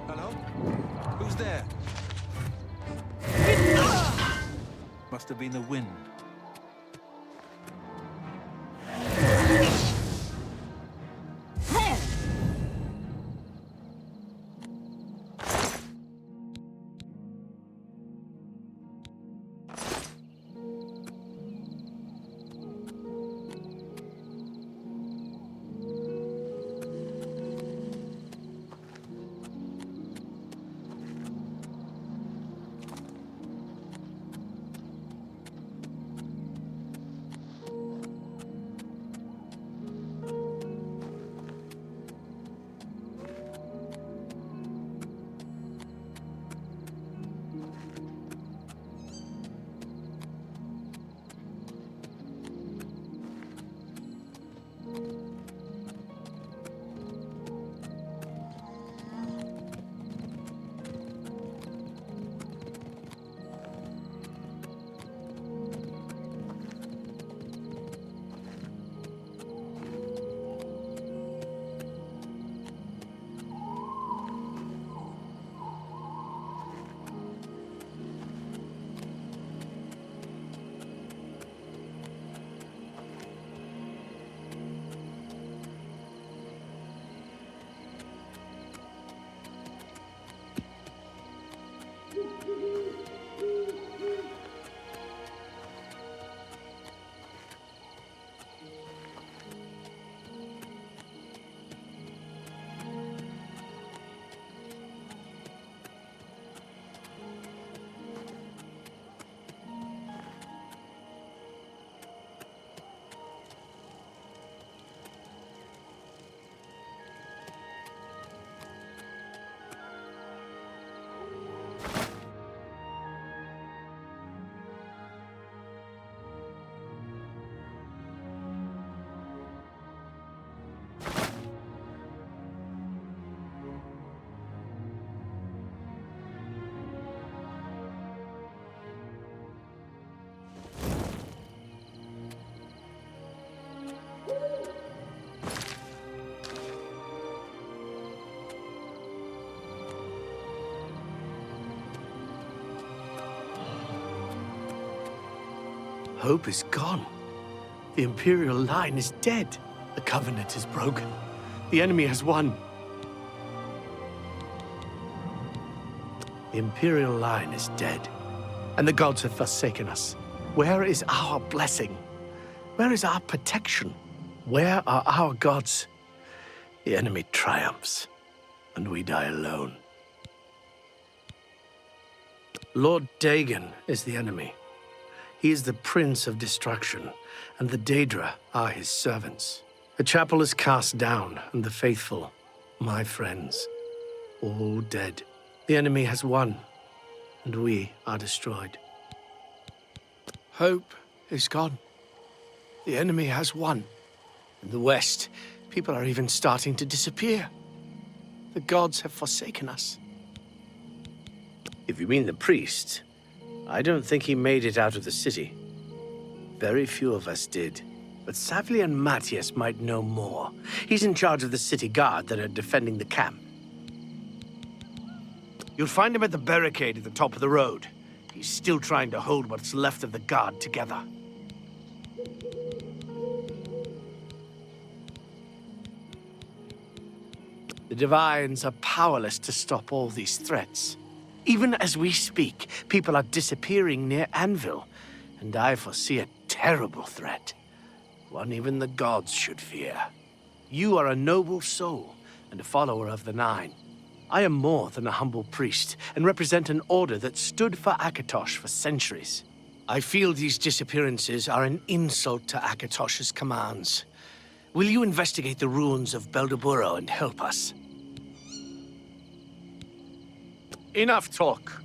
Hello? Who's there? Must have been the wind. Hope is gone. The Imperial line is dead. The Covenant is broken. The enemy has won. The Imperial line is dead, and the gods have forsaken us. Where is our blessing? Where is our protection? Where are our gods? The enemy triumphs, and we die alone. Lord Dagon is the enemy. He is the Prince of Destruction, and the Daedra are his servants. The chapel is cast down, and the faithful, my friends, all dead. The enemy has won, and we are destroyed. Hope is gone. The enemy has won. In the West, people are even starting to disappear. The gods have forsaken us. If you mean the priest, I don't think he made it out of the city. Very few of us did. But Savlian Matthias might know more. He's in charge of the city guard that are defending the camp. You'll find him at the barricade at the top of the road. He's still trying to hold what's left of the guard together. The Divines are powerless to stop all these threats. Even as we speak, people are disappearing near Anvil, and I foresee a terrible threat. One even the gods should fear. You are a noble soul, and a follower of the Nine. I am more than a humble priest, and represent an order that stood for Akatosh for centuries. I feel these disappearances are an insult to Akatosh's commands. Will you investigate the ruins of Beldeburo and help us? Enough talk.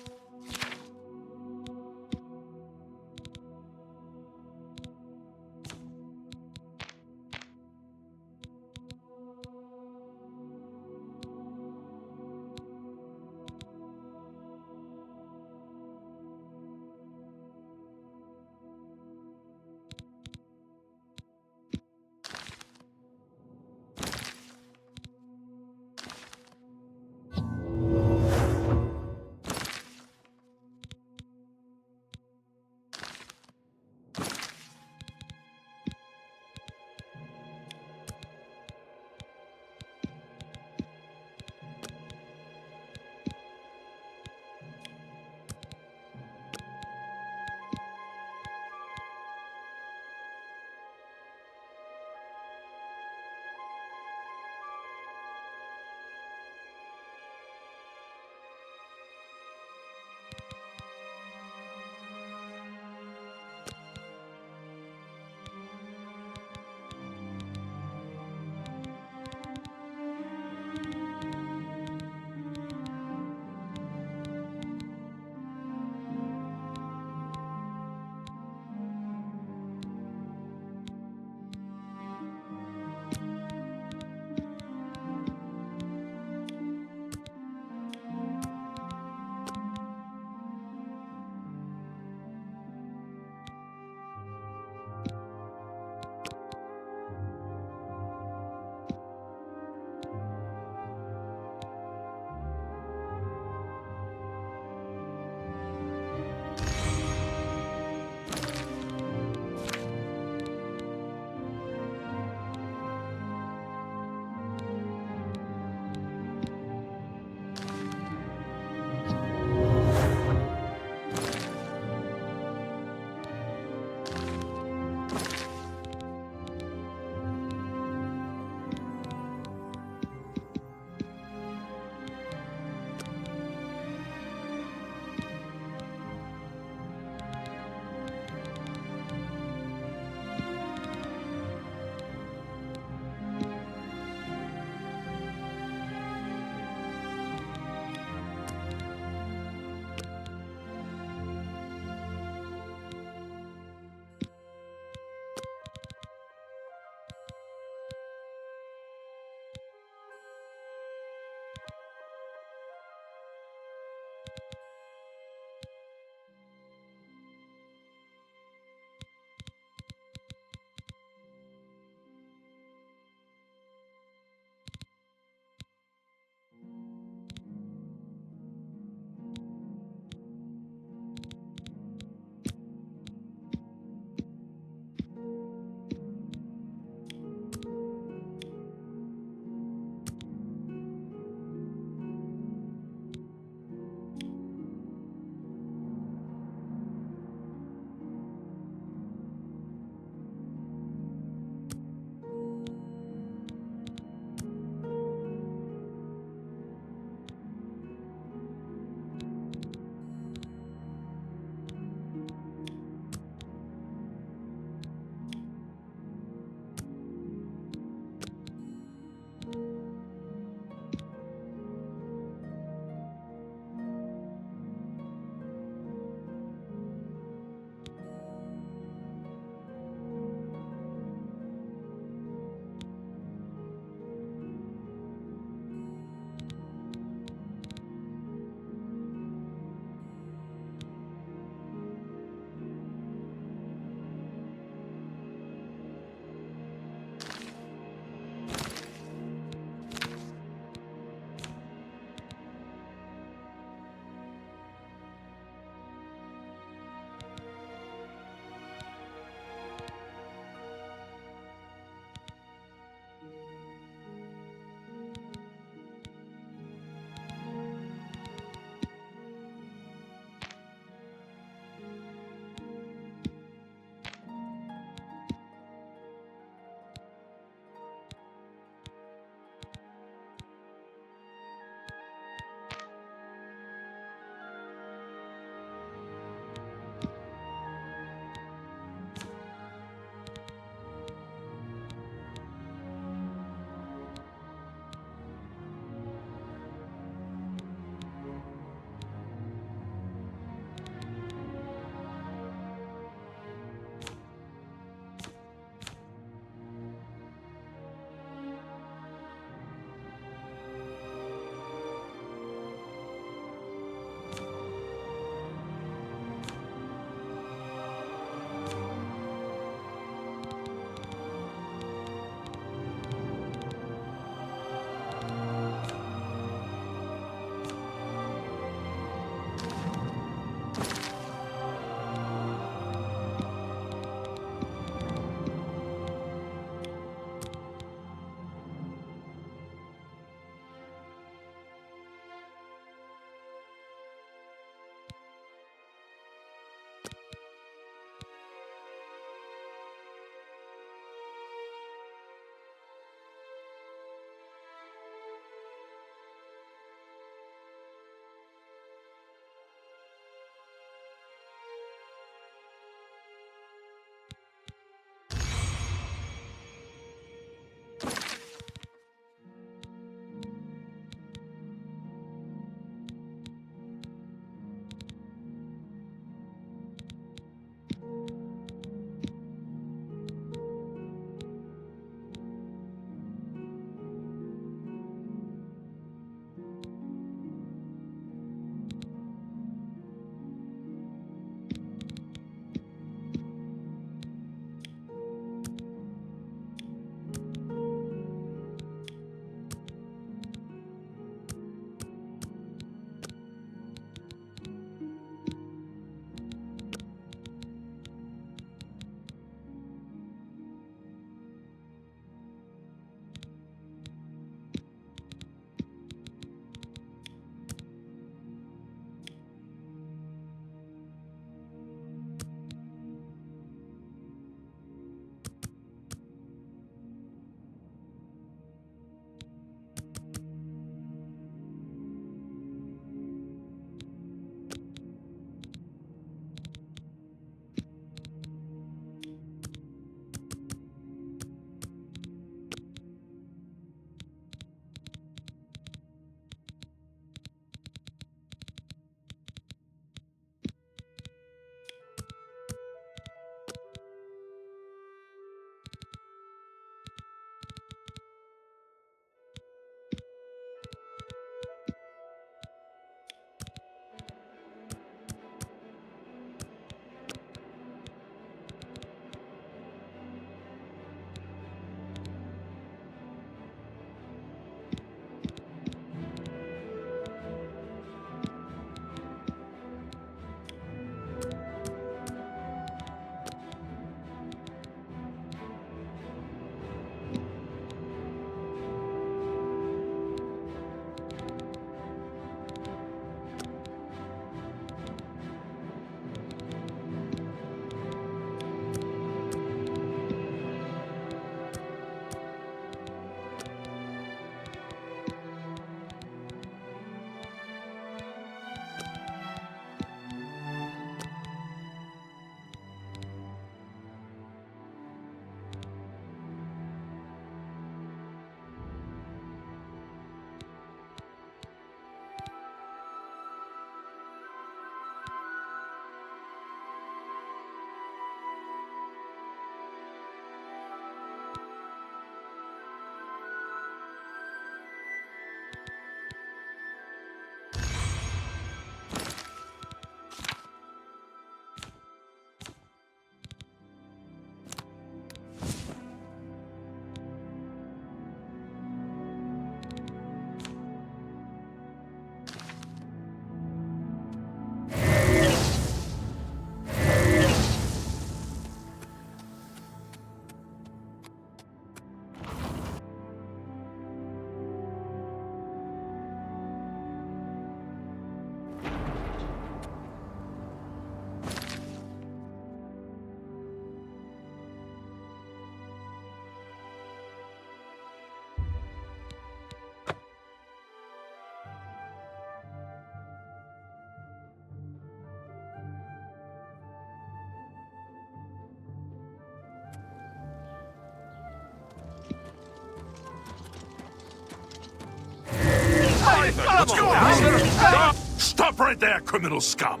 Let's go! Now. Stop right there, criminal scum!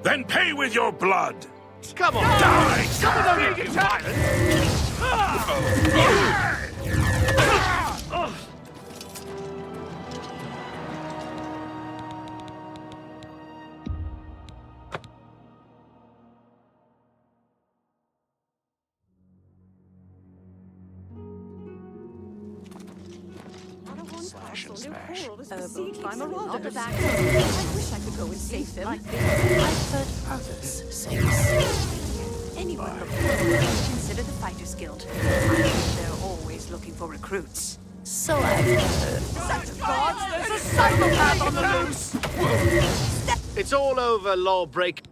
Then pay with your blood! Come on! Die! Some of them need violence! Slash and smash. Besieged by marauders. I wish I could go and save them. I've heard others say the same. Anyone before the world consider the Fighters Guild. I think they're always looking for recruits. So I've heard. Set of gods, there's a psychopath on the loose! It's all over, lawbreak.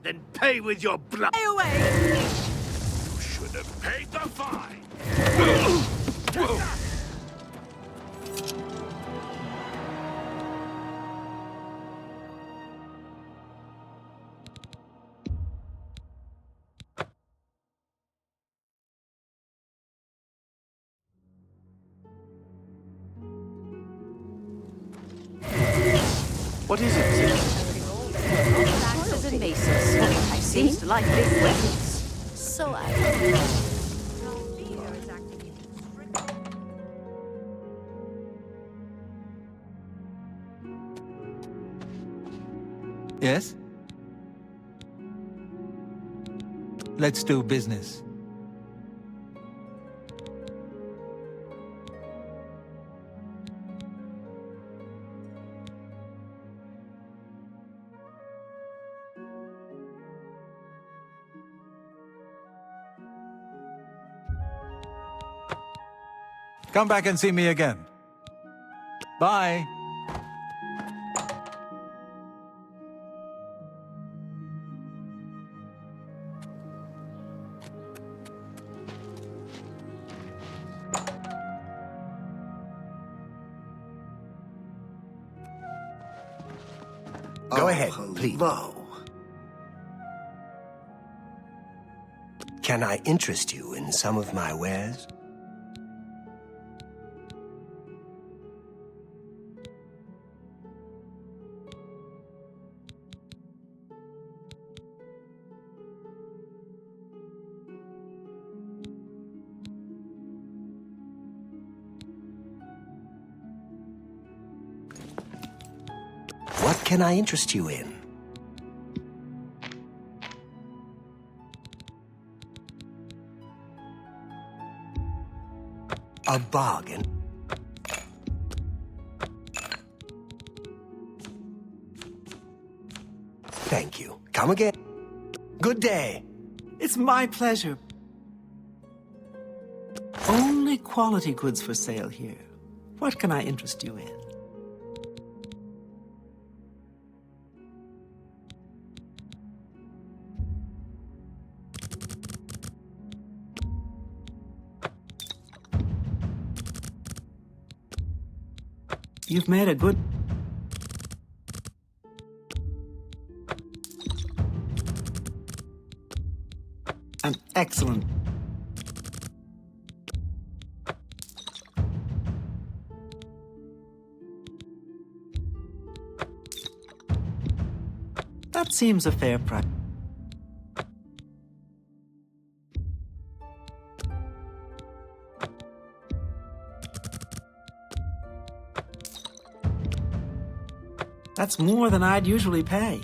Then pay with your blood. Stay away! You should have paid the fine! What is it? Axes and maces. I seem to like big weapons. So Yes? Let's do business. Come back and see me again. Bye. Go ahead, please. Can I interest you in some of my wares? What can I interest you in? A bargain? Thank you. Come again. Good day. It's my pleasure. Only quality goods for sale here. What can I interest you in? You've made a good... An excellent... That seems a fair price. That's more than I'd usually pay.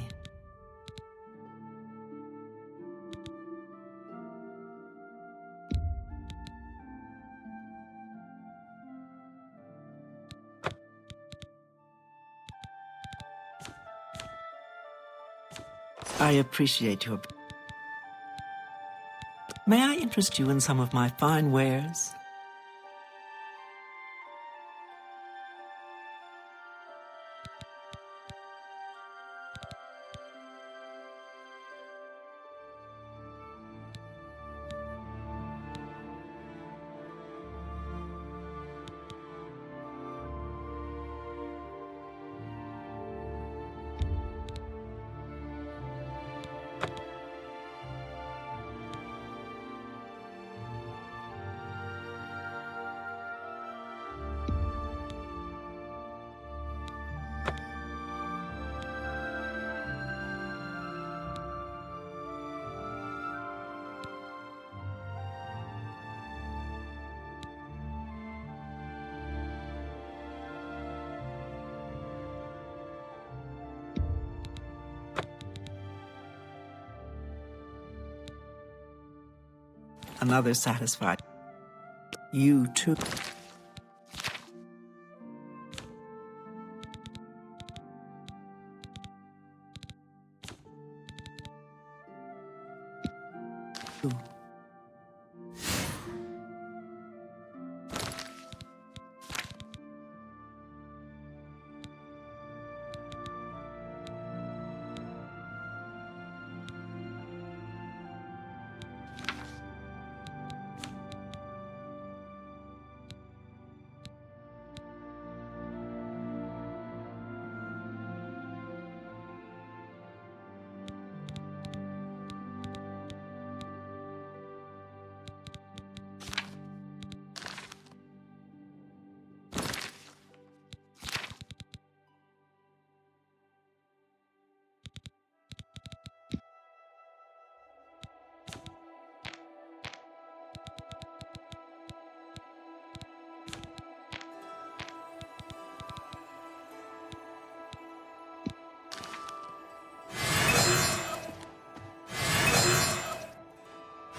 I appreciate your... May I interest you in some of my fine wares? Another satisfied. You too.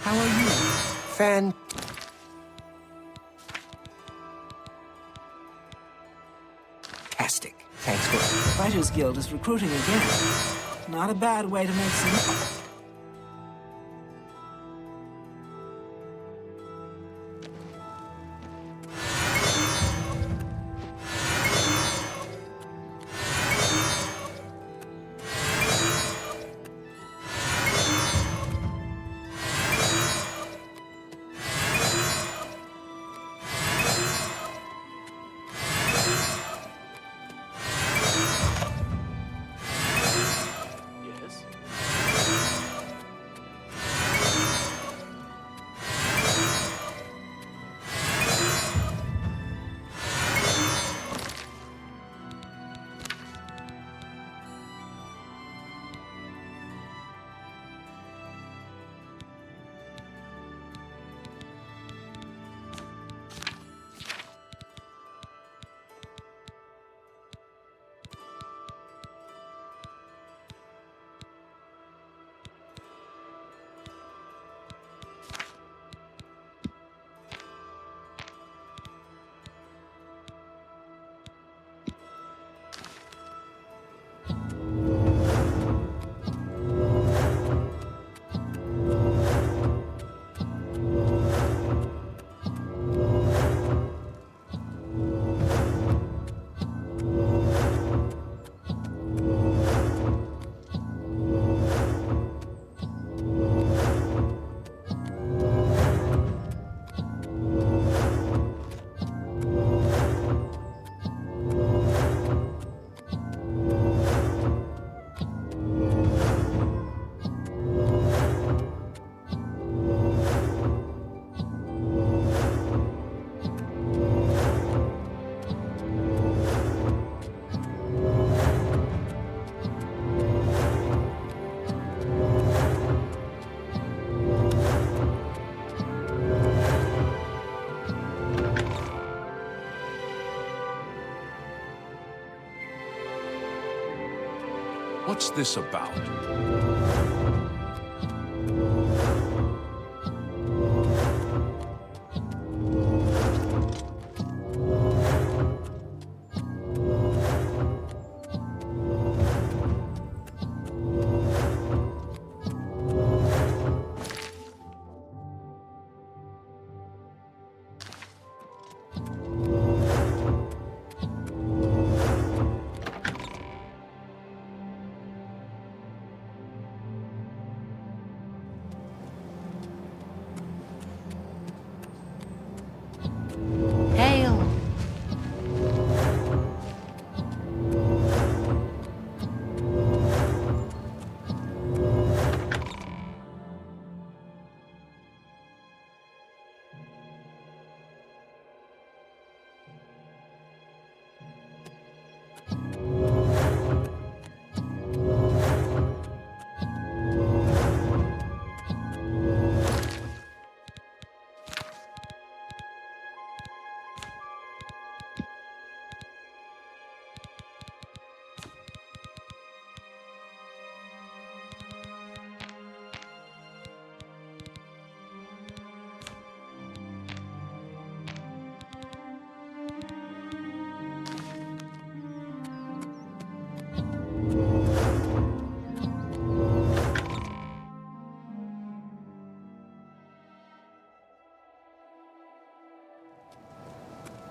How are you? Fan. Fantastic. Thanks for. Writers Guild is recruiting again. Not a bad way to make some. Yes? What's this about?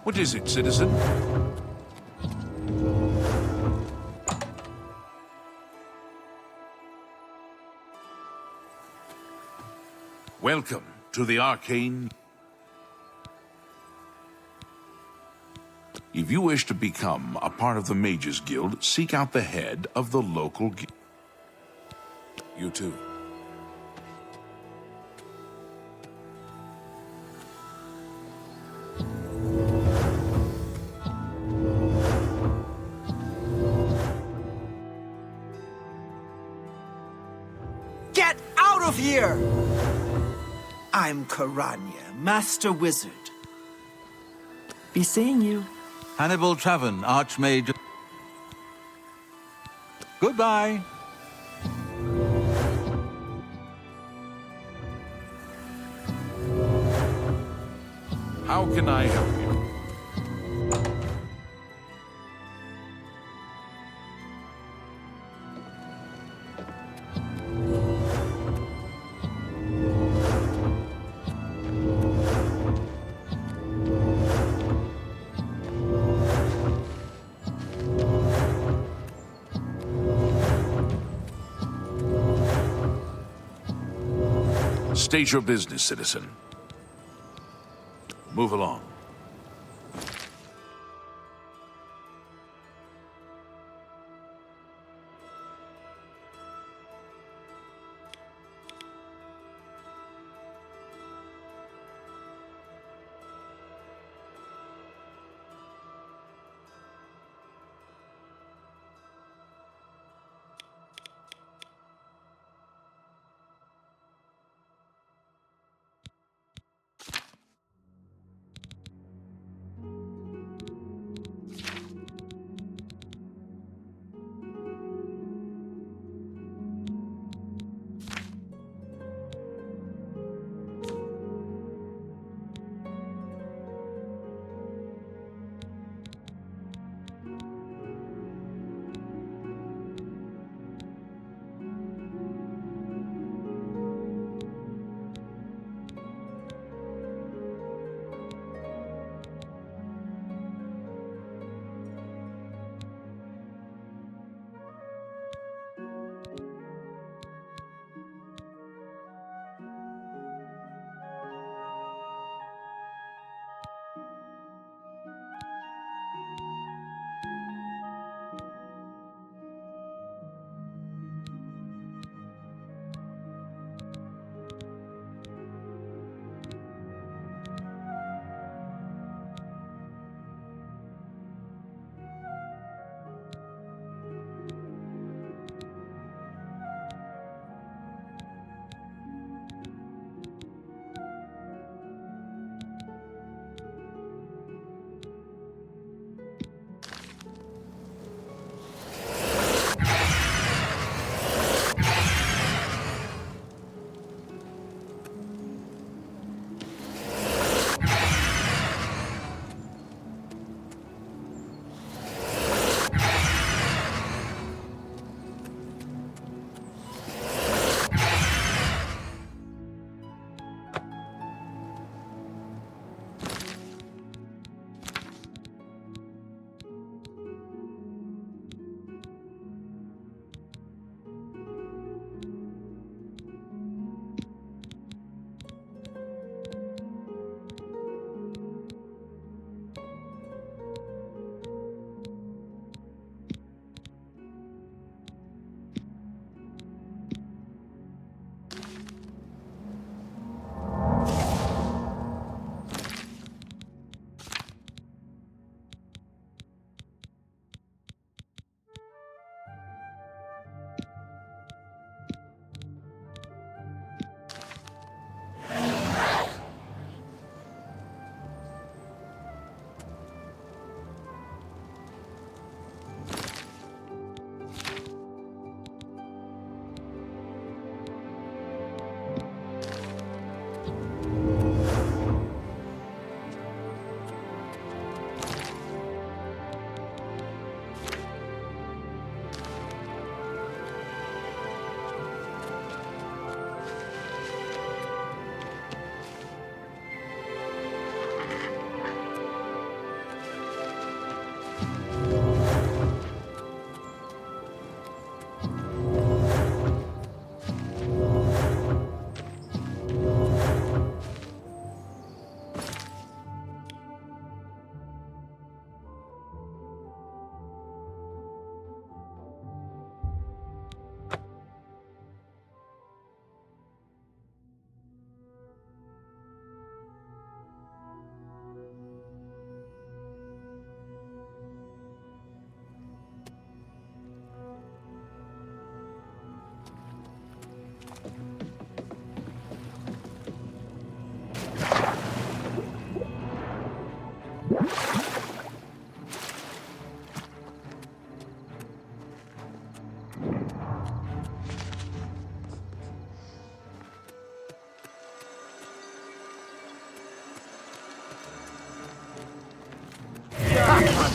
What is it, citizen? Welcome to the arcane. If you wish to become a part of the Mages Guild, seek out the head of the local guild. You too. Get out of here! I'm Karanya, Master Wizard. Be seeing you. Hannibal Travern, Archmage. Goodbye. How can I help you? State your business, citizen. Move along.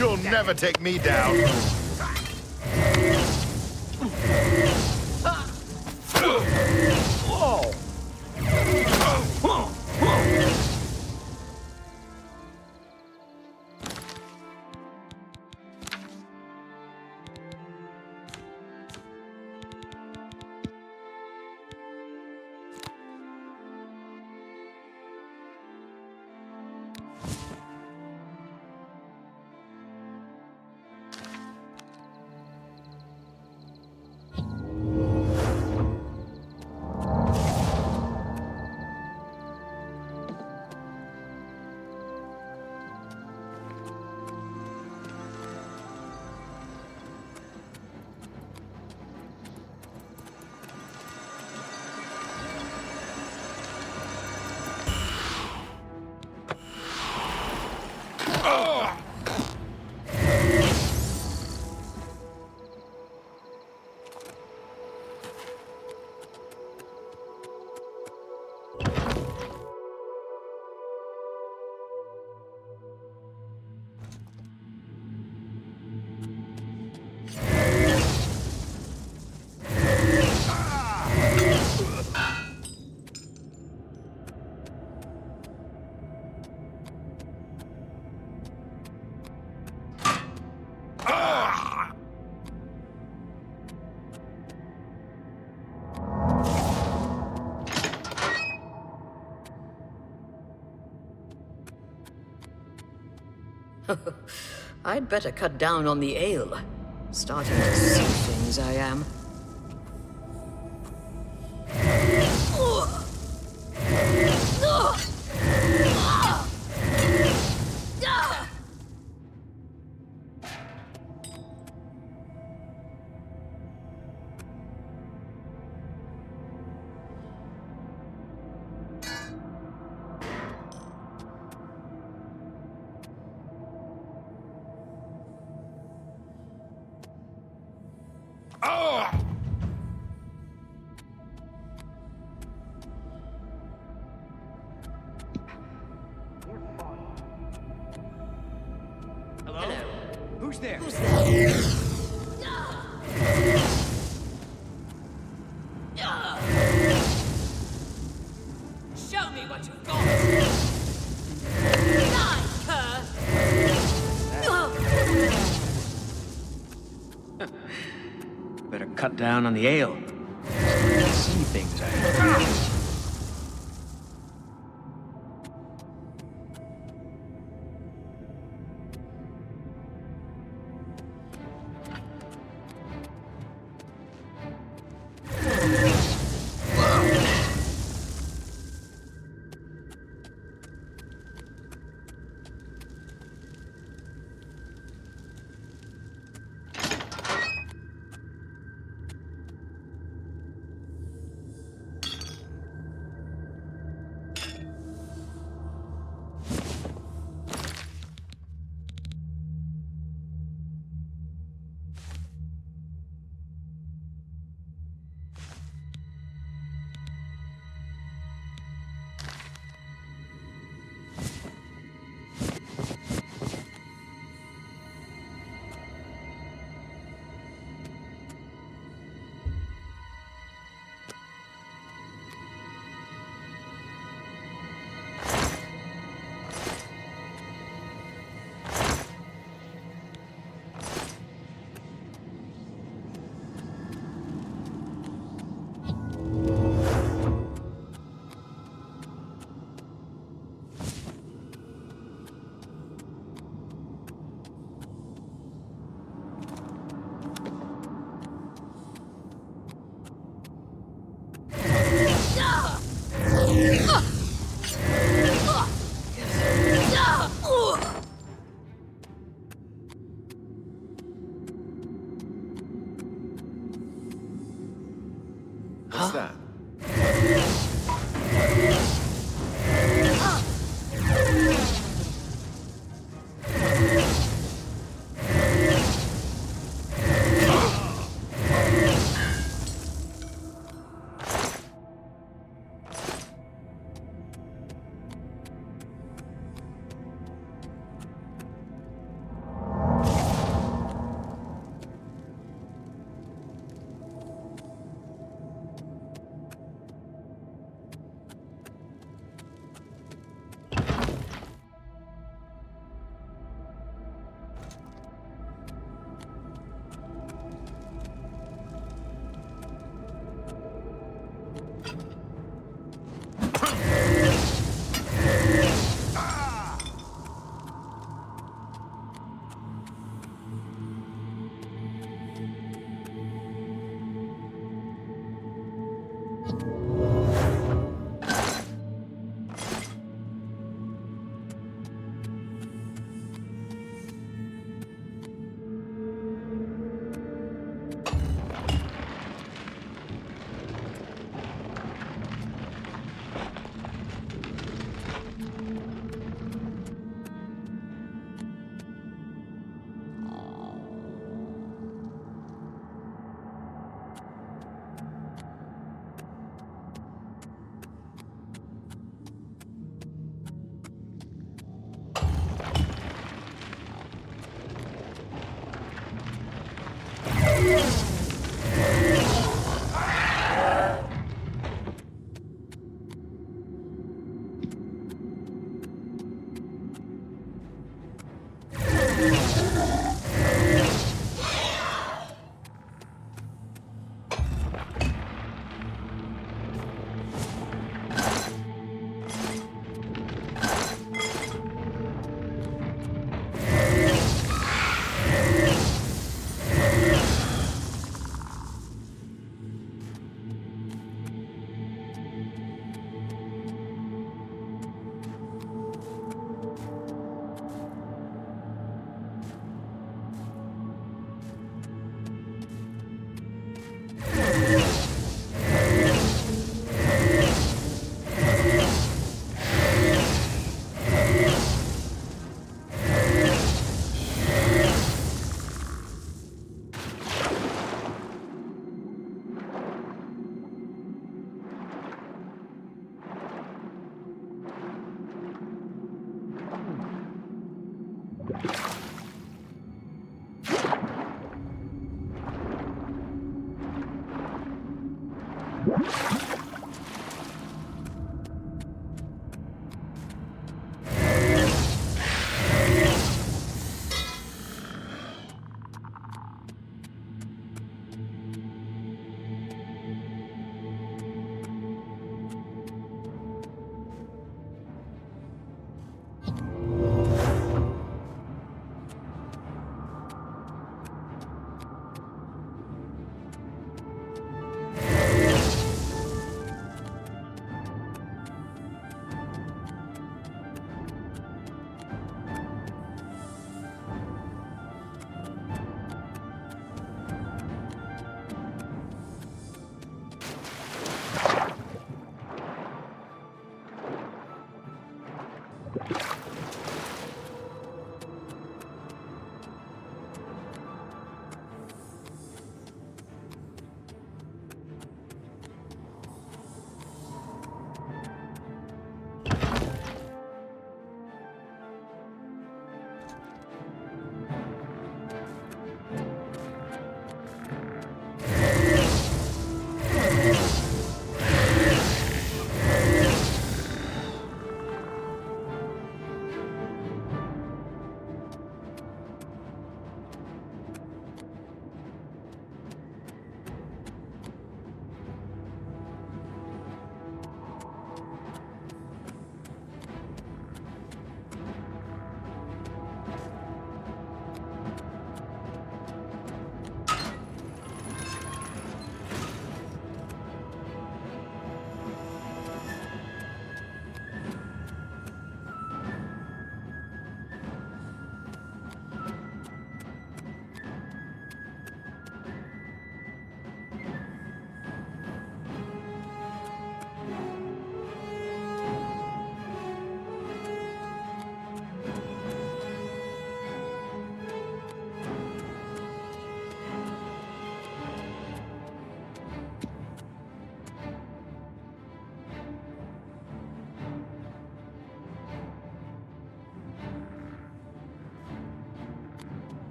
You'll never take me down. I'd better cut down on the ale. Starting to see things, I am. Show me what you've got! Die, cur! Better cut down on the ale. See things, I am. What's that?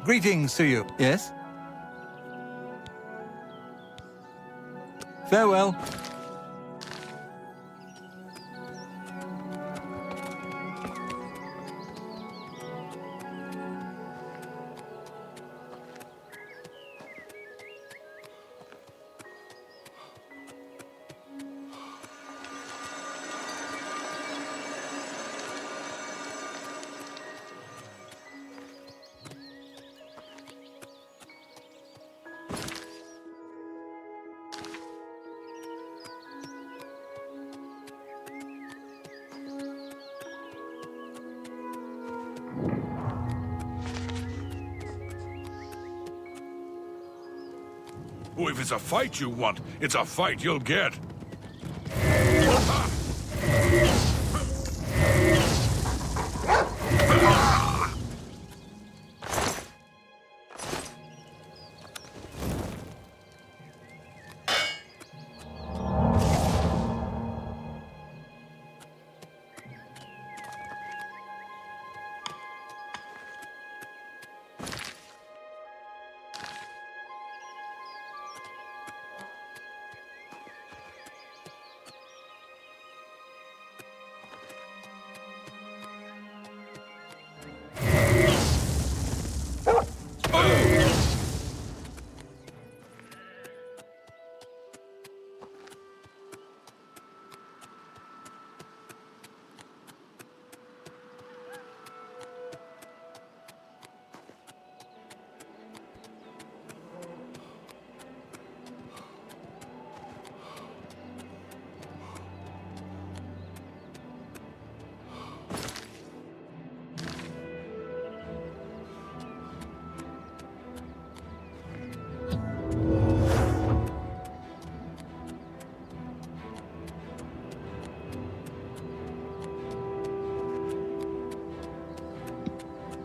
Greetings to you. Yes? Farewell. Oh, if it's a fight you want, it's a fight you'll get.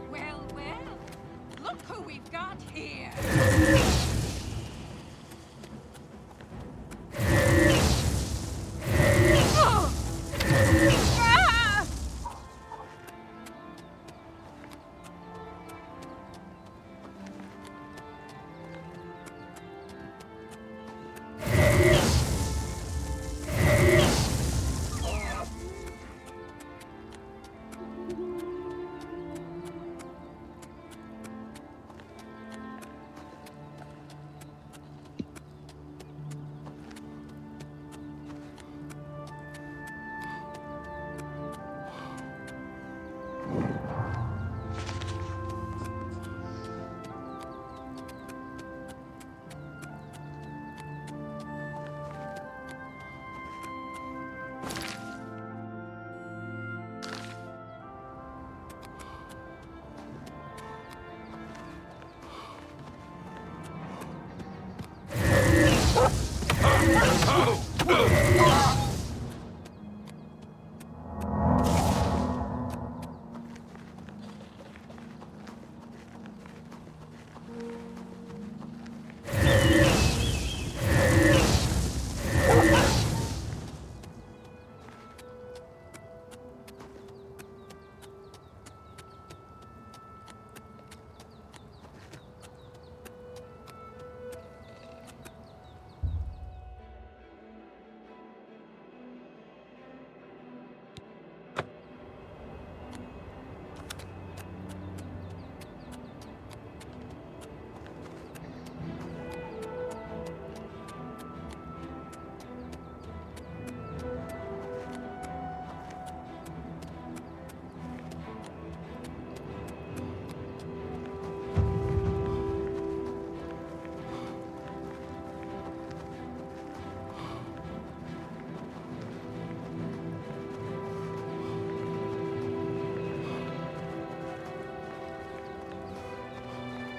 Well, well, look who we've got here.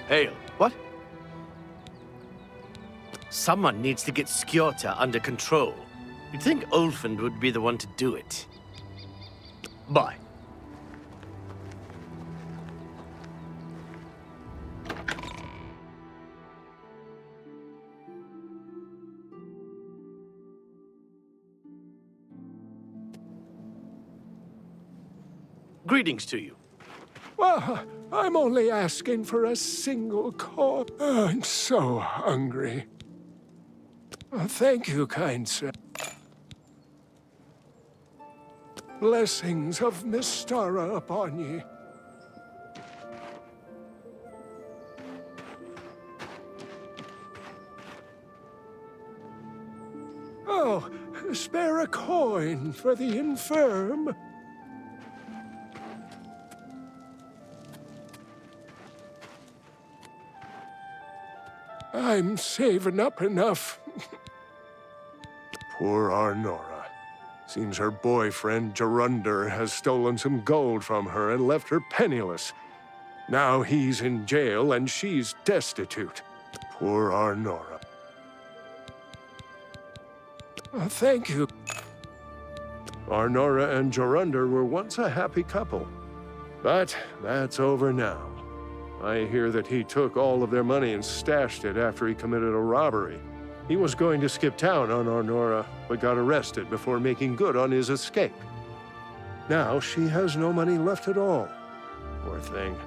Hail. What? Someone needs to get Skjorta under control. You'd think Ulfund would be the one to do it. Bye. Greetings to you. Well, I'm only asking for a single call. I'm so hungry. Thank you, kind sir. Blessings of Mystara upon ye. Oh, spare a coin for the infirm. I'm saving up enough. Poor Arnora. Seems her boyfriend, Gerunder, has stolen some gold from her and left her penniless. Now he's in jail and she's destitute. Poor Arnora. Thank you. Arnora and Gerunder were once a happy couple. But that's over now. I hear that he took all of their money and stashed it after he committed a robbery. He was going to skip town on Arnora, but got arrested before making good on his escape. Now she has no money left at all. Poor thing.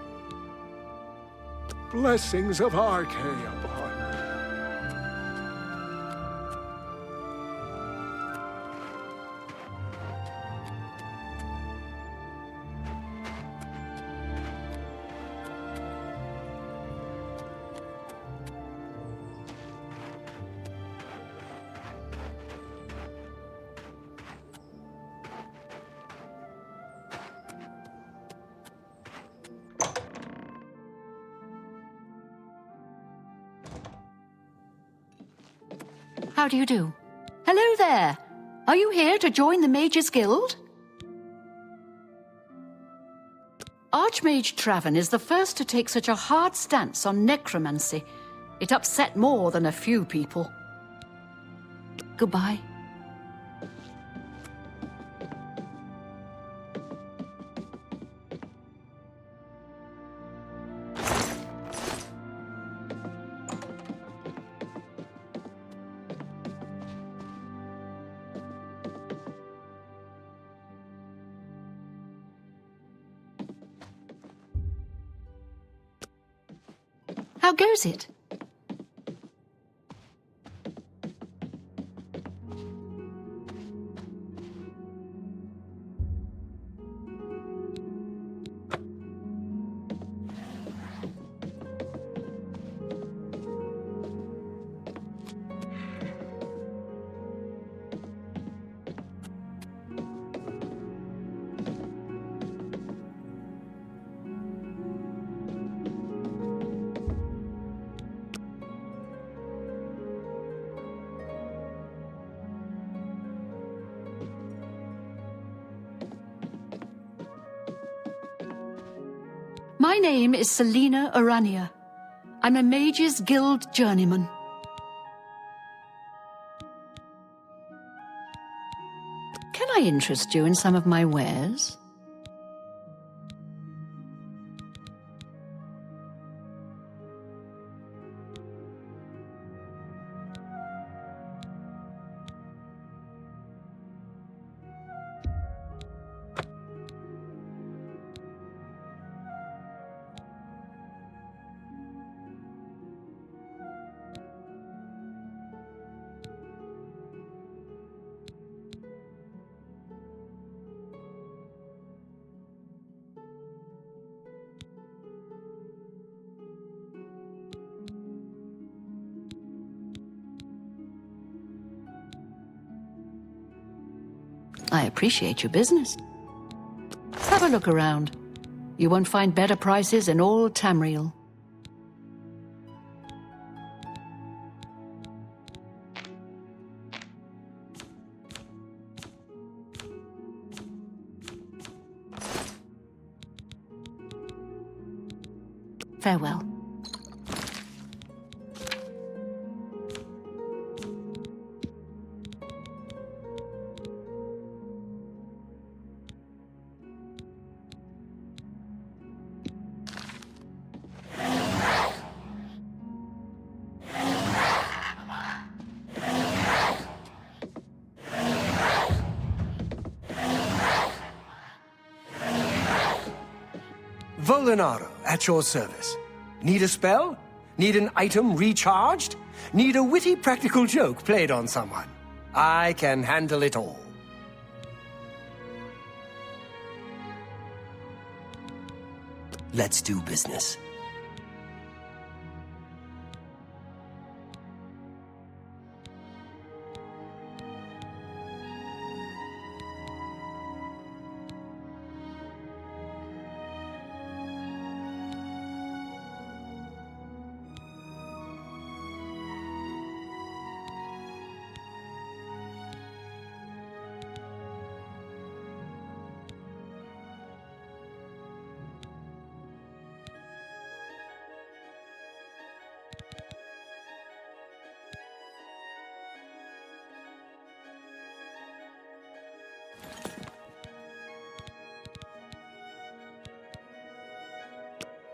Blessings of Archery upon her. How do you do? Hello there! Are you here to join the Mages Guild? Archmage Traven is the first to take such a hard stance on necromancy. It upset more than a few people. Goodbye. How goes it? My name is Selena Arania. I'm a Mages Guild journeyman. Can I interest you in some of my wares? I appreciate your business. Have a look around. You won't find better prices in all Tamriel. Farewell. Volinaro at your service. Need a spell? Need an item recharged? Need a witty practical joke played on someone? I can handle it all. Let's do business.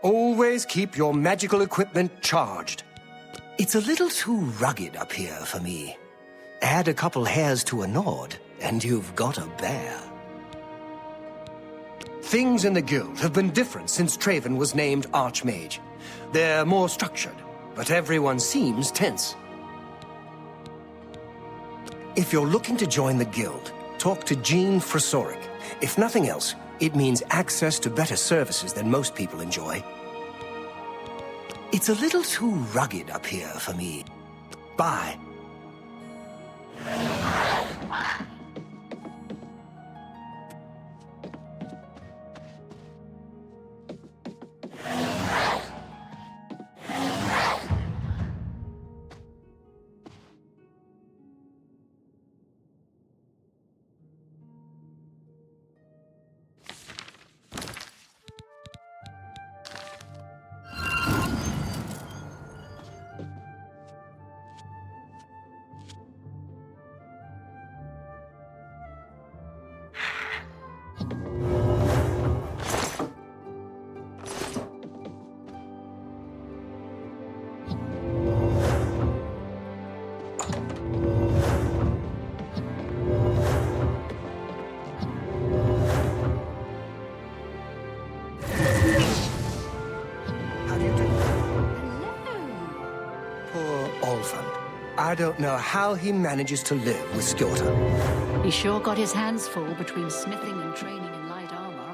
Always keep your magical equipment charged. It's a little too rugged up here for me. Add a couple hairs to a nod, and you've got a bear. Things in the guild have been different since Traven was named Archmage. They're more structured, but everyone seems tense. If you're looking to join the guild, talk to Jean Frasoric. If nothing else, it means access to better services than most people enjoy. It's a little too rugged up here for me. Bye. I don't know how he manages to live with Skjorta. He sure got his hands full between smithing and training in light armor.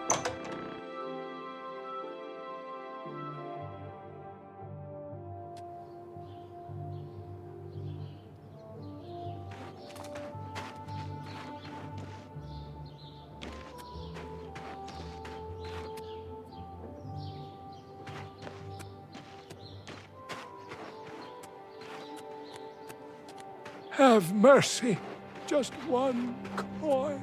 Have mercy. Just one coin.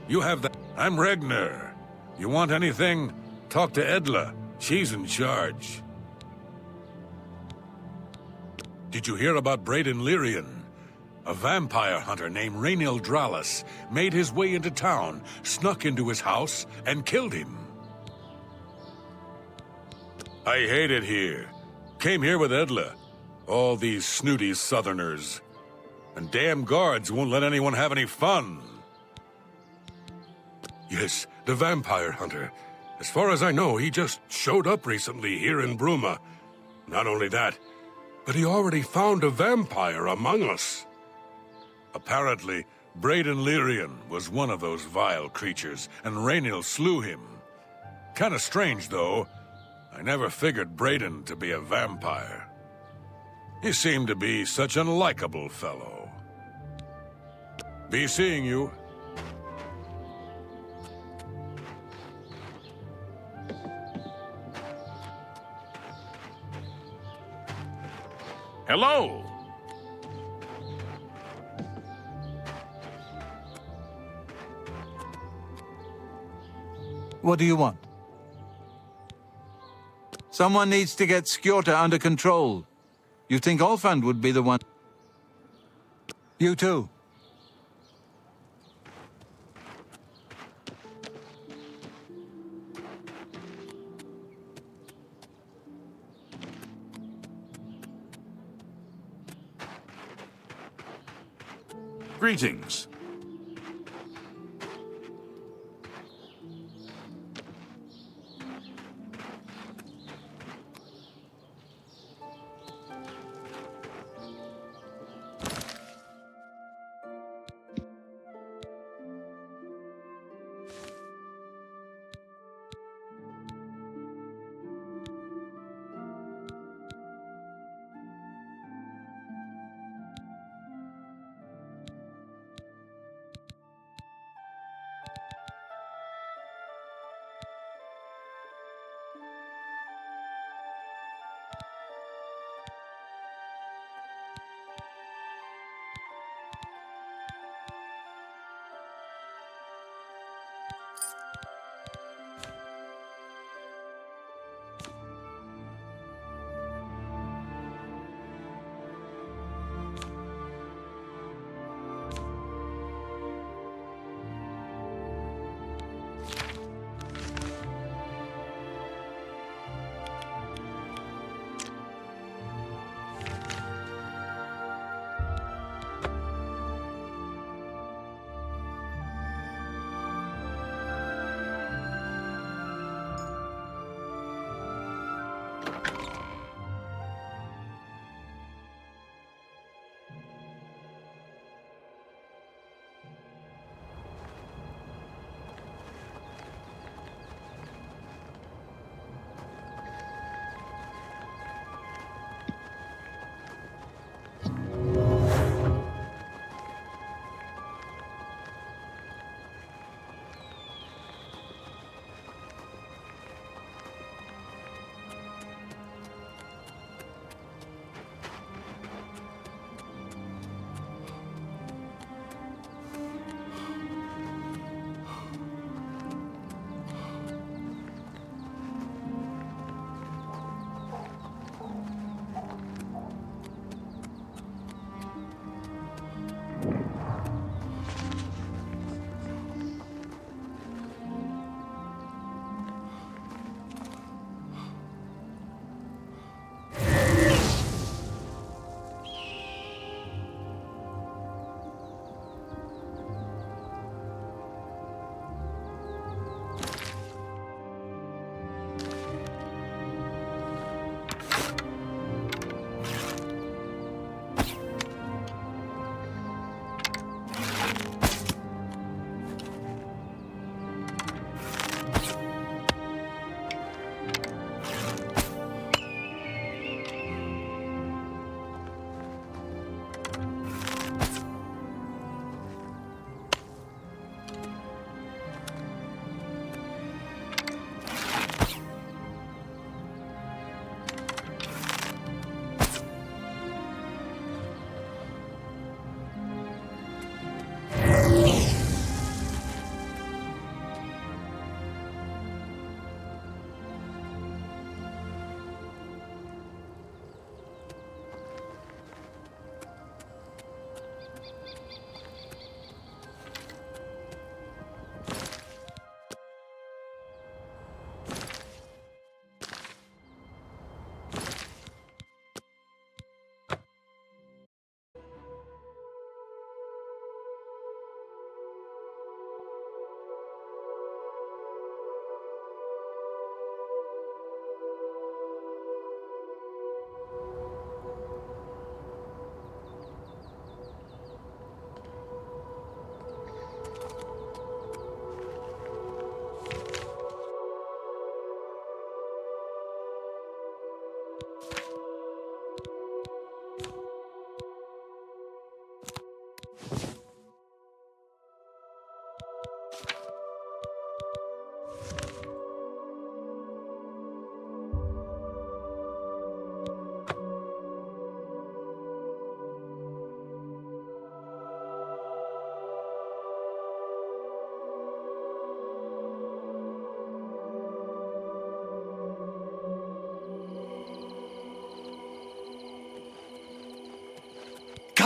You have that. I'm Regner. You want anything? Talk to Edla. She's in charge. Did you hear about Braden Lyrian? A vampire hunter named Rainiel Dralis made his way into town, snuck into his house, and killed him. I hate it here. Came here with Edla. All these snooty southerners. And damn guards won't let anyone have any fun. Yes, the vampire hunter. As far as I know, he just showed up recently here in Bruma. Not only that, but he already found a vampire among us. Apparently, Braden Lyrian was one of those vile creatures, and Rainiel slew him. Kinda strange, though. I never figured Braden to be a vampire. He seemed to be such an likable fellow. Be seeing you. Hello! What do you want? Someone needs to get Skjorta under control. You think Olfand would be the one? You too. Greetings.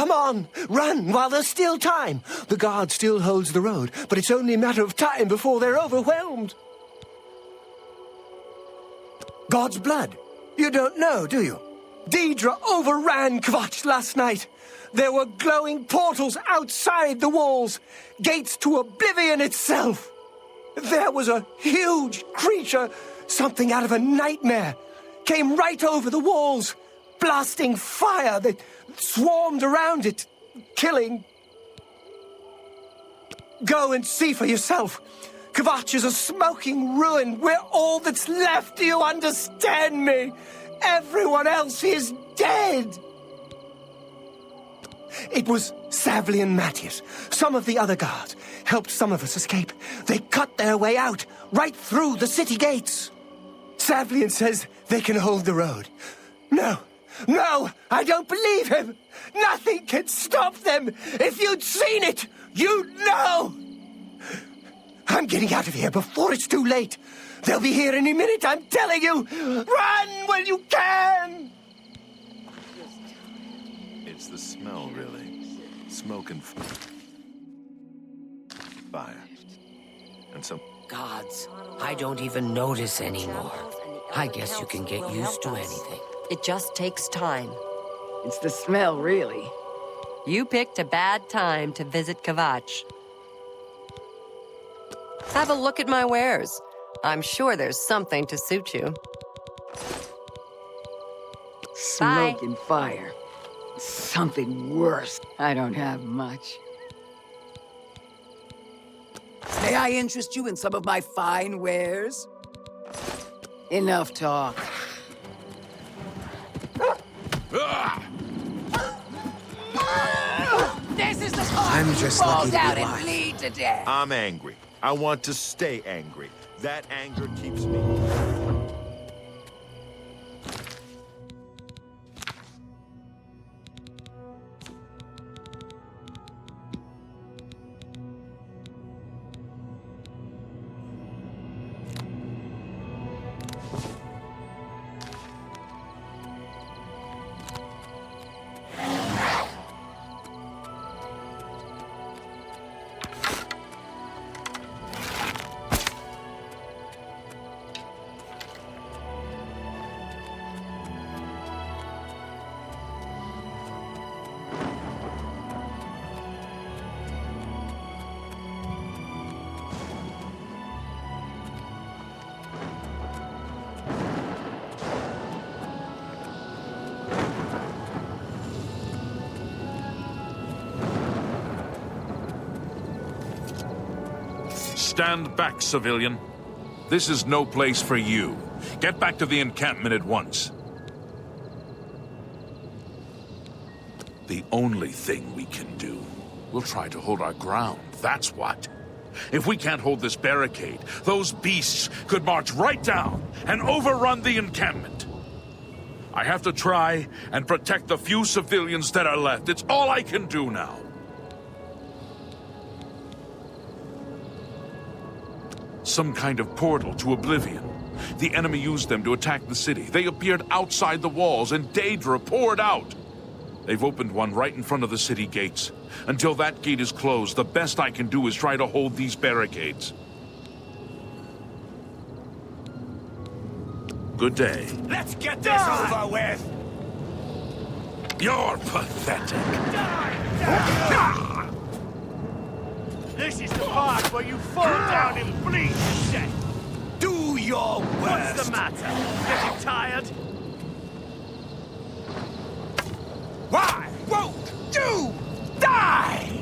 Come on, run while there's still time. The guard still holds the road, but it's only a matter of time before they're overwhelmed. God's blood. You don't know, do you? Deidre overran Kvatch last night. There were glowing portals outside the walls, gates to Oblivion itself. There was a huge creature, something out of a nightmare, came right over the walls, blasting fire that swarmed around it, killing. Go and see for yourself. Kvatch is a smoking ruin. We're all that's left. Do you understand me? Everyone else is dead. It was Savli and Matthias. Some of the other guards helped some of us escape. They cut their way out, right through the city gates. Savlian says they can hold the road. No, I don't believe him. Nothing can stop them. If you'd seen it, you'd know. I'm getting out of here before it's too late. They'll be here any minute, I'm telling you. Run when you can. It's the smell, really. Smoke and fire. And some... Gods, I don't even notice anymore. I guess you can get used to anything. It just takes time. It's the smell, really. You picked a bad time to visit Kvatch. Have a look at my wares. I'm sure there's something to suit you. Smoke and fire. Something worse. I don't have much. May I interest you in some of my fine wares? Enough talk. This is the part I'm just fall lucky to be down and alive. bleed to death. I'm angry. I want to stay angry. That anger keeps me... Stand back, civilian. This is no place for you. Get back to the encampment at once. The only thing we can do, we'll try to hold our ground, that's what. If we can't hold this barricade, those beasts could march right down and overrun the encampment. I have to try and protect the few civilians that are left. It's all I can do now. Some kind of portal to Oblivion. The enemy used them to attack the city. They appeared outside the walls and Daedra poured out. They've opened one right in front of the city gates. Until that gate is closed, the best I can do is try to hold these barricades. Good day. Let's get this over with! You're pathetic. This is the part where you fall down and bleed to death. Do your worst! What's the matter? Getting tired? Why won't you die?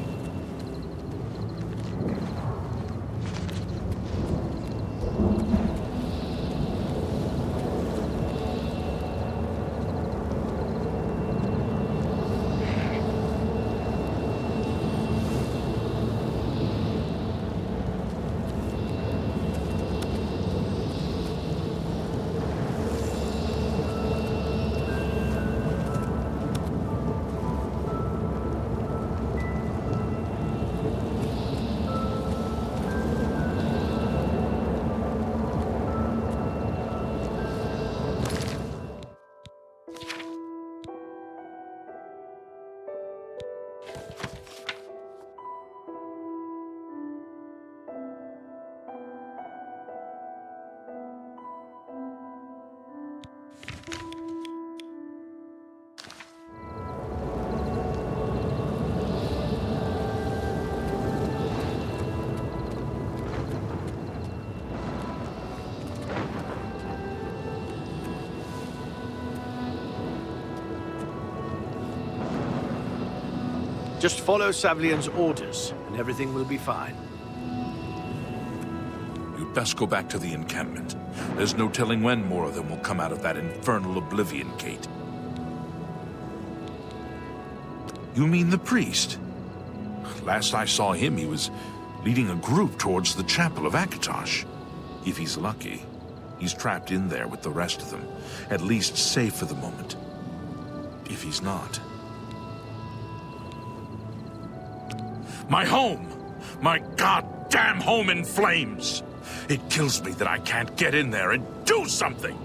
Just follow Savlian's orders, and everything will be fine. You'd best go back to the encampment. There's no telling when more of them will come out of that infernal Oblivion gate. You mean the priest? Last I saw him, he was leading a group towards the chapel of Akatosh. If he's lucky, he's trapped in there with the rest of them, at least safe for the moment. If he's not... My home! My goddamn home in flames! It kills me that I can't get in there and do something!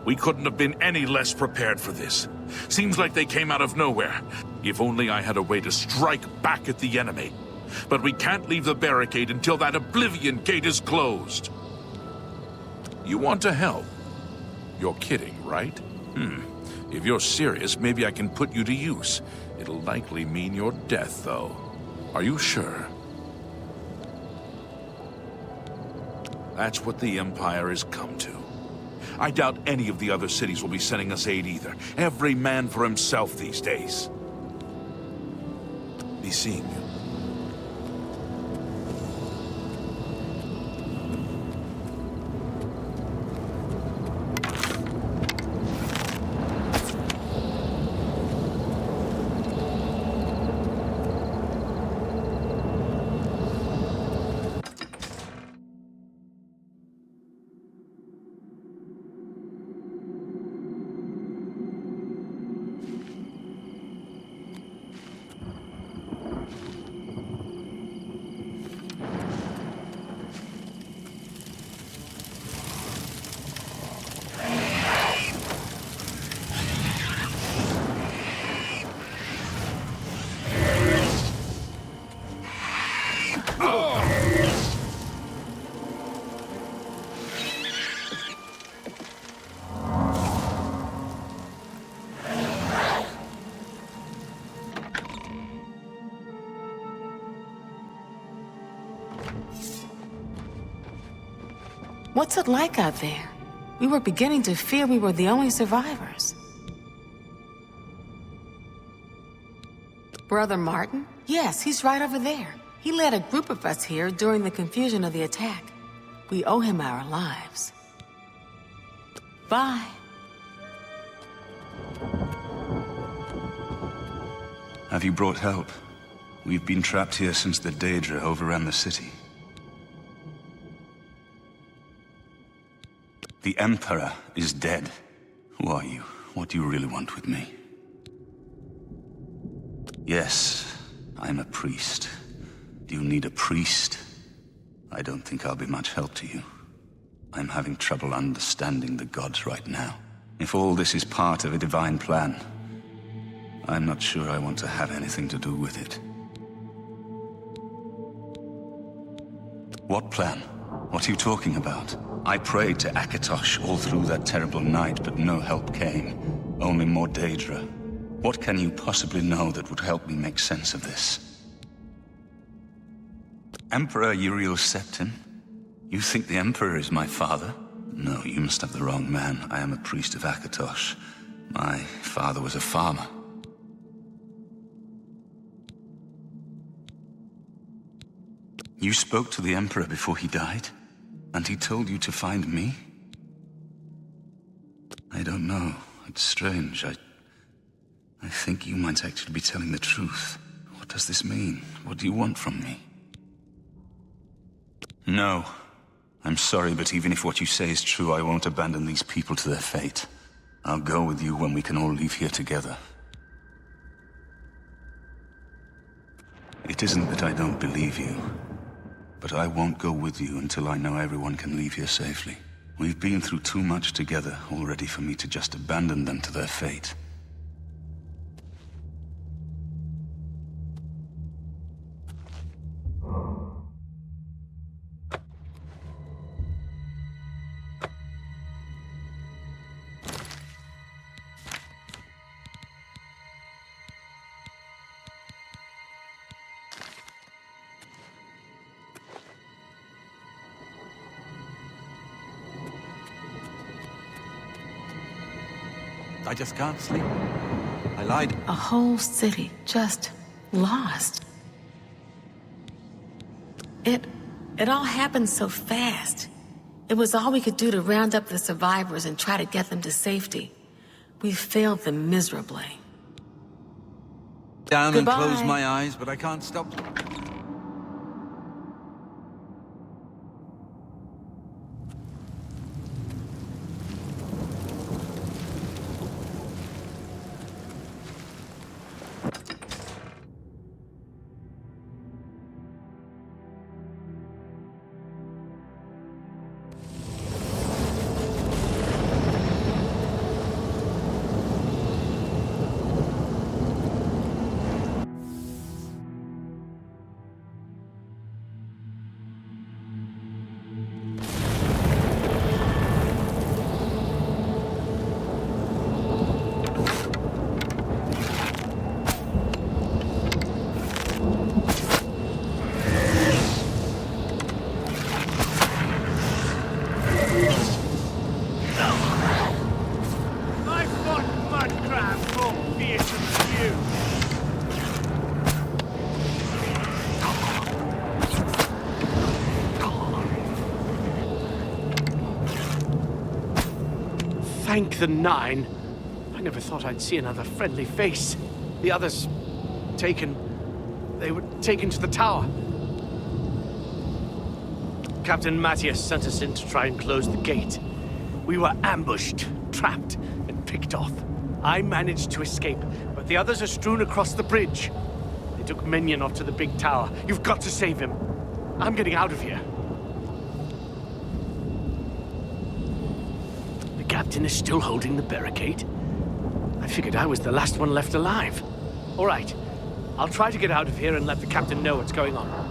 We couldn't have been any less prepared for this. Seems like they came out of nowhere. If only I had a way to strike back at the enemy. But we can't leave the barricade until that Oblivion gate is closed. You want to help? You're kidding, right? If you're serious, maybe I can put you to use. It'll likely mean your death, though. Are you sure? That's what the Empire has come to. I doubt any of the other cities will be sending us aid either. Every man for himself these days. Be seeing you. What's it like out there? We were beginning to fear we were the only survivors. Brother Martin? Yes, he's right over there. He led a group of us here during the confusion of the attack. We owe him our lives. Bye. Have you brought help? We've been trapped here since the Daedra overran the city. The Emperor is dead. Who are you? What do you really want with me? Yes, I'm a priest. Do you need a priest? I don't think I'll be much help to you. I'm having trouble understanding the gods right now. If all this is part of a divine plan, I'm not sure I want to have anything to do with it. What plan? What are you talking about? I prayed to Akatosh all through that terrible night, but no help came. Only more Daedra. What can you possibly know that would help me make sense of this? Emperor Uriel Septim? You think the Emperor is my father? No, you must have the wrong man. I am a priest of Akatosh. My father was a farmer. You spoke to the Emperor before he died? And he told you to find me? I don't know. It's strange. I think you might actually be telling the truth. What does this mean? What do you want from me? No. I'm sorry, but even if what you say is true, I won't abandon these people to their fate. I'll go with you when we can all leave here together. It isn't that I don't believe you. But I won't go with you until I know everyone can leave here safely. We've been through too much together already for me to just abandon them to their fate. I just can't sleep. I lied. A whole city just Lost. It all happened so fast. It was all we could do to round up the survivors and try to get them to safety. We failed them miserably. Down Goodbye. and close my eyes, but I can't stop. Thank the Nine. I never thought I'd see another friendly face. The others... taken... They were taken to the tower. Captain Matthias sent us in to try and close the gate. We were ambushed, trapped, and picked off. I managed to escape, but the others are strewn across the bridge. They took Minion off to the big tower. You've got to save him. I'm getting out of here. The captain is still holding the barricade. I figured I was the last one left alive. All right. I'll try to get out of here and let the captain know what's going on.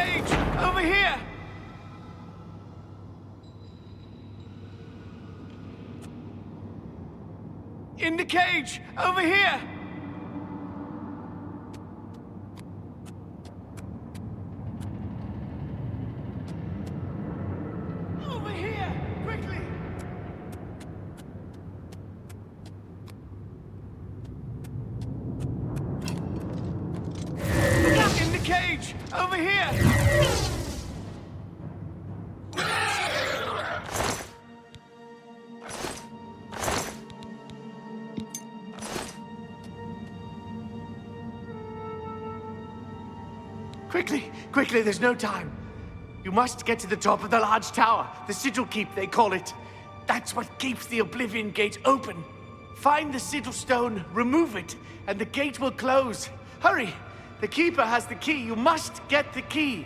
cage! Over here! In the cage! Over here! Over here! Quickly! In the cage! Over here! Quickly! Quickly, there's no time. You must get to the top of the large tower. The sigil keep, they call it. That's what keeps the Oblivion Gate open. Find the sigil stone, remove it, and the gate will close. Hurry! The keeper has the key. You must get the key.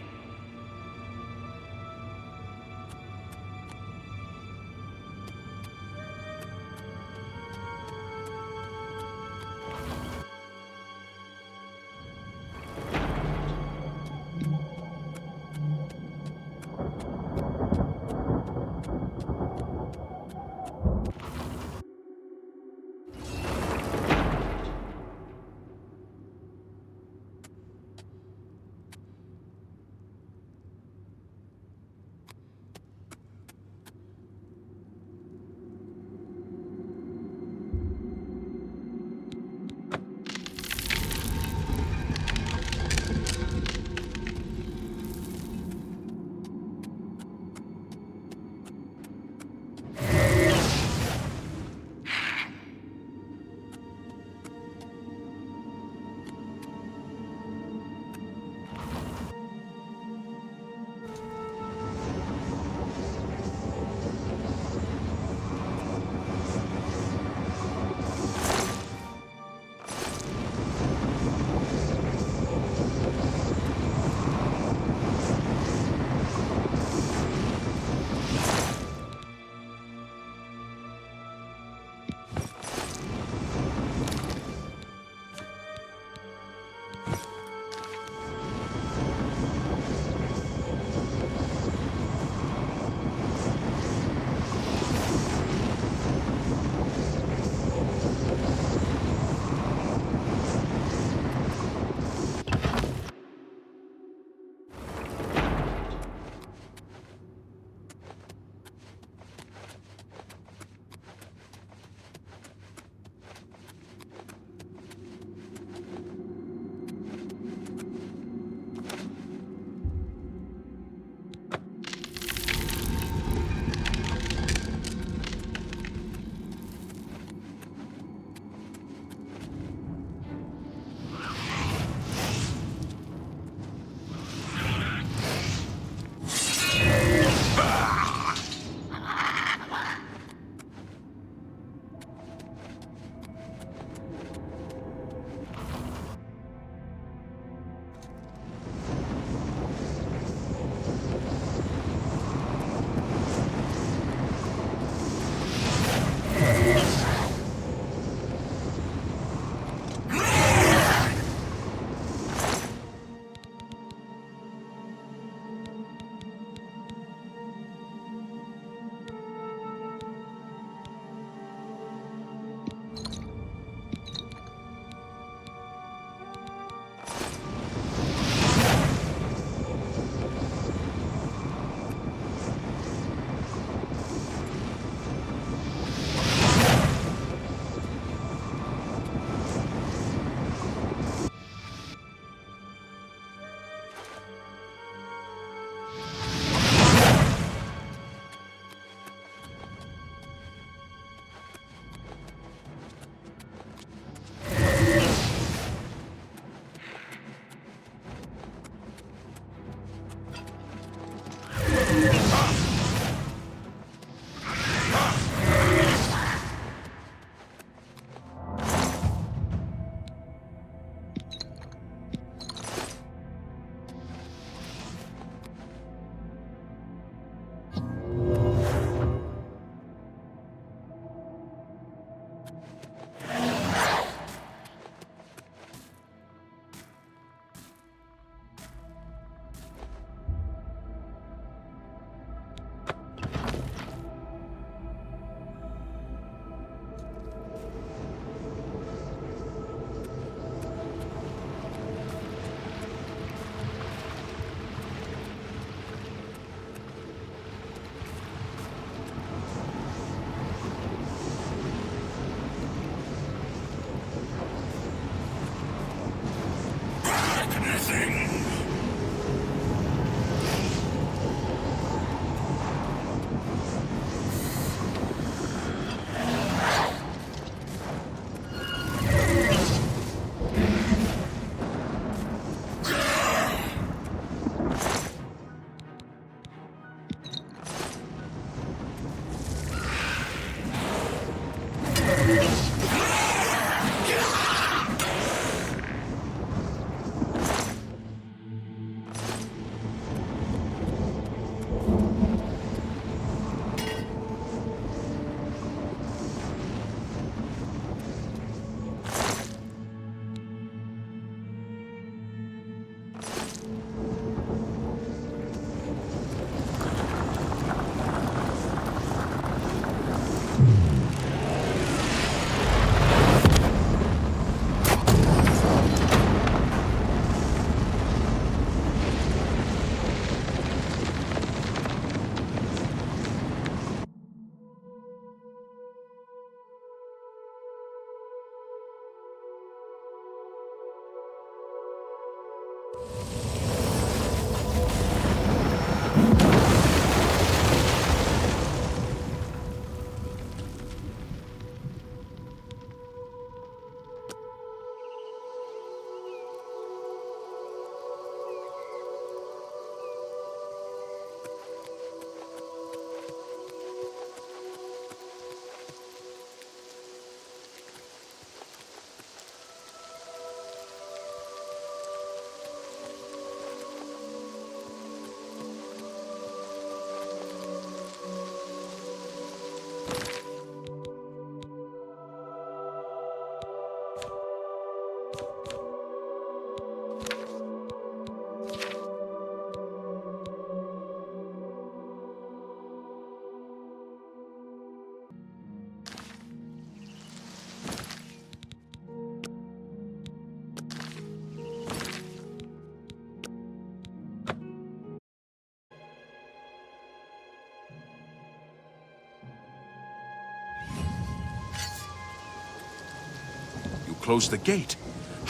Close the gate.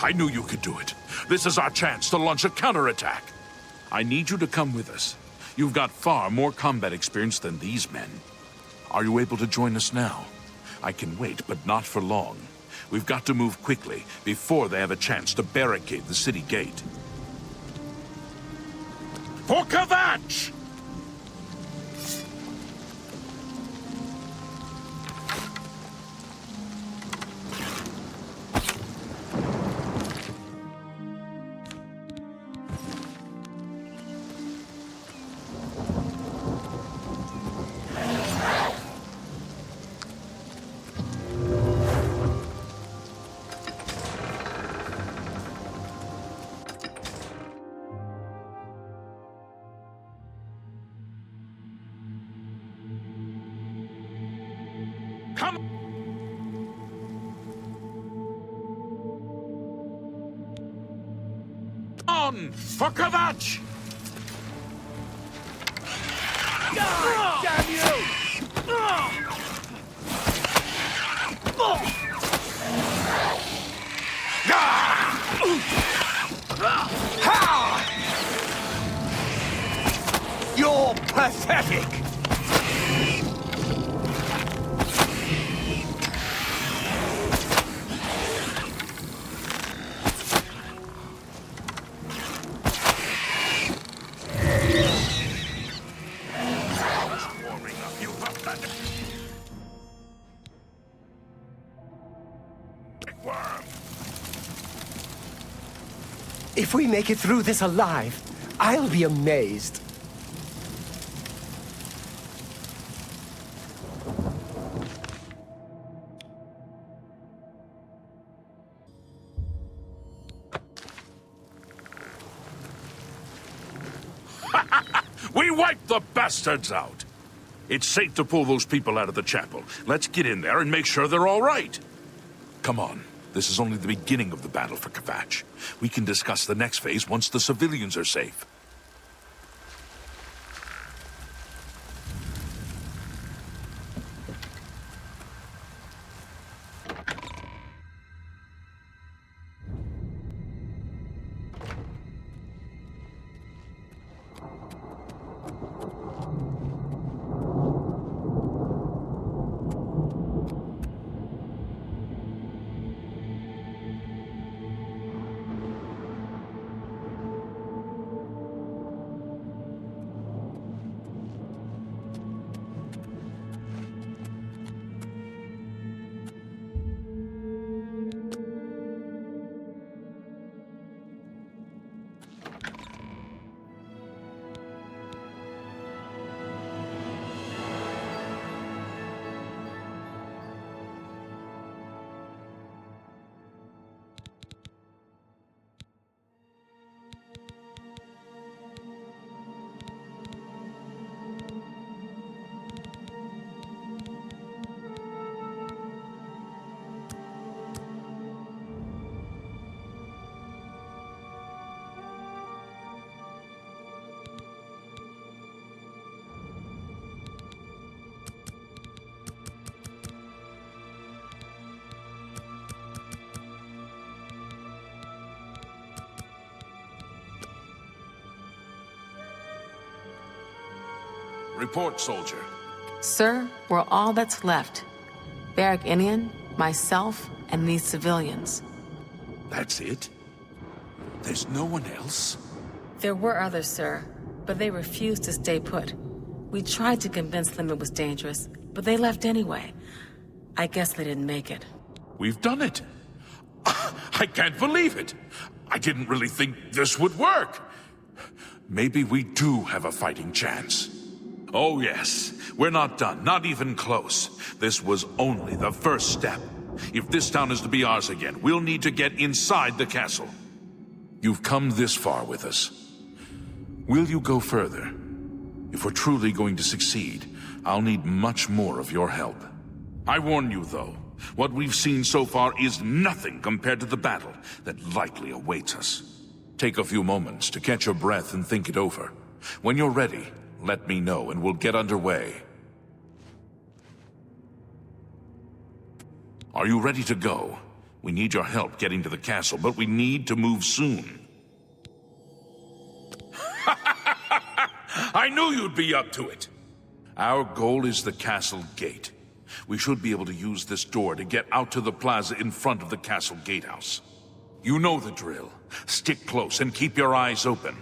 I knew you could do it. This is our chance to launch a counterattack. I need you to come with us. You've got far more combat experience than these men. Are you able to join us now? I can wait, but not for long. We've got to move quickly before they have a chance to barricade the city gate. For Kvatch! For Kvatch! Damn you! You're pathetic! If we make it through this alive, I'll be amazed. We wiped the bastards out! It's safe to pull those people out of the chapel. Let's get in there and make sure they're all right. Come on. This is only the beginning of the battle for Kvatch. We can discuss the next phase once the civilians are safe. Report, soldier. Sir, we're all that's left. Barrack Inian, myself, and these civilians. That's it? There's no one else? There were others, sir, but they refused to stay put. We tried to convince them it was dangerous, but they left anyway. I guess they didn't make it. We've done it. I can't believe it. I didn't really think this would work. Maybe we do have a fighting chance. Oh yes, we're not done, not even close. This was only the first step. If this town is to be ours again, we'll need to get inside the castle. You've come this far with us. Will you go further? If we're truly going to succeed, I'll need much more of your help. I warn you, though, what we've seen so far is nothing compared to the battle that likely awaits us. Take a few moments to catch your breath and think it over. When you're ready, let me know and we'll get underway. Are you ready to go? We need your help getting to the castle, but we need to move soon. I knew you'd be up to it! Our goal is the castle gate. We should be able to use this door to get out to the plaza in front of the castle gatehouse. You know the drill. Stick close and keep your eyes open.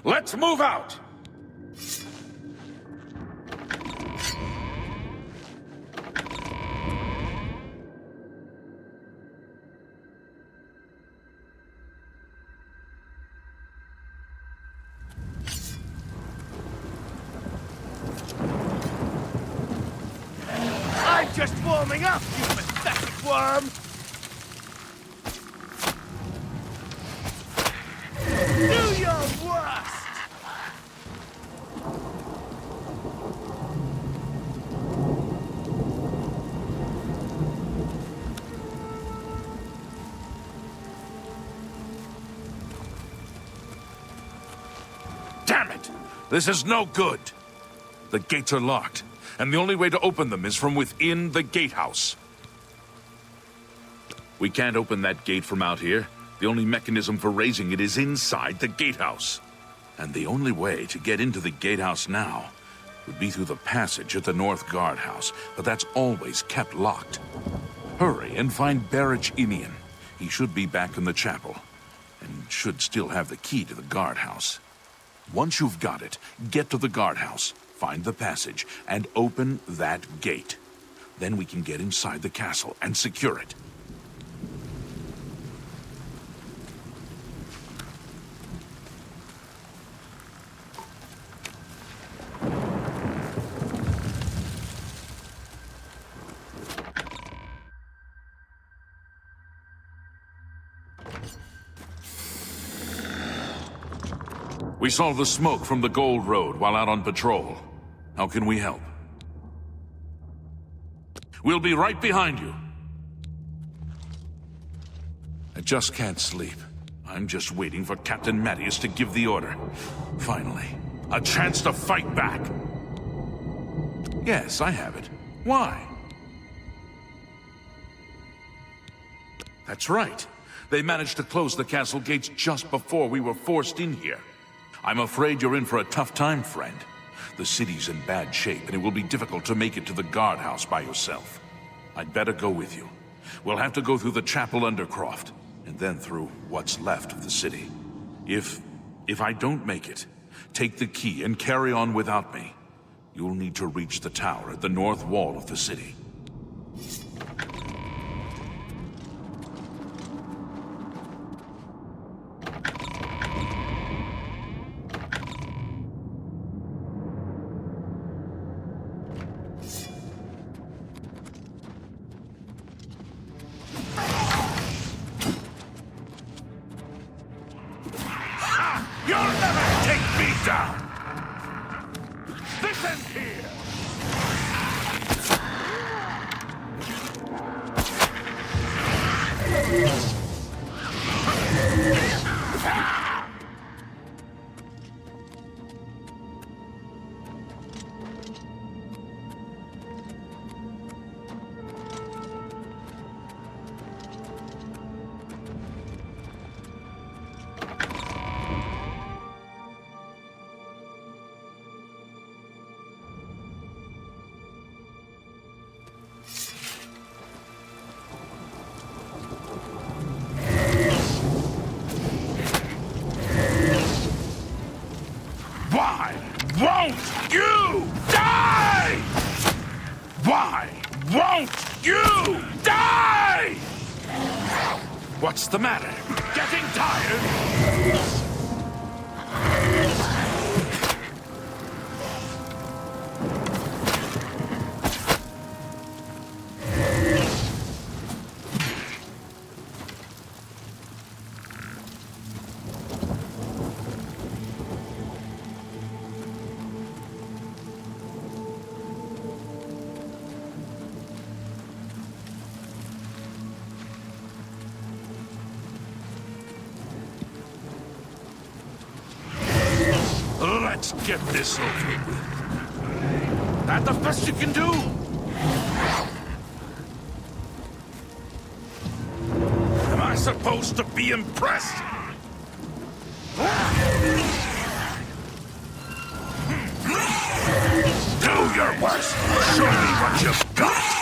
Let's move out! I'm just warming up, you pathetic worm! Do your worst! Damn it! This is no good! The gates are locked, and the only way to open them is from within the gatehouse. We can't open that gate from out here. The only mechanism for raising it is inside the gatehouse. And the only way to get into the gatehouse now would be through the passage at the North Guardhouse, but that's always kept locked. Hurry and find Barrack Inian. He should be back in the chapel, and should still have the key to the guardhouse. Once you've got it, get to the guardhouse, find the passage, and open that gate. Then we can get inside the castle and secure it. We saw the smoke from the Gold Road while out on patrol. How can we help? We'll be right behind you. I just can't sleep. I'm just waiting for Captain Mattias to give the order. Finally, a chance to fight back. Yes, I have it. Why? That's right. They managed to close the castle gates just before we were forced in here. I'm afraid you're in for a tough time, friend. The city's in bad shape, and it will be difficult to make it to the guardhouse by yourself. I'd better go with you. We'll have to go through the chapel undercroft, and then through what's left of the city. If I don't make it, take the key and carry on without me. You'll need to reach the tower at the north wall of the city. You'll never take me down! This ends here! won't you die? Why won't you die? What's the matter? Getting tired? Let's get this over with. That the best you can do? Am I supposed to be impressed? Do your worst. Show me what you've got.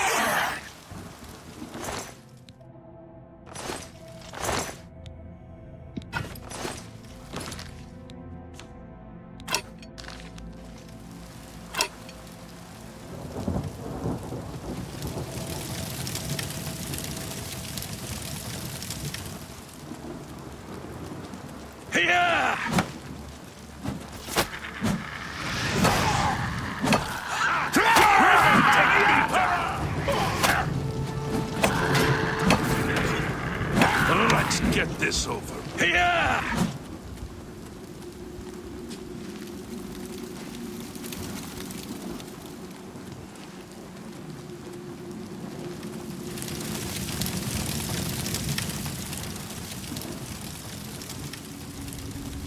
Let's get this over. Here!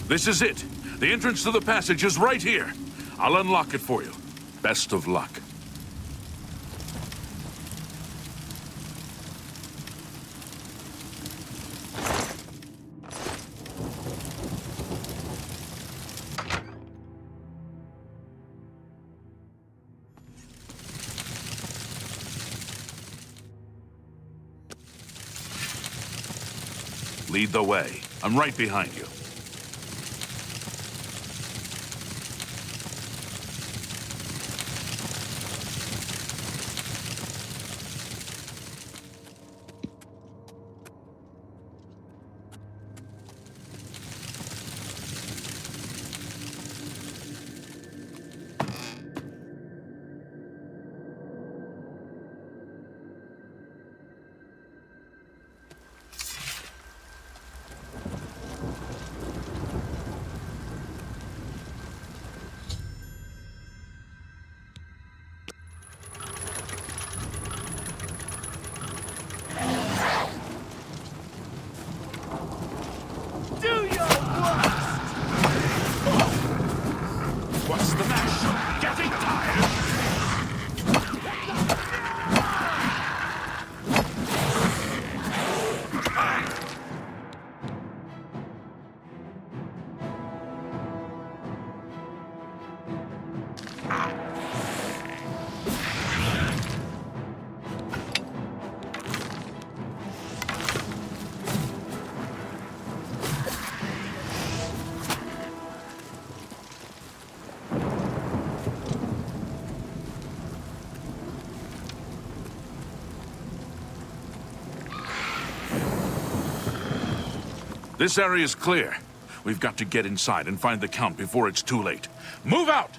This is it. The entrance to the passage is right here. I'll unlock it for you. Best of luck. Lead the way. I'm right behind you. This area is clear. We've got to get inside and find the Count before it's too late. Move out!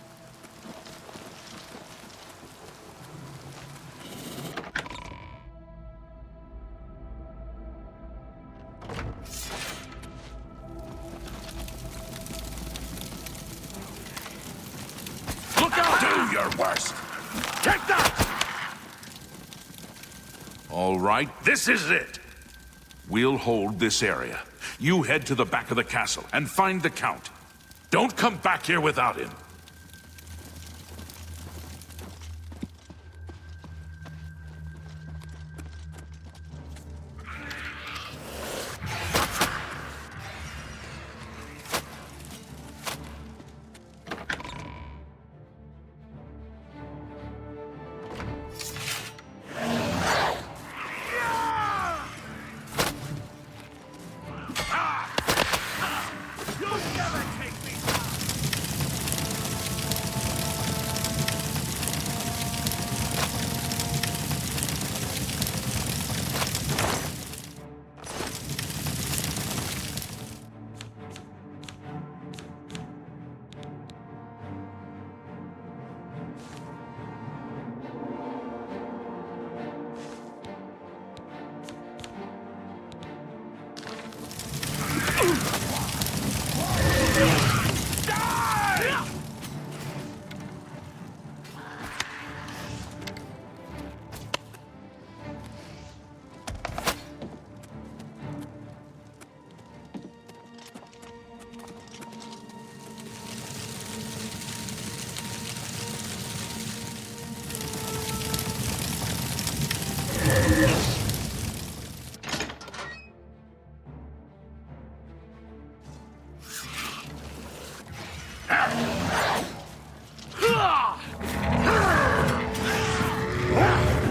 Look out! Do your worst! Take that! All right, this is it. We'll hold this area. You head to the back of the castle and find the Count. Don't come back here without him.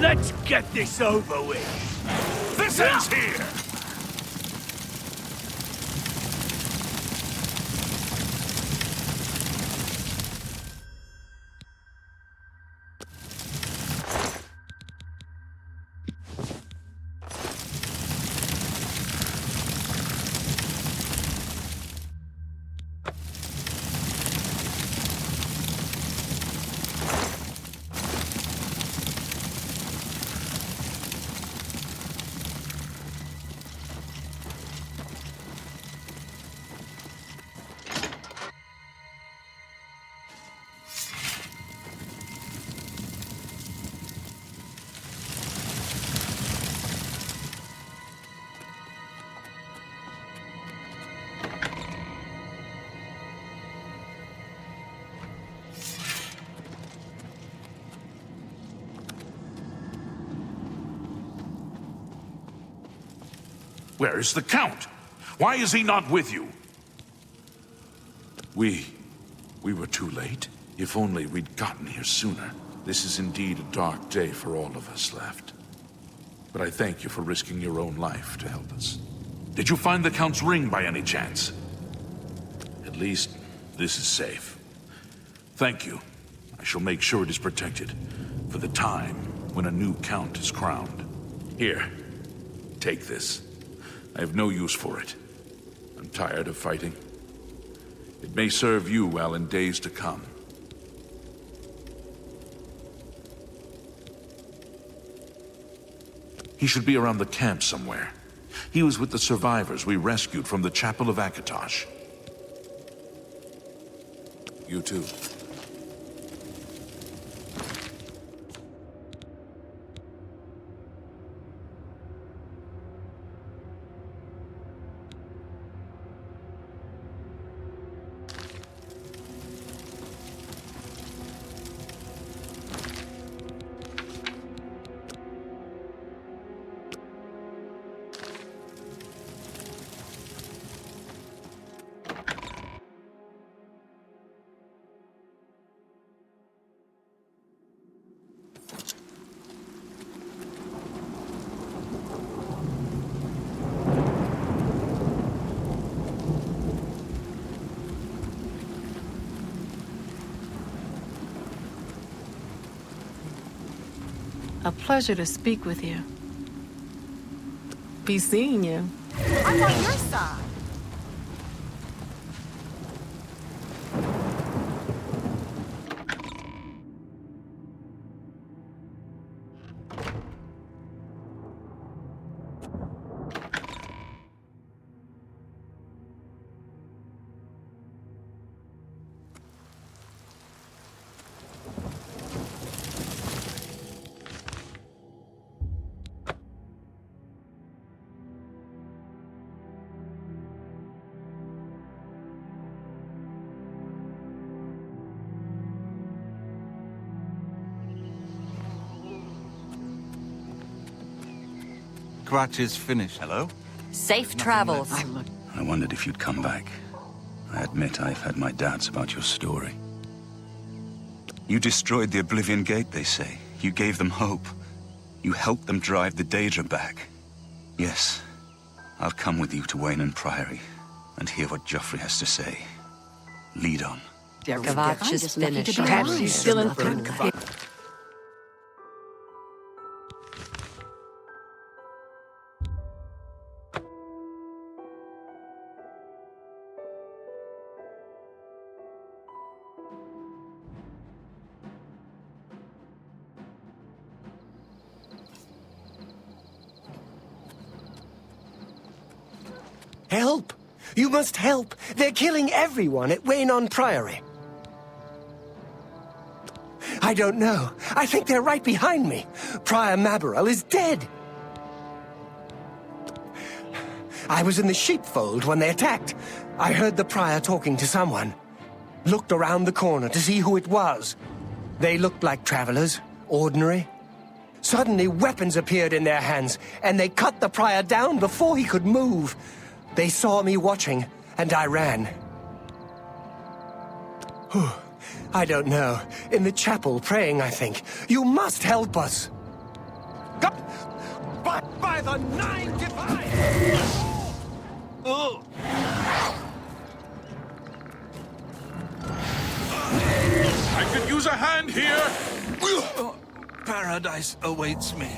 Let's get this over with. This ends here! Where is the Count? Why is he not with you? We were too late. If only we'd gotten here sooner. This is indeed a dark day for all of us left. But I thank you for risking your own life to help us. Did you find the Count's ring by any chance? At least, this is safe. Thank you. I shall make sure it is protected for the time when a new Count is crowned. Here, take this. I have no use for it. I'm tired of fighting. It may serve you well in days to come. He should be around the camp somewhere. He was with the survivors we rescued from the Chapel of Akatosh. You too. A pleasure to speak with you. Be seeing you. I'm on your side. Scratch is finished. Hello? Safe travels. I wondered if you'd come back. I admit I've had my doubts about your story. You destroyed the Oblivion Gate, they say. You gave them hope. You helped them drive the Daedra back. Yes, I'll come with you to Wayne Priory and hear what Joffrey has to say. Lead on. Kvatch is finished. Perhaps he's still in Help! You must help! They're killing everyone at Wayne Priory. I don't know. I think they're right behind me. Prior Mabarel is dead. I was in the sheepfold when they attacked. I heard the prior talking to someone. Looked around the corner to see who it was. They looked like travelers, ordinary. Suddenly, weapons appeared in their hands, and they cut the prior down before he could move. They saw me watching, and I ran. Whew. I don't know. In the chapel, praying, I think. You must help us! By the Nine Divine! Oh. I could use a hand here! Paradise awaits me.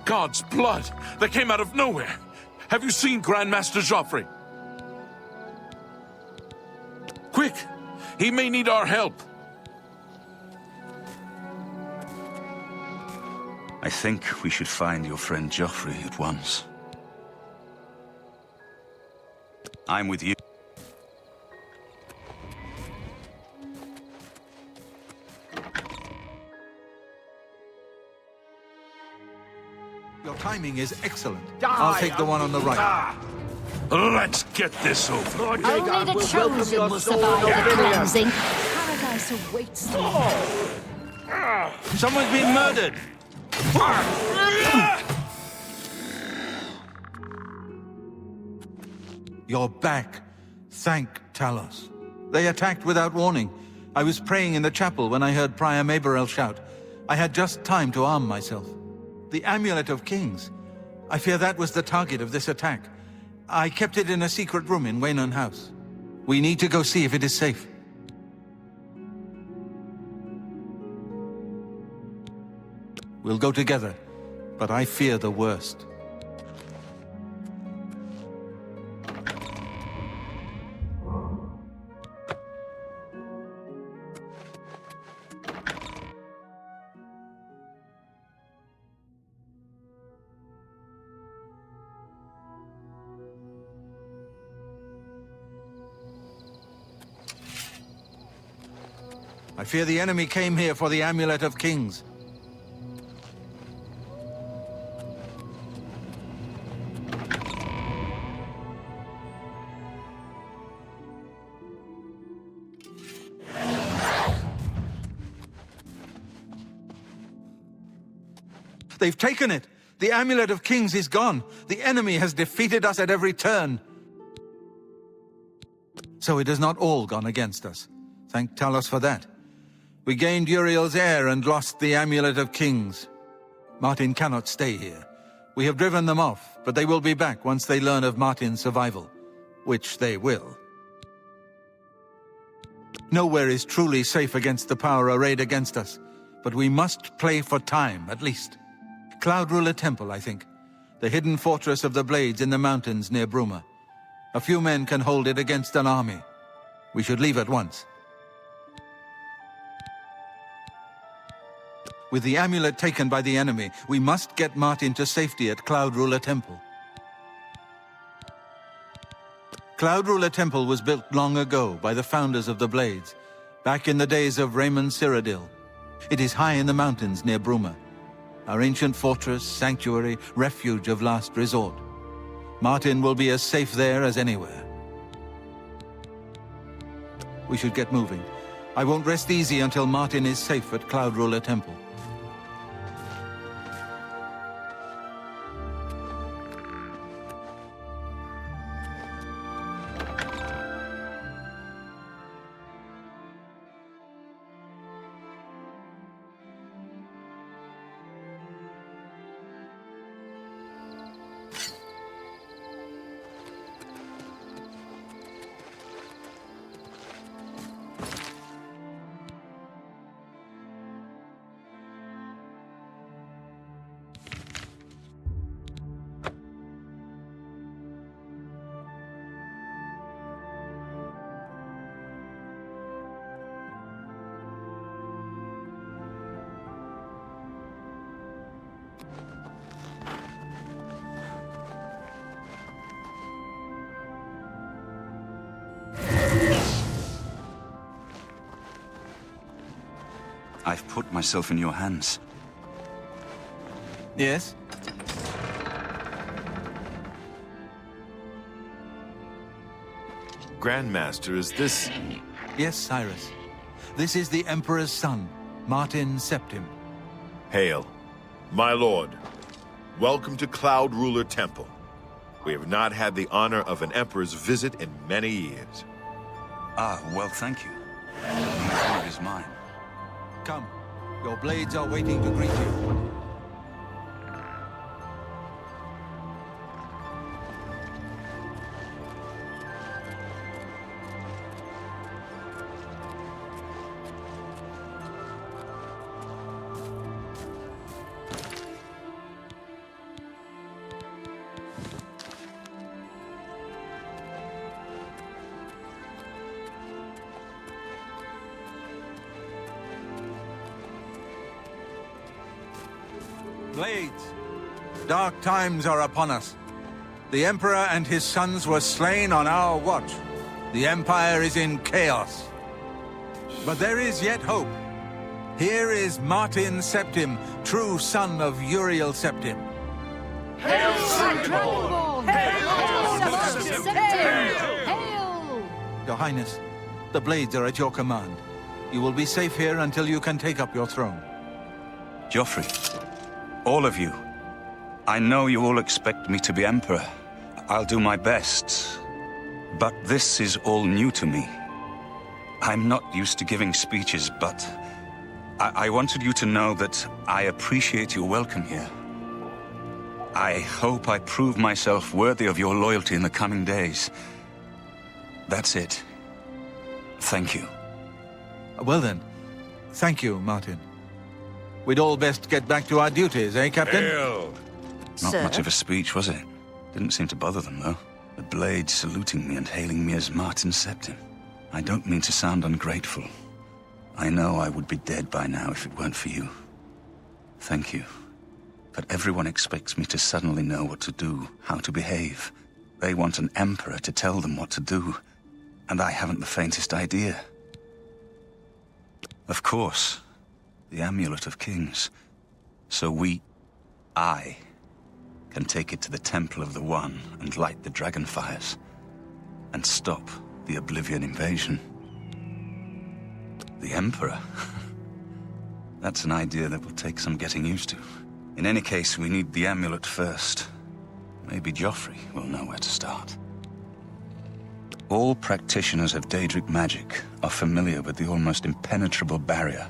God's blood that came out of nowhere. Have you seen Grandmaster Joffrey? Quick! He may need our help. I think we should find your friend Joffrey at once. I'm with you. Your timing is excellent. I'll take the one on the right. Let's get this over. Only the chosen will survive the cleansing. Paradise awaits them. Someone's been murdered! You're back. Thank Talos. They attacked without warning. I was praying in the chapel when I heard Prior Maberel shout. I had just time to arm myself. The Amulet of Kings. I fear that was the target of this attack. I kept it in a secret room in Waynon House. We need to go see if it is safe. We'll go together, but I fear the worst. I fear the enemy came here for the Amulet of Kings. They've taken it! The Amulet of Kings is gone! The enemy has defeated us at every turn! So it has not all gone against us. Thank Talos for that. We gained Uriel's heir and lost the Amulet of Kings. Martin cannot stay here. We have driven them off, but they will be back once they learn of Martin's survival. Which they will. Nowhere is truly safe against the power arrayed against us, but we must play for time, at least. Cloud Ruler Temple, I think. The hidden fortress of the Blades in the mountains near Bruma. A few men can hold it against an army. We should leave at once. With the amulet taken by the enemy, we must get Martin to safety at Cloud Ruler Temple. Cloud Ruler Temple was built long ago by the founders of the Blades, back in the days of Raymond Cyrodiil. It is high in the mountains near Bruma. Our ancient fortress, sanctuary, refuge of last resort. Martin will be as safe there as anywhere. We should get moving. I won't rest easy until Martin is safe at Cloud Ruler Temple. I've put myself in your hands. Yes? Grandmaster, is this... Yes, Cyrus. This is the Emperor's son, Martin Septim. Hail. My lord, welcome to Cloud Ruler Temple. We have not had the honor of an emperor's visit in many years. Ah, well, thank you. The honor is mine. Come. Your blades are waiting to greet you. Blades, dark times are upon us. The Emperor and his sons were slain on our watch. The Empire is in chaos. But there is yet hope. Here is Martin Septim, true son of Uriel Septim. Hail, Dragonborn! Hail, Septim! Hail! Your Highness, the Blades are at your command. You will be safe here until you can take up your throne. Joffrey, all of you, I know you all expect me to be Emperor. I'll do my best. But this is all new to me. I'm not used to giving speeches, but I wanted you to know that I appreciate your welcome here. I hope I prove myself worthy of your loyalty in the coming days. That's it. Thank you. Well then, thank you, Martin. We'd all best get back to our duties, eh, Captain? Hail! Not much of a speech, was it? Didn't seem to bother them, though. The Blades saluting me and hailing me as Martin Septim. I don't mean to sound ungrateful. I know I would be dead by now if it weren't for you. Thank you. But everyone expects me to suddenly know what to do, how to behave. They want an emperor to tell them what to do, and I haven't the faintest idea. Of course, the Amulet of Kings. So I, can take it to the Temple of the One and light the dragon fires, and stop the Oblivion invasion. The Emperor? That's an idea that will take some getting used to. In any case, we need the amulet first. Maybe Joffrey will know where to start. All practitioners of Daedric magic are familiar with the almost impenetrable barrier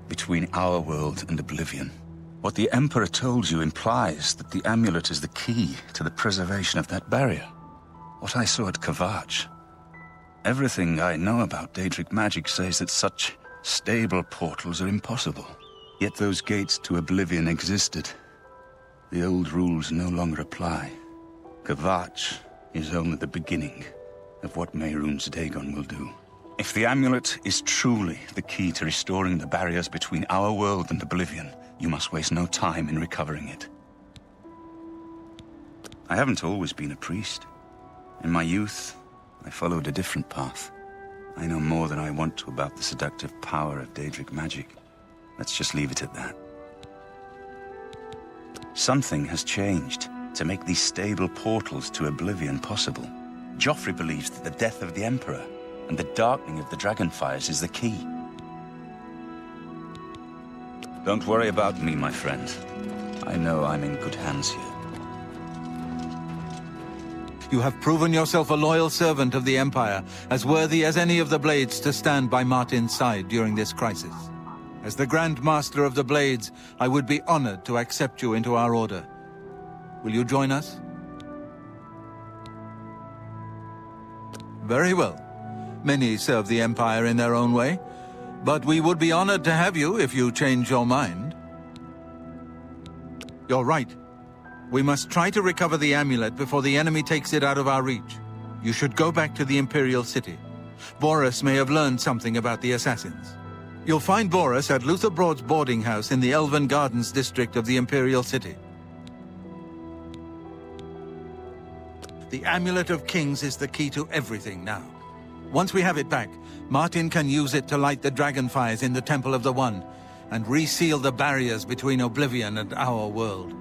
between our world and Oblivion. What the Emperor told you implies that the amulet is the key to the preservation of that barrier. What I saw at Kvatch. Everything I know about Daedric magic says that such stable portals are impossible. Yet those gates to Oblivion existed. The old rules no longer apply. Kvatch is only the beginning of what Mehrunes Dagon will do. If the amulet is truly the key to restoring the barriers between our world and Oblivion, you must waste no time in recovering it. I haven't always been a priest. In my youth, I followed a different path. I know more than I want to about the seductive power of Daedric magic. Let's just leave it at that. Something has changed to make these stable portals to Oblivion possible. Joffrey believes that the death of the Emperor and the darkening of the Dragonfires is the key. Don't worry about me, my friend. I know I'm in good hands here. You have proven yourself a loyal servant of the Empire, as worthy as any of the Blades to stand by Martin's side during this crisis. As the Grand Master of the Blades, I would be honored to accept you into our order. Will you join us? Very well. Many serve the Empire in their own way, but we would be honored to have you if you change your mind. You're right. We must try to recover the amulet before the enemy takes it out of our reach. You should go back to the Imperial City. Boris may have learned something about the assassins. You'll find Boris at Luther Broad's boarding house in the Elven Gardens district of the Imperial City. The Amulet of Kings is the key to everything now. Once we have it back, Martin can use it to light the dragonfires in the Temple of the One, and reseal the barriers between Oblivion and our world.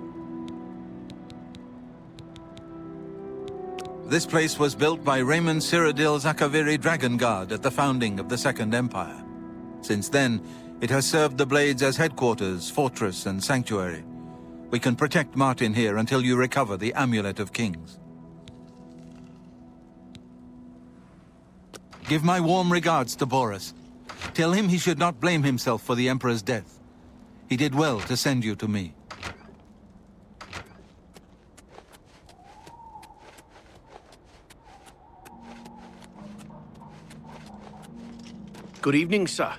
This place was built by Raymond Cyrodiil Zakaviri Dragon Guard at the founding of the Second Empire. Since then, it has served the Blades as headquarters, fortress, and sanctuary. We can protect Martin here until you recover the Amulet of Kings. Give my warm regards to Boris. Tell him he should not blame himself for the Emperor's death. He did well to send you to me. Good evening, sir.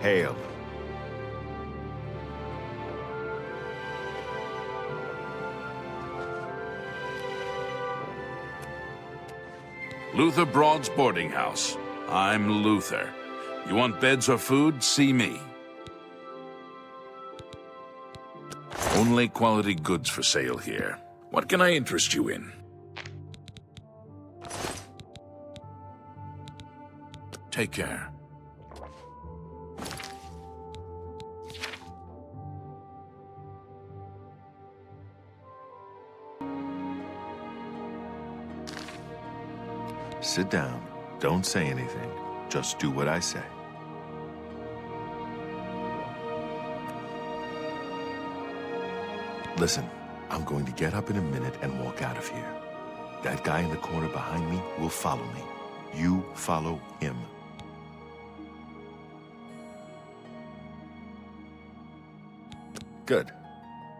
Hail. Luther Broad's boarding house. I'm Luther. You want beds or food? See me. Only quality goods for sale here. What can I interest you in? Take care. Sit down. Don't say anything. Just do what I say. Listen, I'm going to get up in a minute and walk out of here. That guy in the corner behind me will follow me. You follow him. Good.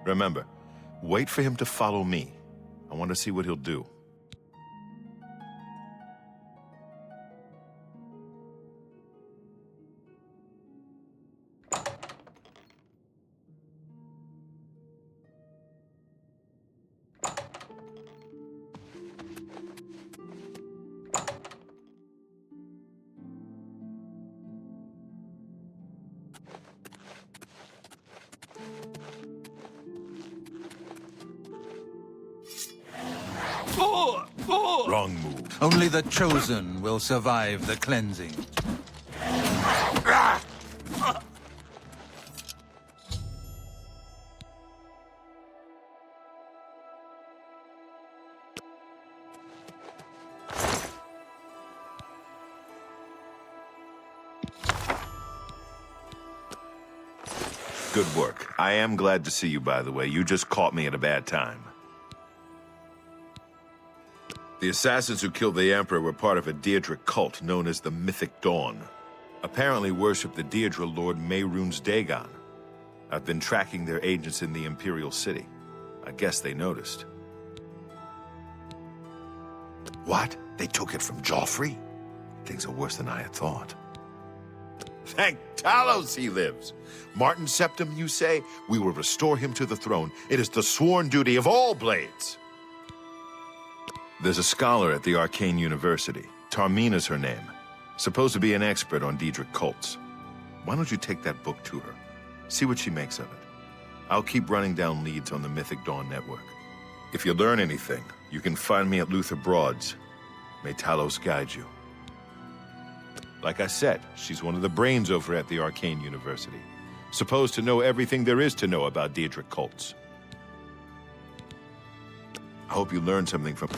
Remember, wait for him to follow me. I want to see what he'll do. Wrong move. Only the chosen will survive the cleansing. Good work. I am glad to see you, by the way. You just caught me at a bad time. The assassins who killed the Emperor were part of a Deirdre cult known as the Mythic Dawn. Apparently worshipped the Deirdre Lord Mehrunes Dagon. I've been tracking their agents in the Imperial City. I guess they noticed. What? They took it from Joffrey? Things are worse than I had thought. Thank Talos he lives. Martin Septim, you say? We will restore him to the throne. It is the sworn duty of all Blades. There's a scholar at the Arcane University. Tarmina's her name. Supposed to be an expert on Daedric cults. Why don't you take that book to her? See what she makes of it. I'll keep running down leads on the Mythic Dawn network. If you learn anything, you can find me at Luther Broad's. May Talos guide you. Like I said, she's one of the brains over at the Arcane University. Supposed to know everything there is to know about Daedric cults. I hope you learned something from...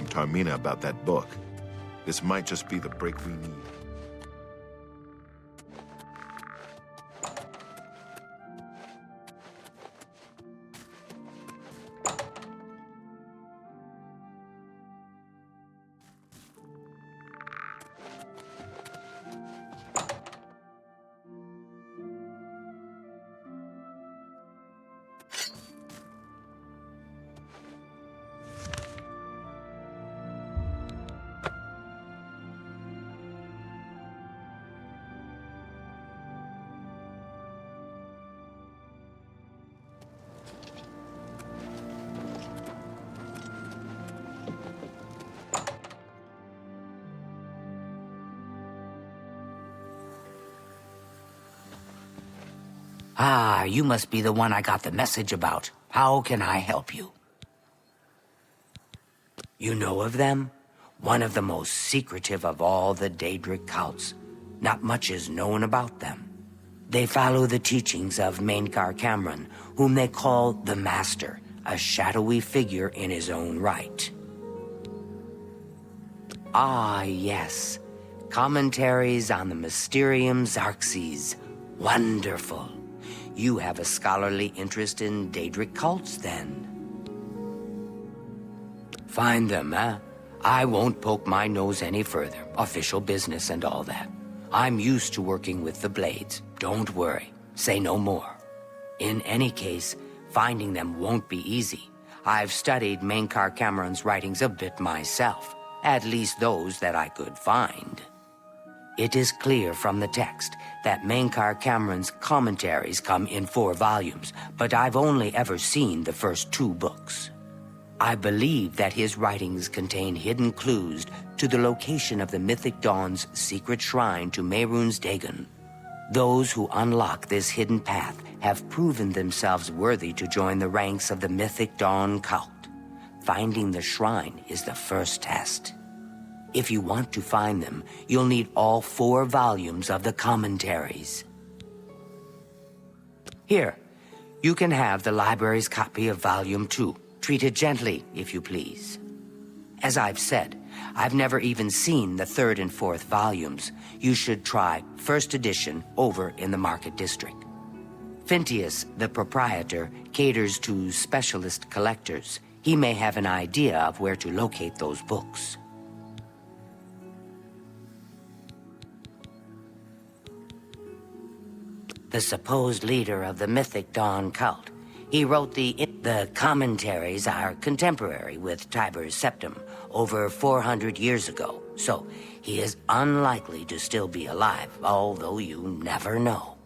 from Tarmina about that book. This might just be the break we need. Ah, you must be the one I got the message about. How can I help you? You know of them? One of the most secretive of all the Daedric cults. Not much is known about them. They follow the teachings of Mainkar Cameron, whom they call the Master, a shadowy figure in his own right. Ah, yes. Commentaries on the Mysterium Xarxes. Wonderful. You have a scholarly interest in Daedric cults, then? Find them, eh? I won't poke my nose any further. Official business and all that. I'm used to working with the Blades. Don't worry. Say no more. In any case, finding them won't be easy. I've studied Mainkar Cameron's writings a bit myself. At least those that I could find. It is clear from the text that Mainkar Cameron's commentaries come in 4 volumes, but I've only ever seen the first 2 books. I believe that his writings contain hidden clues to the location of the Mythic Dawn's secret shrine to Mehrunes Dagon. Those who unlock this hidden path have proven themselves worthy to join the ranks of the Mythic Dawn cult. Finding the shrine is the first test. If you want to find them, you'll need all 4 volumes of the commentaries. Here, you can have the library's copy of Volume 2. Treat it gently, if you please. As I've said, I've never even seen the 3rd and 4th volumes. You should try first edition over in the Market District. Phintius, the proprietor, caters to specialist collectors. He may have an idea of where to locate those books. The supposed leader of the Mythic Dawn cult. He wrote the commentaries are contemporary with Tiber's Septim over 400 years ago, so he is unlikely to still be alive, although you never know.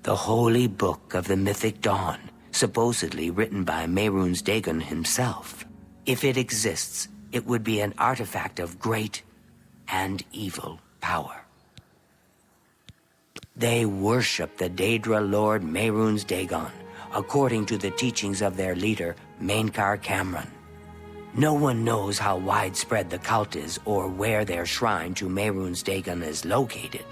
The Holy Book of the Mythic Dawn, supposedly written by Mehrunes Dagon himself. If it exists, it would be an artifact of great and evil power. They worship the Daedra Lord Mehrunes Dagon, according to the teachings of their leader, Mainkar Cameron. No one knows how widespread the cult is or where their shrine to Mehrunes Dagon is located.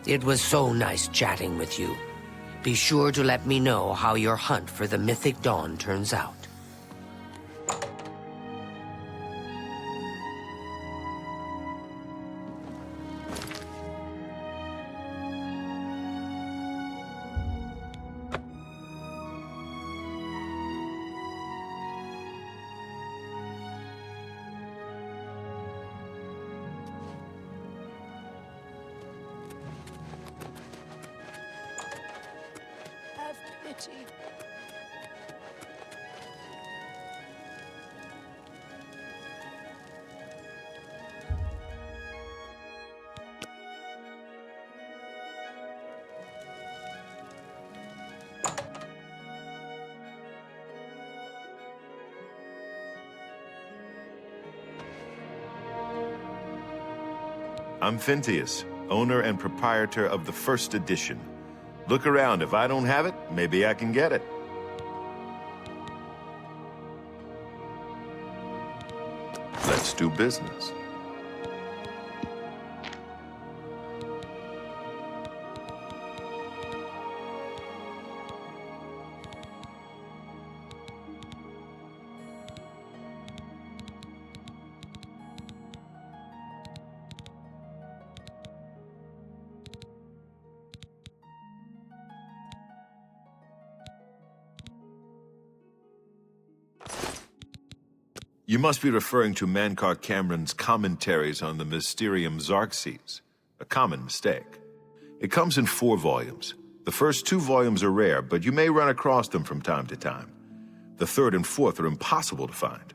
It was so nice chatting with you. Be sure to let me know how your hunt for the Mythic Dawn turns out. I'm Phintius, owner and proprietor of the first edition. Look around. If I don't have it, maybe I can get it. Let's do business. You must be referring to Mankar Cameron's commentaries on the Mysterium Xarxes. A common mistake. It comes in 4 volumes. The first 2 volumes are rare, but you may run across them from time to time. The 3rd and 4th are impossible to find.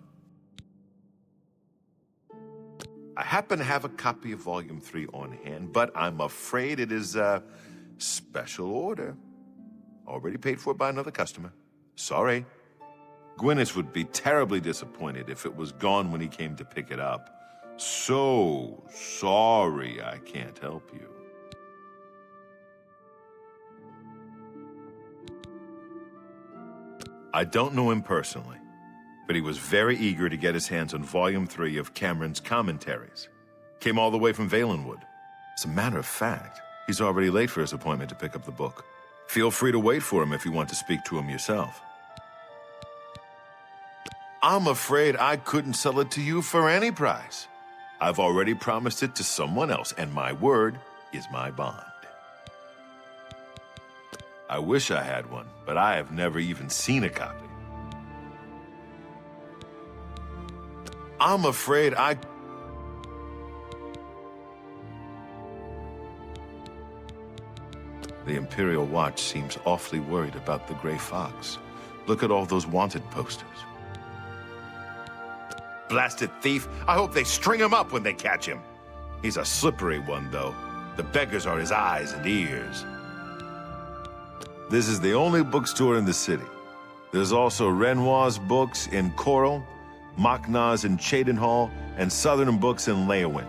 I happen to have a copy of Volume 3 on hand, but I'm afraid it is a special order. Already paid for by another customer. Sorry. Gwyneth would be terribly disappointed if it was gone when he came to pick it up. So sorry I can't help you. I don't know him personally, but he was very eager to get his hands on Volume 3 of Cameron's commentaries. Came all the way from Valenwood. As a matter of fact, he's already late for his appointment to pick up the book. Feel free to wait for him if you want to speak to him yourself. I'm afraid I couldn't sell it to you for any price. I've already promised it to someone else, and my word is my bond. I wish I had one, but I have never even seen a copy. I'm afraid I... The Imperial Watch seems awfully worried about the Grey Fox. Look at all those wanted posters. Blasted thief! I hope they string him up when they catch him. He's a slippery one, though. The beggars are his eyes and ears. This is the only bookstore in the city. There's also Renoir's books in Coral, Machna's in Cheydinhall, and Southern Books in Leyawiin.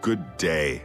Good day.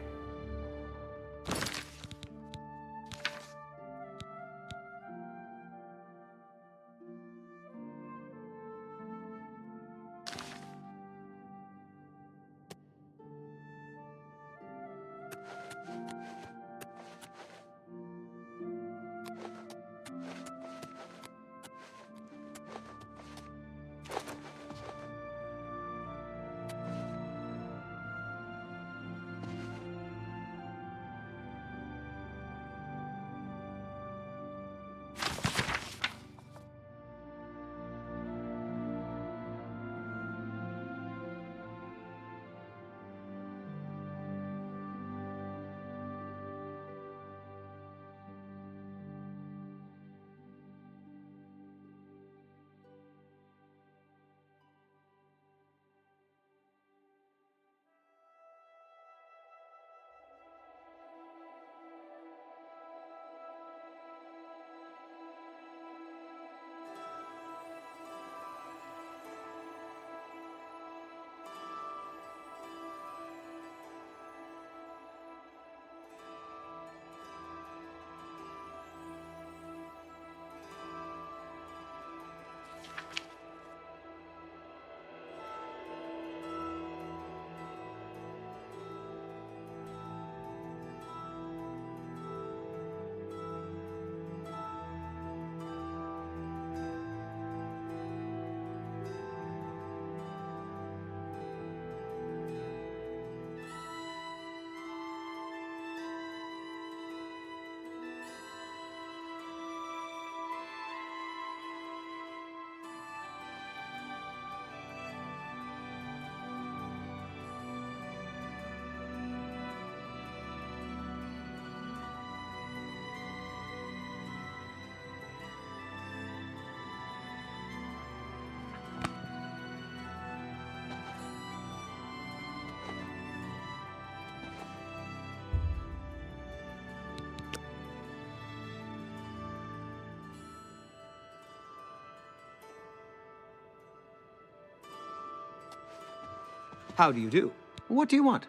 How do you do? What do you want?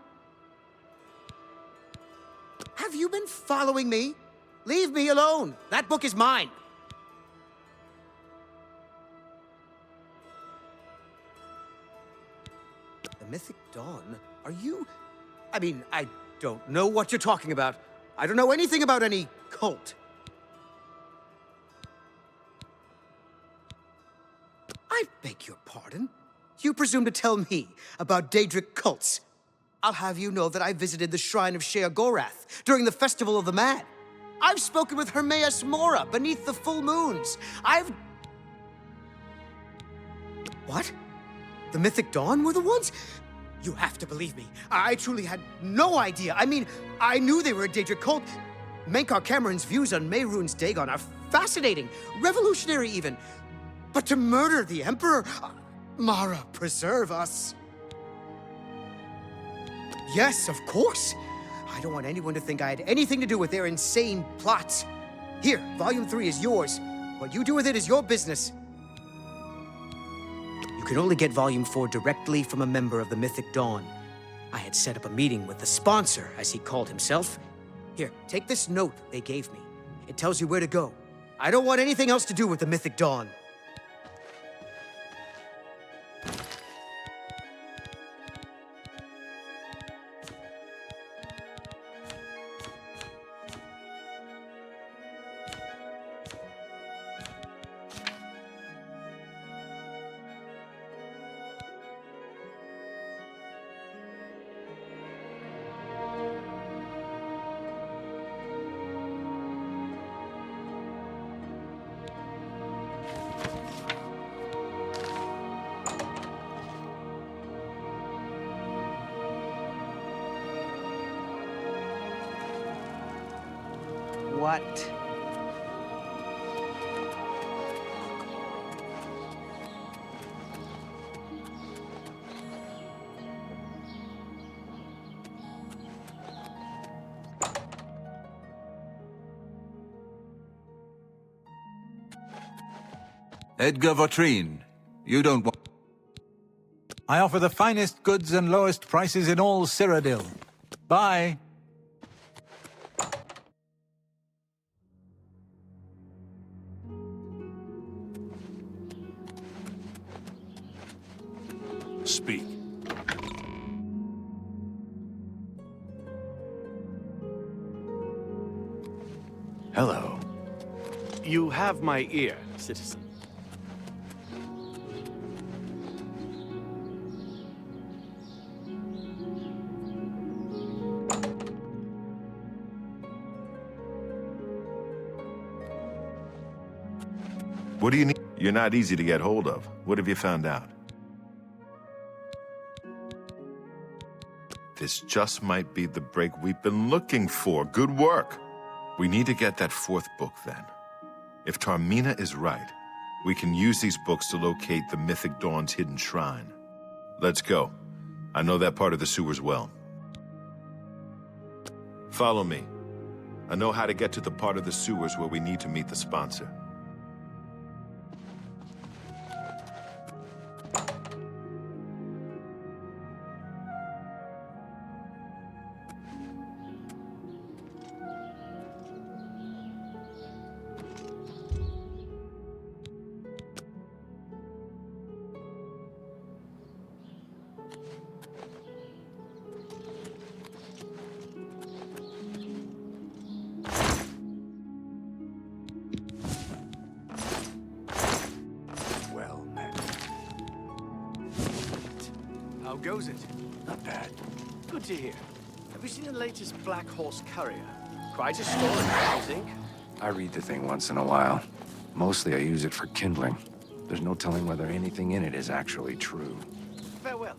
Have you been following me? Leave me alone. That book is mine. The Mythic Dawn? Are you... I mean, I don't know what you're talking about. I don't know anything about any cult. I beg your pardon? You presume to tell me about Daedric cults? I'll have you know that I visited the shrine of Sheogorath during the Festival of the Mad. I've spoken with Hermaeus Mora beneath the full moons. What? The Mythic Dawn were the ones? You have to believe me. I truly had no idea. I mean, I knew they were a Daedric cult. Menkar Cameron's views on Mehrunes Dagon are fascinating, revolutionary even. But to murder the Emperor? Mara, preserve us. Yes, of course. I don't want anyone to think I had anything to do with their insane plots. Here, Volume 3 is yours. What you do with it is your business. You can only get Volume 4 directly from a member of the Mythic Dawn. I had set up a meeting with the sponsor, as he called himself. Here, take this note they gave me. It tells you where to go. I don't want anything else to do with the Mythic Dawn. What? Edgar Votrine, you don't want... I offer the finest goods and lowest prices in all Cyrodiil. Bye. Speak. Hello. You have my ear, citizen. What do you need? You're not easy to get hold of. What have you found out? This just might be the break we've been looking for. Good work. We need to get that fourth book, then. If Tarmina is right, we can use these books to locate the Mythic Dawn's hidden shrine. Let's go. I know that part of the sewers well. Follow me. I know how to get to the part of the sewers where we need to meet the sponsor. How goes it? Not bad. Good to hear. Have you seen the latest Black Horse Courier? Quite a story, don't you think? I read the thing once in a while. Mostly I use it for kindling. There's no telling whether anything in it is actually true. Farewell.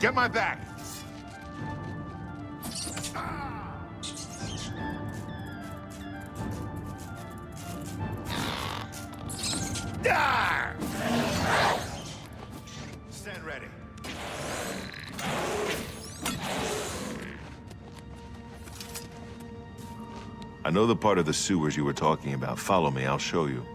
Get my back! Stand ready. I know the part of the sewers you were talking about. Follow me, I'll show you.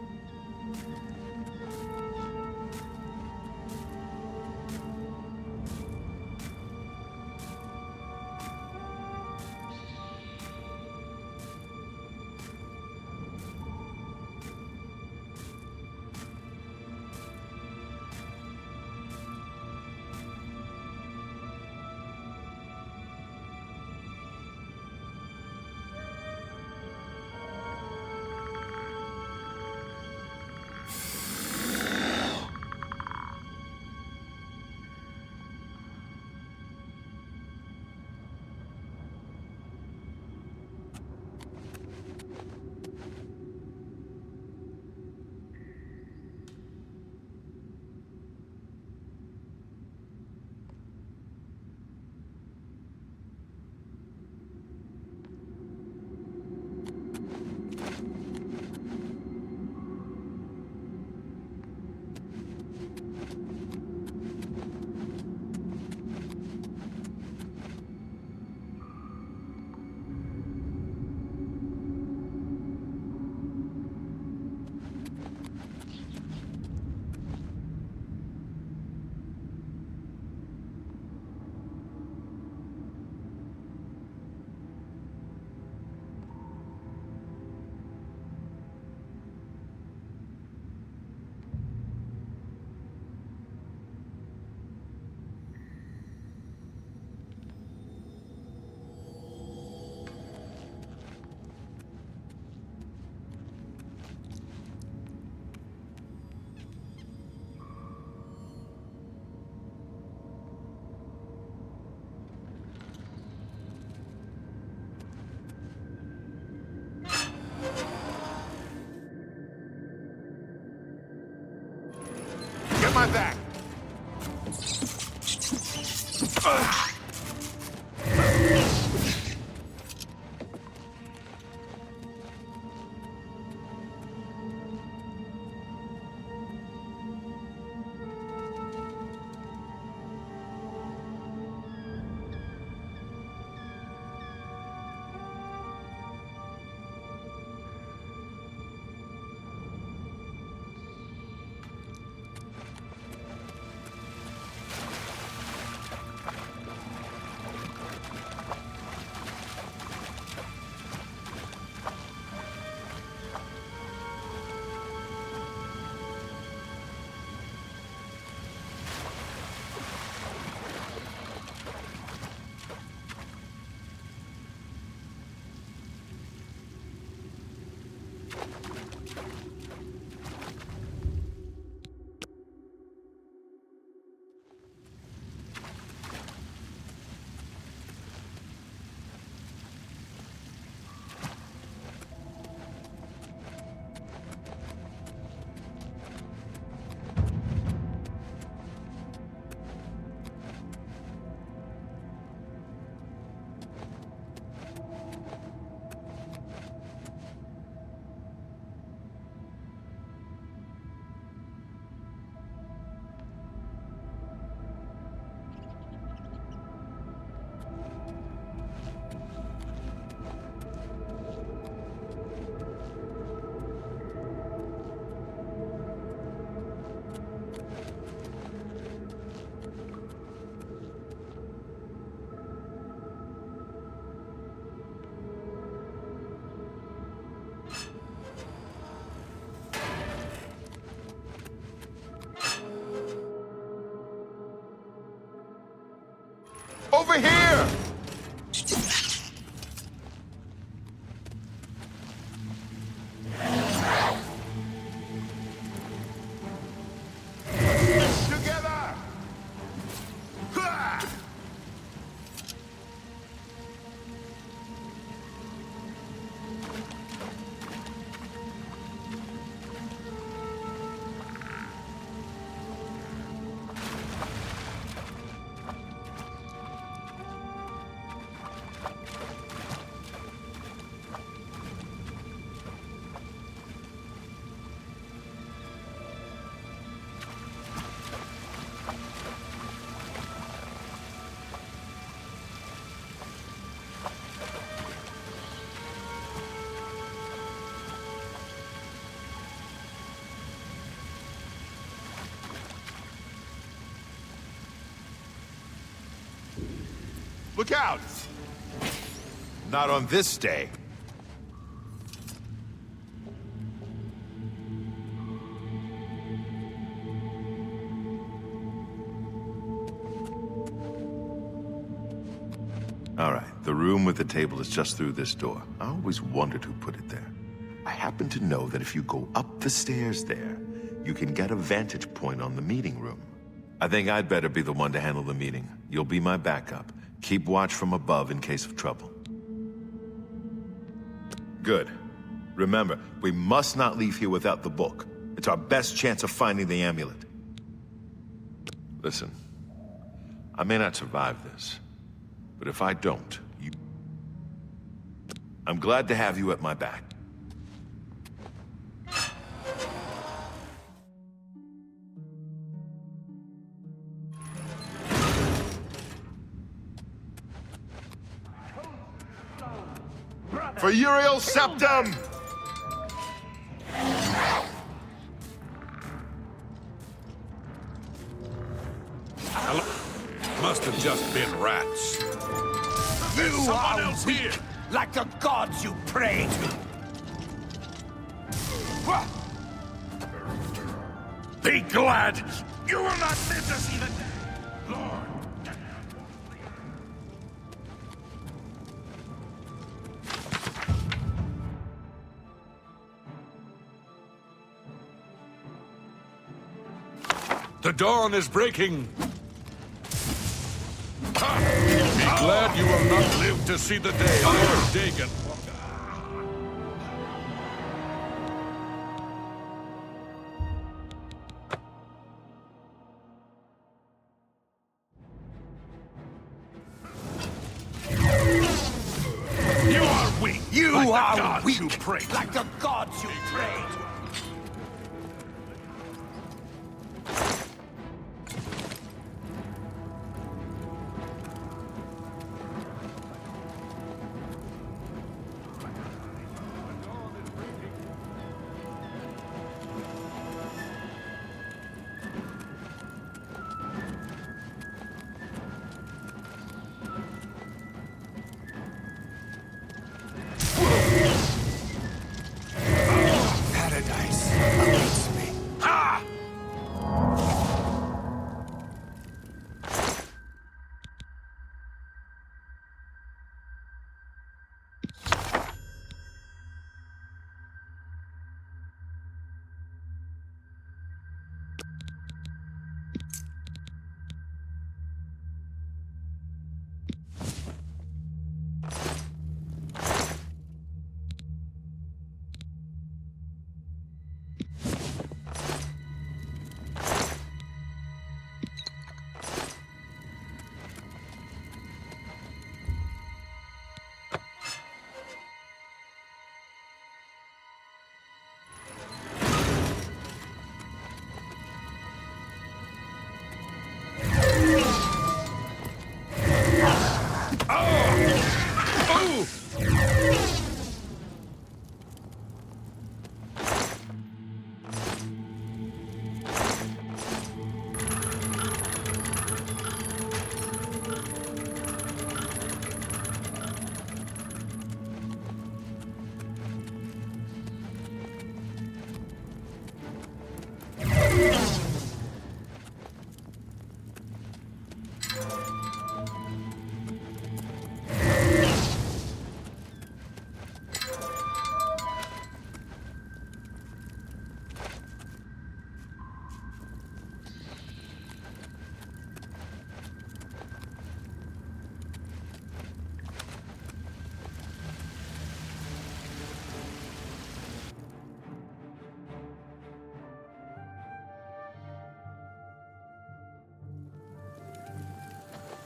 My back. Over here! Together! Ha! Look out! Not on this day. All right, the room with the table is just through this door. I always wondered who put it there. I happen to know that if you go up the stairs there, you can get a vantage point on the meeting room. I think I'd better be the one to handle the meeting. You'll be my backup. Keep watch from above in case of trouble. Good. Remember, we must not leave here without the book. It's our best chance of finding the amulet. Listen, I may not survive this, but if I don't, I'm glad to have you at my back. For Uriel Septum! Must have just been rats. You Someone are else weak, here. like the gods you pray to. Be glad! You will not live to see the day! Lord! The dawn is breaking! Ha! Be glad you will not live to see the day, Lord Dagon. You are weak! You like are the gods weak, you pray to. like the gods you pray to. Paradise awaits me. Ha!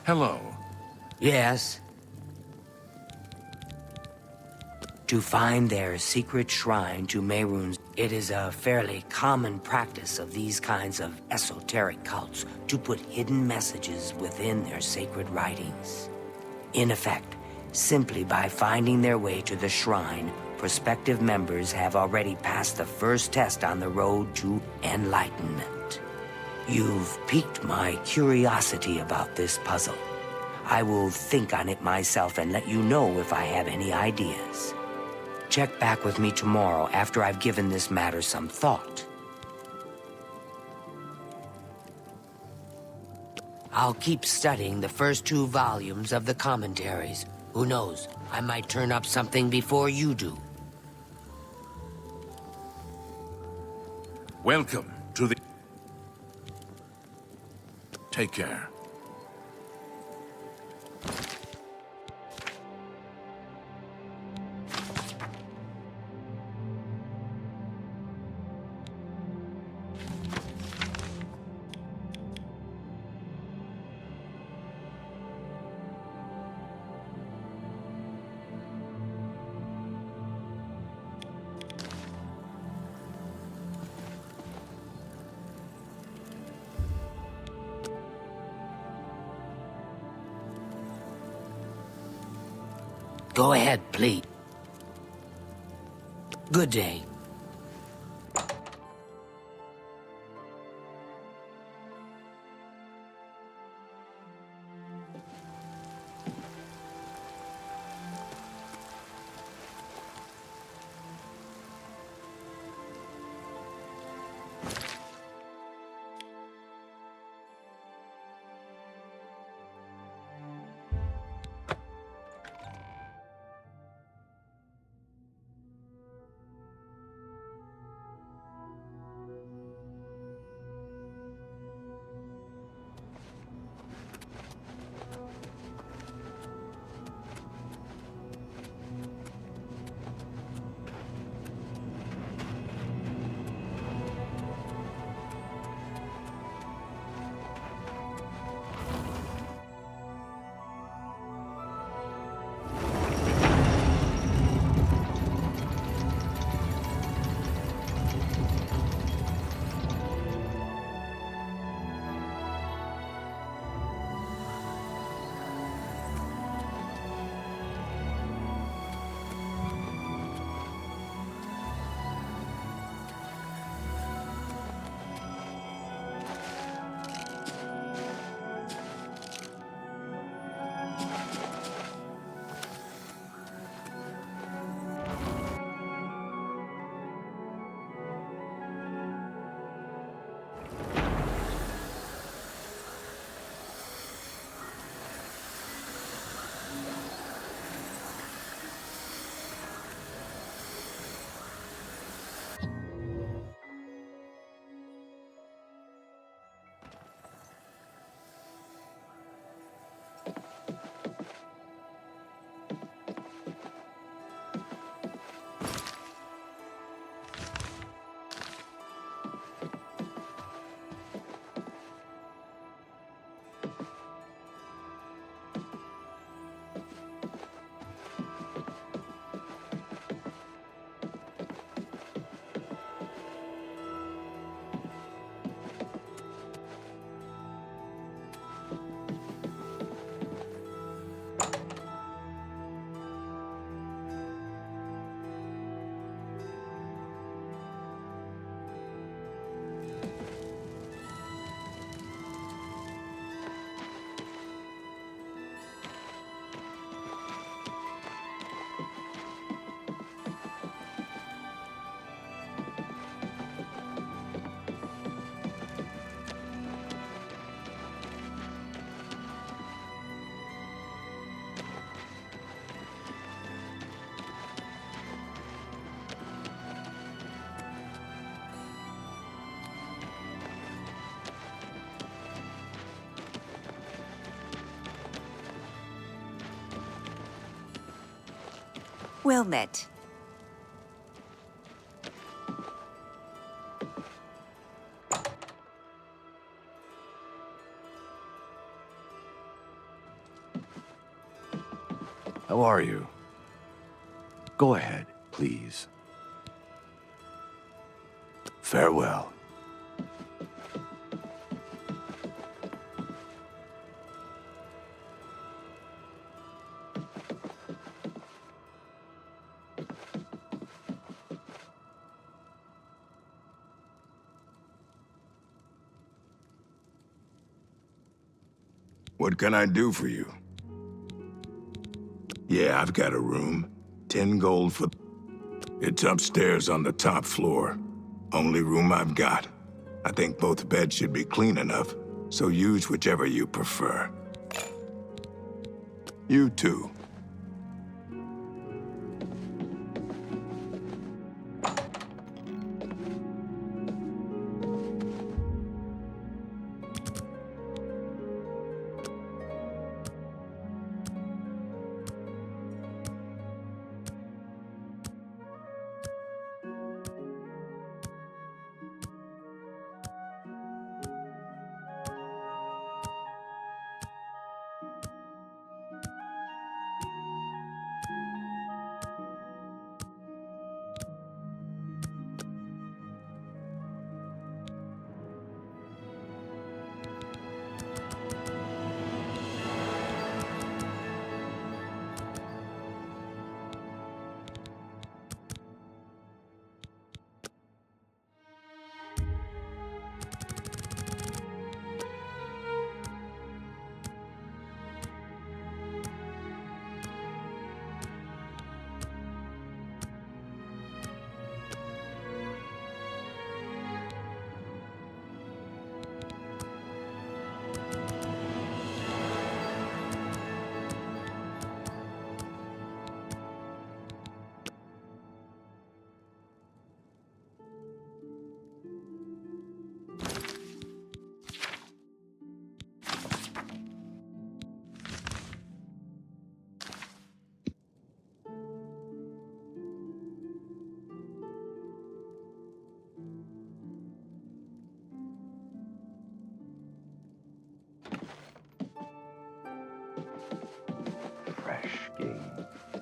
Hello. Yes. To find their secret shrine to Mehrunes, it is a fairly common practice of these kinds of esoteric cults to put hidden messages within their sacred writings. In effect, simply by finding their way to the shrine, prospective members have already passed the first test on the road to enlightenment. You've piqued my curiosity about this puzzle. I will think on it myself and let you know if I have any ideas. Check back with me tomorrow after I've given this matter some thought. I'll keep studying the first 2 volumes of the commentaries. Who knows, I might turn up something before you do. Welcome to the... Take care. Go ahead, please. Good day. Well met. How are you? Go ahead, please. Farewell. What can I do for you? Yeah, I've got a room. 10 gold for... It's upstairs on the top floor. Only room I've got. I think both beds should be clean enough, so use whichever you prefer. You too.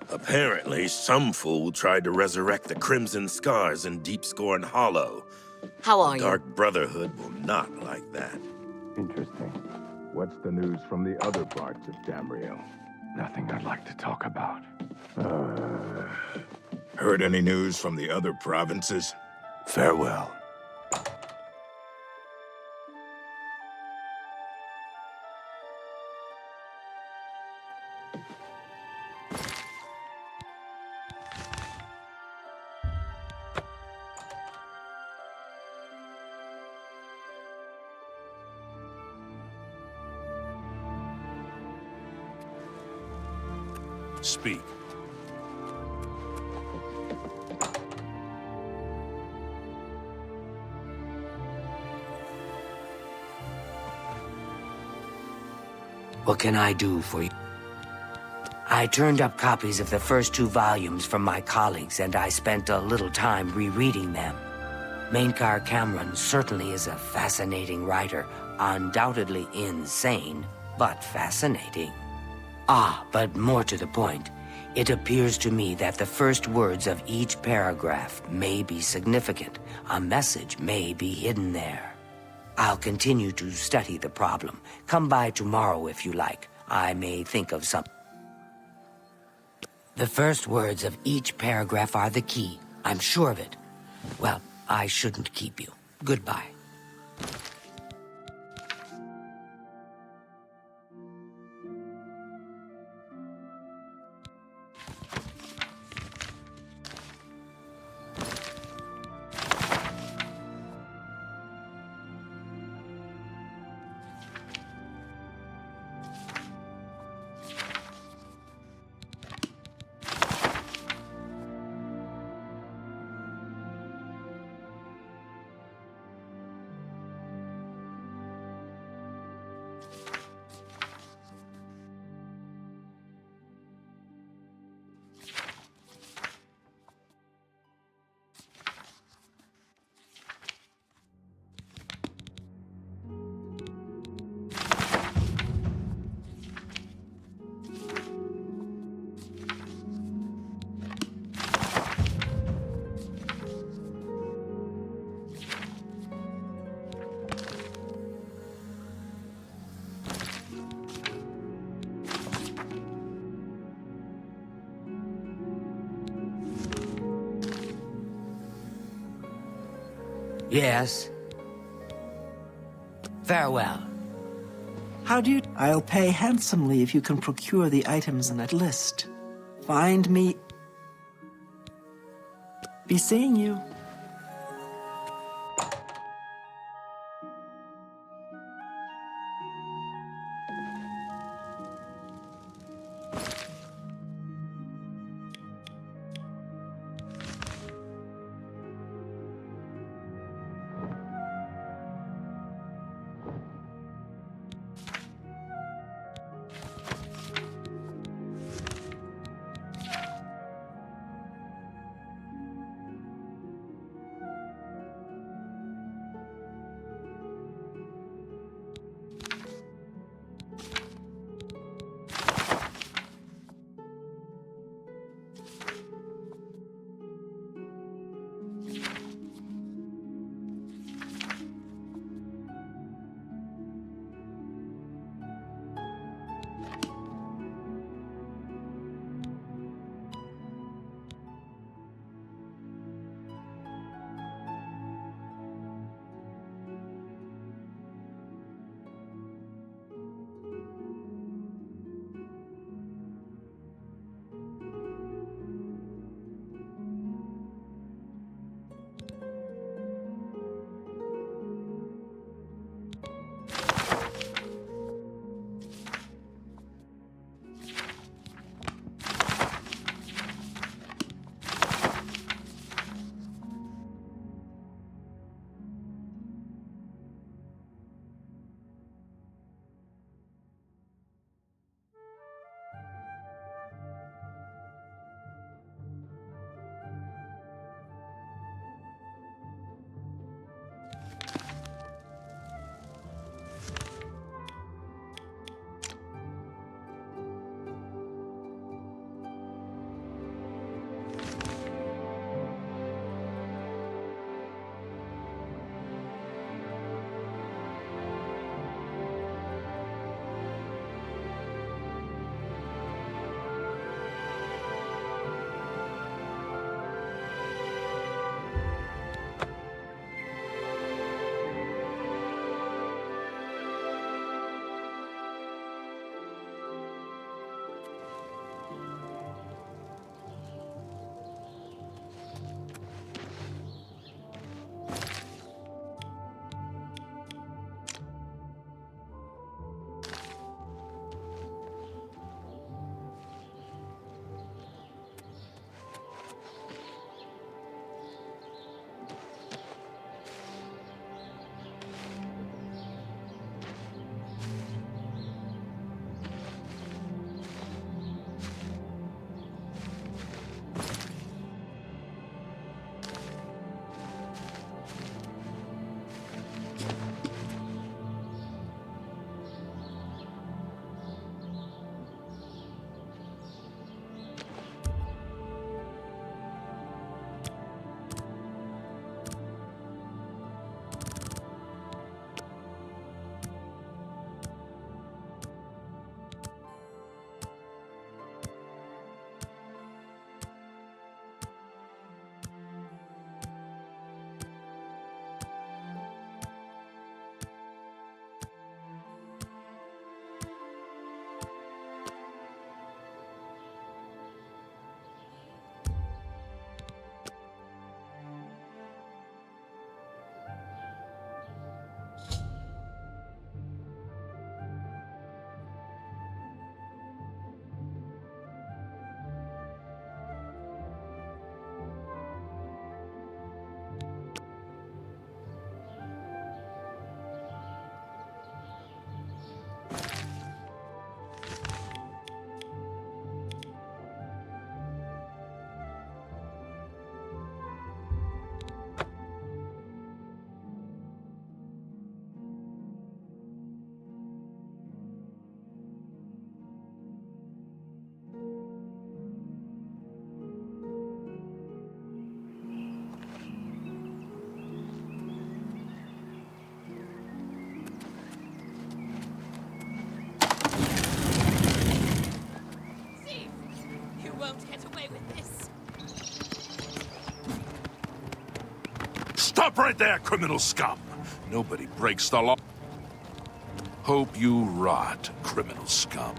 Apparently, some fool tried to resurrect the Crimson Scars in Deepscorn Hollow. How are the you? Dark Brotherhood will not like that. Interesting. What's the news from the other parts of Tamriel? Nothing I'd like to talk about. Heard any news from the other provinces? Farewell. Speak. What can I do for you? I turned up copies of the first 2 volumes from my colleagues, and I spent a little time rereading them. Mainkar Cameron certainly is a fascinating writer, undoubtedly insane, but fascinating. But more to the point, it appears to me that the first words of each paragraph may be significant. A message may be hidden there. I'll continue to study the problem. Come by tomorrow if you like. I may think of something. The first words of each paragraph are the key. I'm sure of it. Well, I shouldn't keep you. Goodbye. Yes. Farewell. How do you... I'll pay handsomely if you can procure the items in that list. Find me. Be seeing you. Stop right there, criminal scum! Nobody breaks the law. Hope you rot, criminal scum.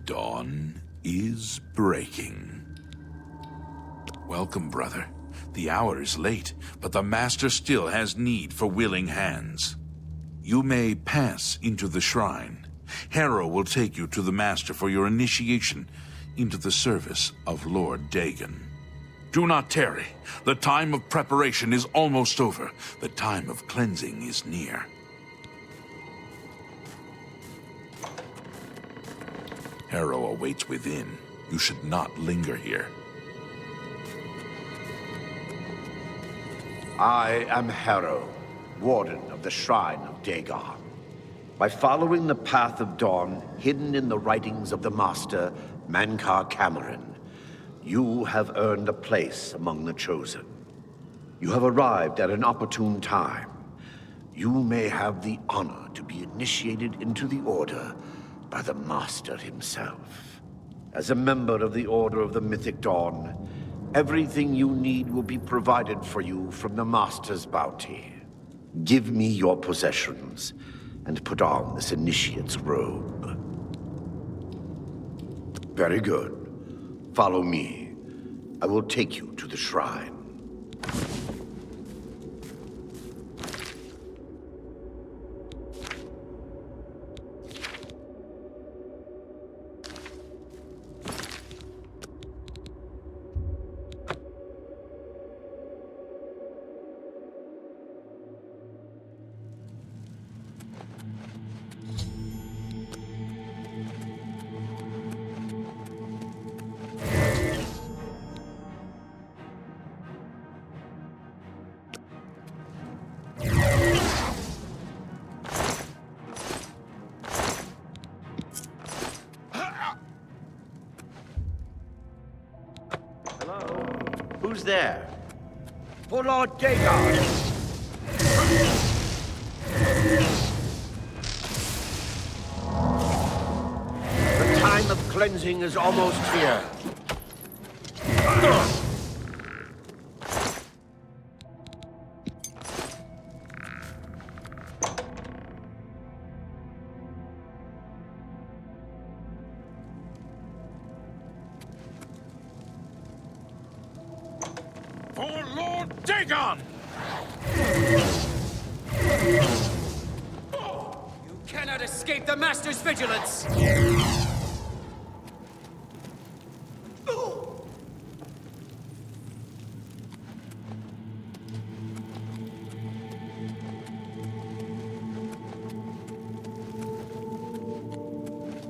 Dawn is breaking. Welcome, brother. The hour is late, but the Master still has need for willing hands. You may pass into the shrine. Harrow will take you to the Master for your initiation into the service of Lord Dagon. Do not tarry. The time of preparation is almost over. The time of cleansing is near. Harrow awaits within. You should not linger here. I am Harrow, Warden of the Shrine of Dagon. By following the path of dawn hidden in the writings of the Master, Mankar Cameron, you have earned a place among the Chosen. You have arrived at an opportune time. You may have the honor to be initiated into the Order by the Master himself. As a member of the Order of the Mythic Dawn, everything you need will be provided for you from the Master's bounty. Give me your possessions, and put on this initiate's robe. Very good. Follow me. I will take you to the shrine. Who's there? For Lord Dagon! The time of cleansing is almost here. For Lord Dagon! You cannot escape the Master's vigilance!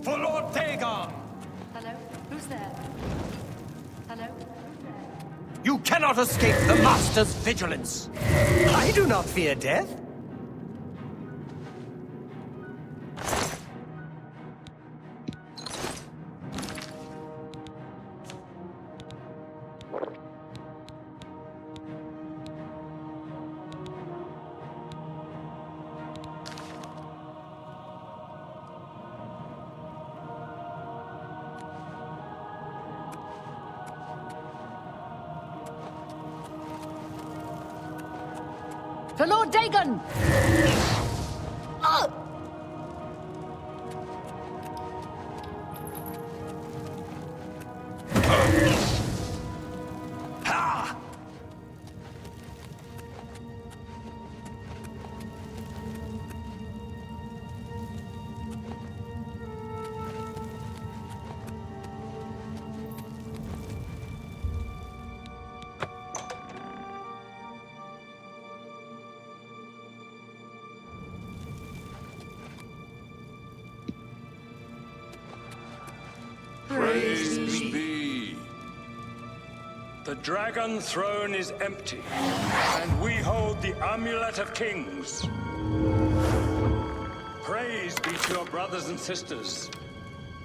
For Lord Dagon! Hello? Who's there? Hello? You cannot escape the Master's vigilance! I do not fear death. For Lord Dagon! Praise be. The dragon throne is empty, and we hold the amulet of kings. Praise be to your brothers and sisters.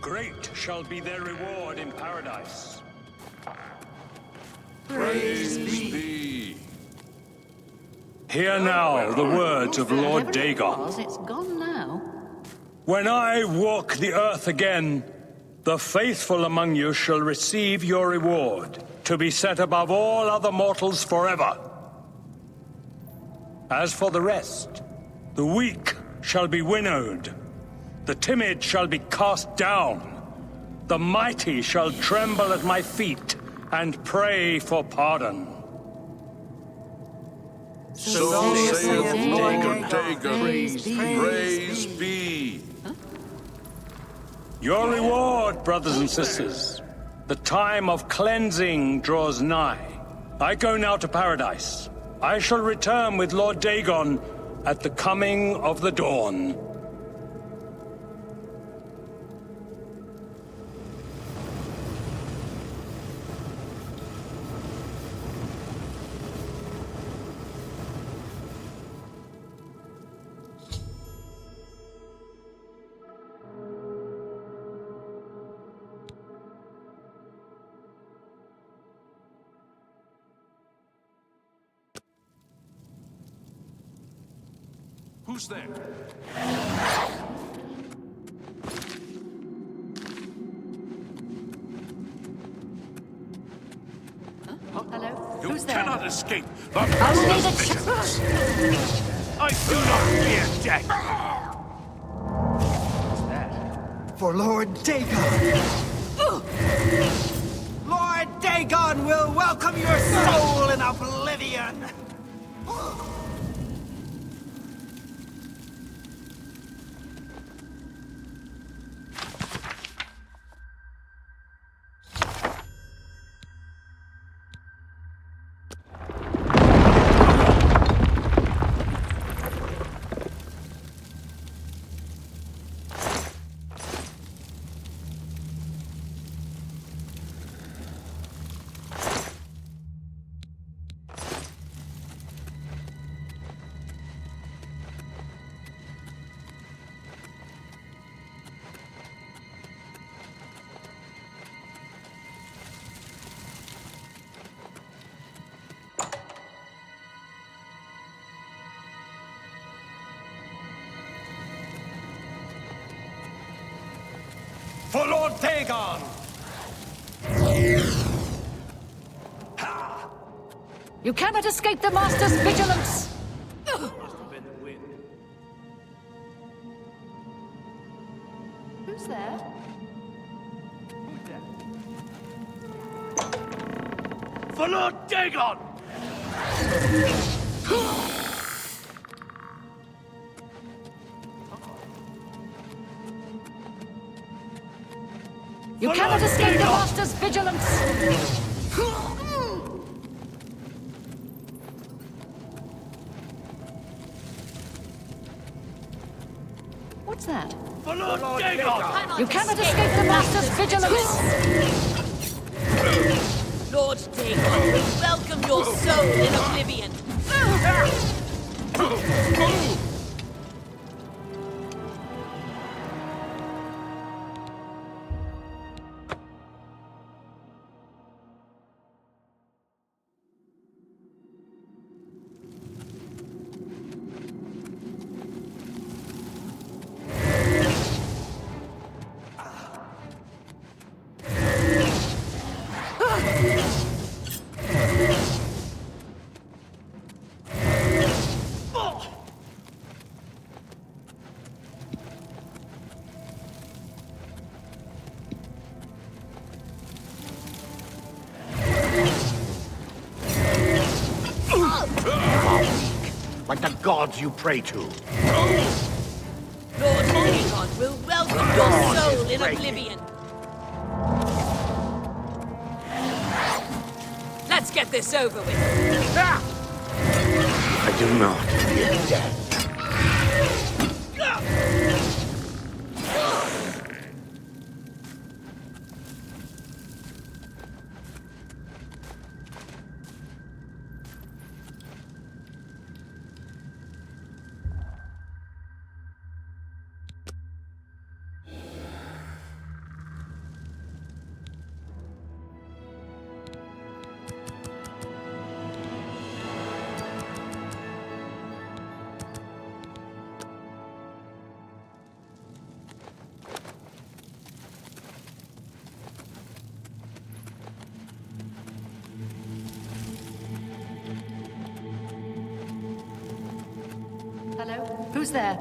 Great shall be their reward in paradise. Praise be. Hear now the words of Lord Whatever it Dagon. was, it's gone now. When I walk the earth again, the faithful among you shall receive your reward, to be set above all other mortals forever. As for the rest, the weak shall be winnowed, the timid shall be cast down, the mighty shall tremble at my feet and pray for pardon. So saith Lord Dagon. Praise be. Your reward, brothers and sisters. The time of cleansing draws nigh. I go now to paradise. I shall return with Lord Dagon at the coming of the dawn. Who's there? Hello? You Who's there? cannot escape the Only master's the vigilance. I do not fear death. For Lord Dagon. Lord Dagon will welcome your soul in oblivion. For Lord Dagon! You cannot escape the Master's vigilance! Who's there? For Lord Dagon! You cannot escape the Master's vigilance! What's that? For Lord Dagon! You cannot escape the Master's vigilance! Lord Dagon will welcome your soul in Oblivion. gods you pray to. Lord Dagon will welcome your soul in Oblivion. Let's get this over with. I do not fear death. Hello? Who's there?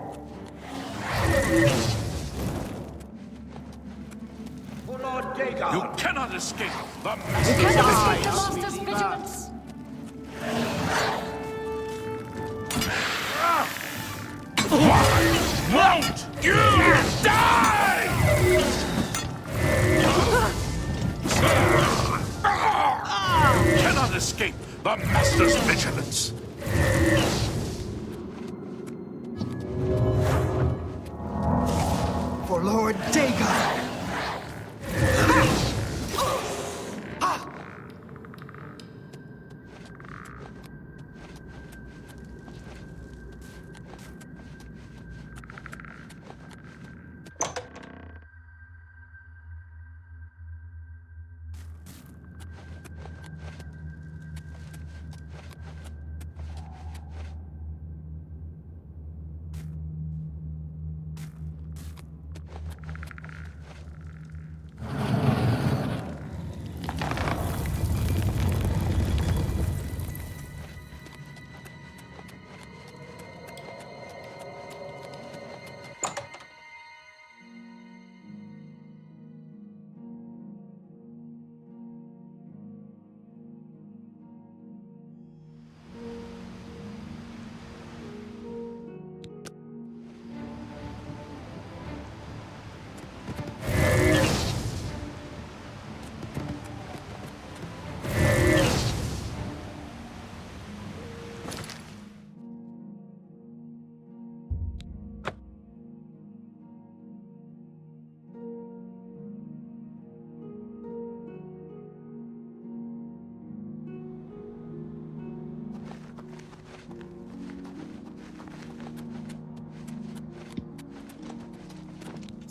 For Lord Dagon! You cannot escape the You master's cannot escape eyes! the Master's vigilance! Won't you die? Cannot escape the master's vigilance. For Lord Dagon!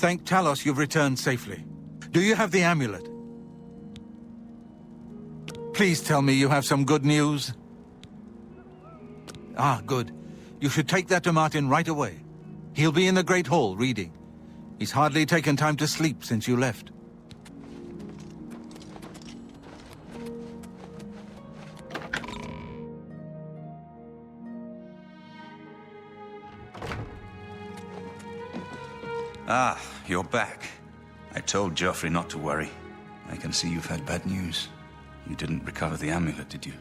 Thank Talos you've returned safely. Do you have the amulet? Please tell me you have some good news. Ah, good. You should take that to Martin right away. He'll be in the Great Hall reading. He's hardly taken time to sleep since you left. Ah, you're back. I told Joffrey not to worry. I can see you've had bad news. You didn't recover the amulet, did you?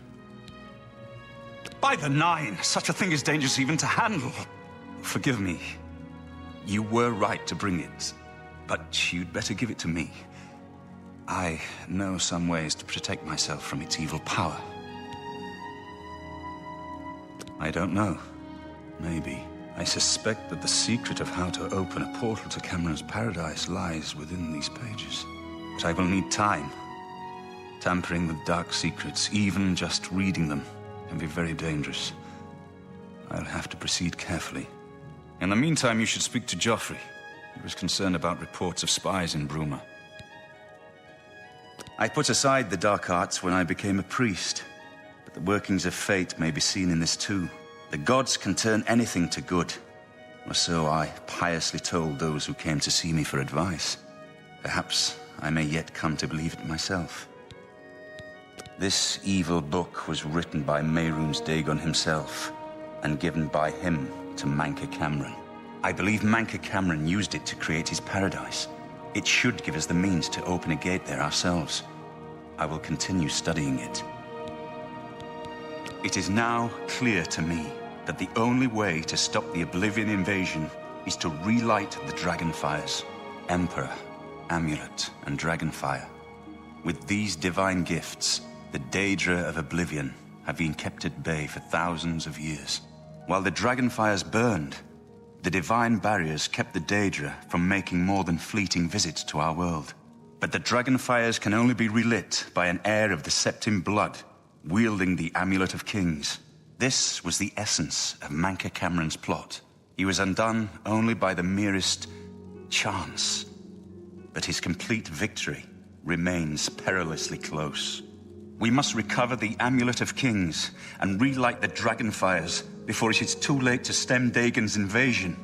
By the Nine! Such a thing is dangerous even to handle. Forgive me. You were right to bring it, but you'd better give it to me. I know some ways to protect myself from its evil power. I don't know. Maybe. I suspect that the secret of how to open a portal to Cameron's paradise lies within these pages. But I will need time. Tampering with dark secrets, even just reading them, can be very dangerous. I'll have to proceed carefully. In the meantime, you should speak to Joffrey. He was concerned about reports of spies in Bruma. I put aside the dark arts when I became a priest, but the workings of fate may be seen in this too. The gods can turn anything to good, or so I piously told those who came to see me for advice. Perhaps I may yet come to believe it myself. This evil book was written by Mehrunes Dagon himself, and given by him to Manca Cameron. I believe Manca Cameron used it to create his paradise. It should give us the means to open a gate there ourselves. I will continue studying it. It is now clear to me that the only way to stop the Oblivion invasion is to relight the Dragonfires. Emperor, Amulet, and Dragonfire. With these divine gifts, the Daedra of Oblivion have been kept at bay for thousands of years. While the Dragonfires burned, the divine barriers kept the Daedra from making more than fleeting visits to our world. But the Dragonfires can only be relit by an heir of the Septim blood, wielding the Amulet of Kings. This was the essence of Manka Cameron's plot. He was undone only by the merest chance. But his complete victory remains perilously close. We must recover the Amulet of Kings and relight the Dragonfires before it is too late to stem Dagon's invasion.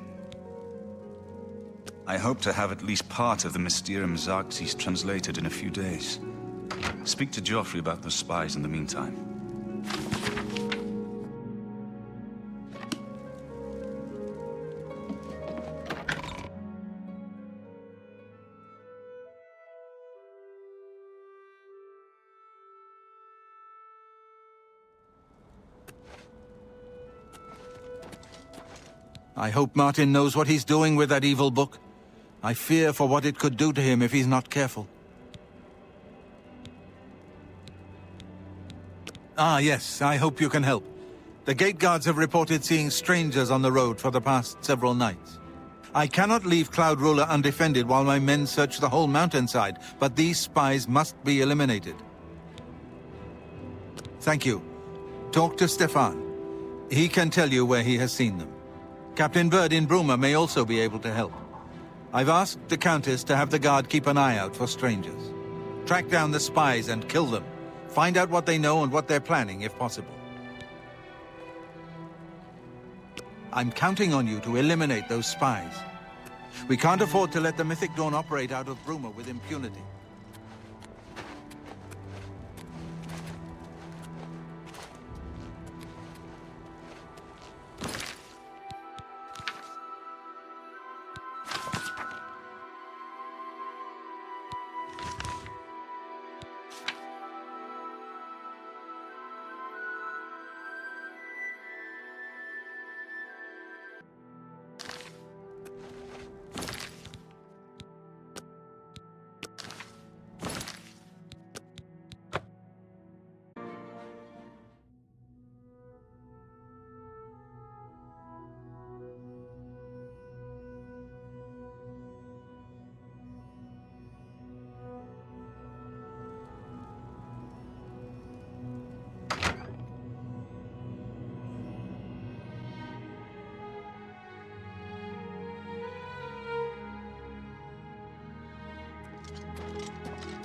I hope to have at least part of the Mysterium Xarxes translated in a few days. Speak to Joffrey about those spies in the meantime. I hope Martin knows what he's doing with that evil book. I fear for what it could do to him if he's not careful. Ah, yes, I hope you can help. The gate guards have reported seeing strangers on the road for the past several nights. I cannot leave Cloud Ruler undefended while my men search the whole mountainside, but these spies must be eliminated. Thank you. Talk to Stefan. He can tell you where he has seen them. Captain Bird in Bruma may also be able to help. I've asked the Countess to have the guard keep an eye out for strangers. Track down the spies and kill them. Find out what they know and what they're planning, if possible. I'm counting on you to eliminate those spies. We can't afford to let the Mythic Dawn operate out of Bruma with impunity.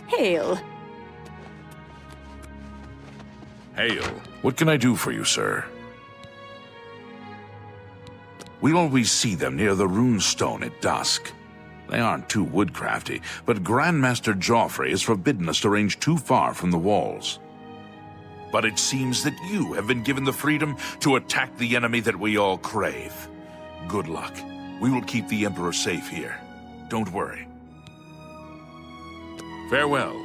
Hail. Hail. What can I do for you, sir? We always see them near the rune stone at dusk. They aren't too woodcrafty, but Grandmaster Joffrey has forbidden us to range too far from the walls. But it seems that you have been given the freedom to attack the enemy that we all crave. Good luck. We will keep the Emperor safe here. Don't worry. Farewell.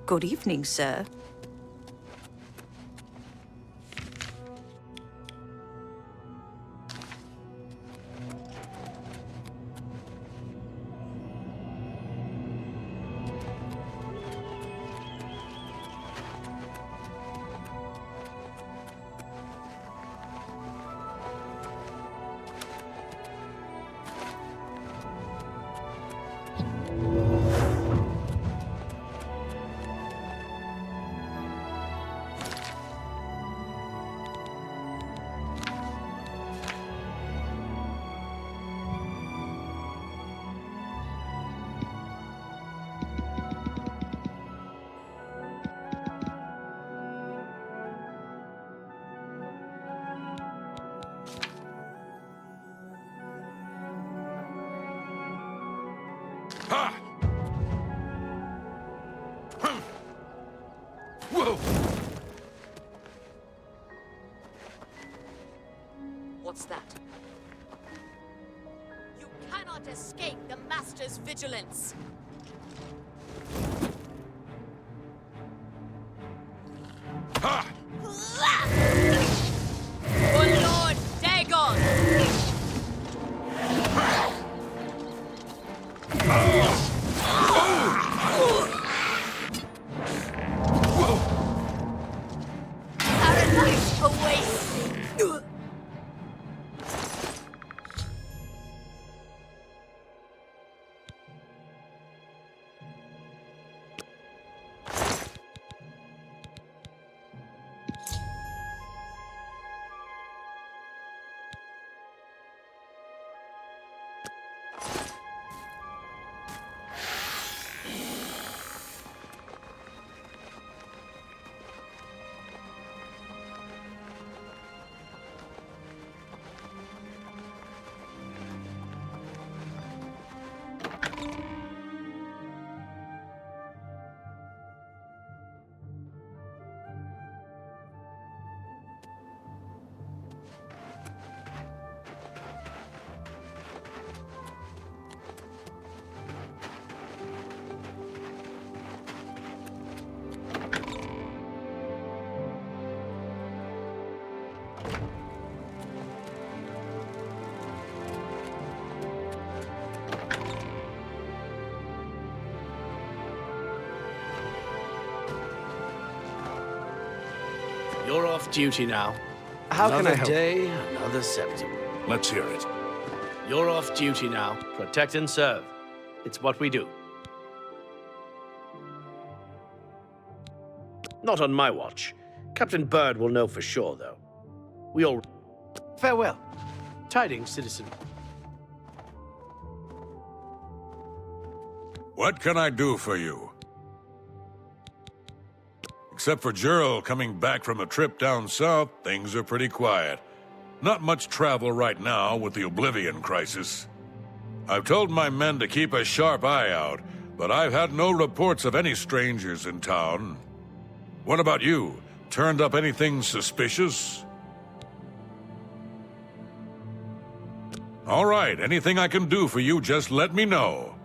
Good evening, sir. Whoa! What's that? You cannot cannot escape the Master's vigilance. Ha! For Lord Dagon! Paradise awaits! You're off duty now. How can I help? Another day, another septum. Let's hear it. You're off duty now. Protect and serve. It's what we do. Not on my watch. Captain Bird will know for sure, though. We all... Farewell. Tidings, citizen. What can I do for you? Except for Gerald coming back from a trip down south, things are pretty quiet. Not much travel right now with the Oblivion crisis. I've told my men to keep a sharp eye out, but I've had no reports of any strangers in town. What about you? Turned up anything suspicious? All right, anything I can do for you, just let me know.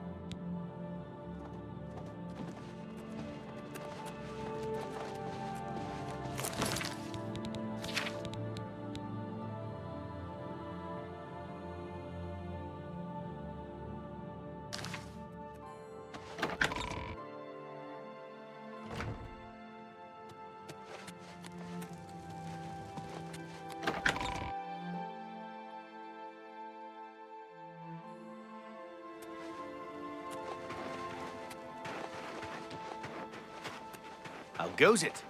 How goes it?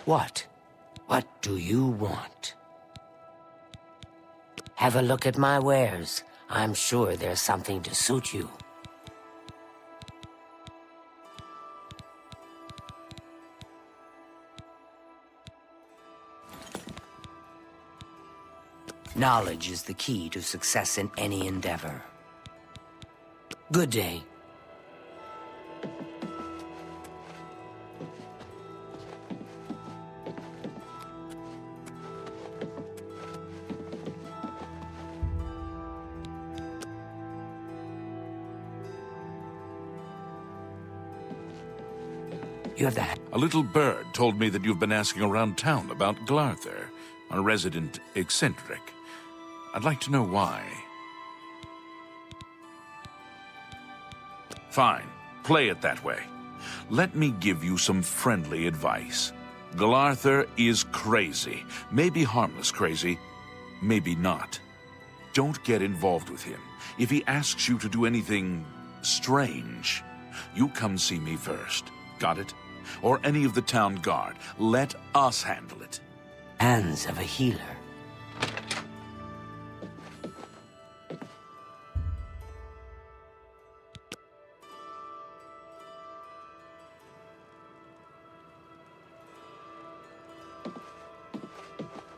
What? What do you want? Have a look at my wares. I'm sure there's something to suit you. Knowledge is the key to success in any endeavor. Good day. You have that. A little bird told me that you've been asking around town about Glarther, a resident eccentric. I'd like to know why. Fine. Play it that way. Let me give you some friendly advice. Glarther is crazy. Maybe harmless crazy, maybe not. Don't get involved with him. If he asks you to do anything strange, you come see me first. Got it? Or any of the town guard. Let us handle it. Hands of a healer.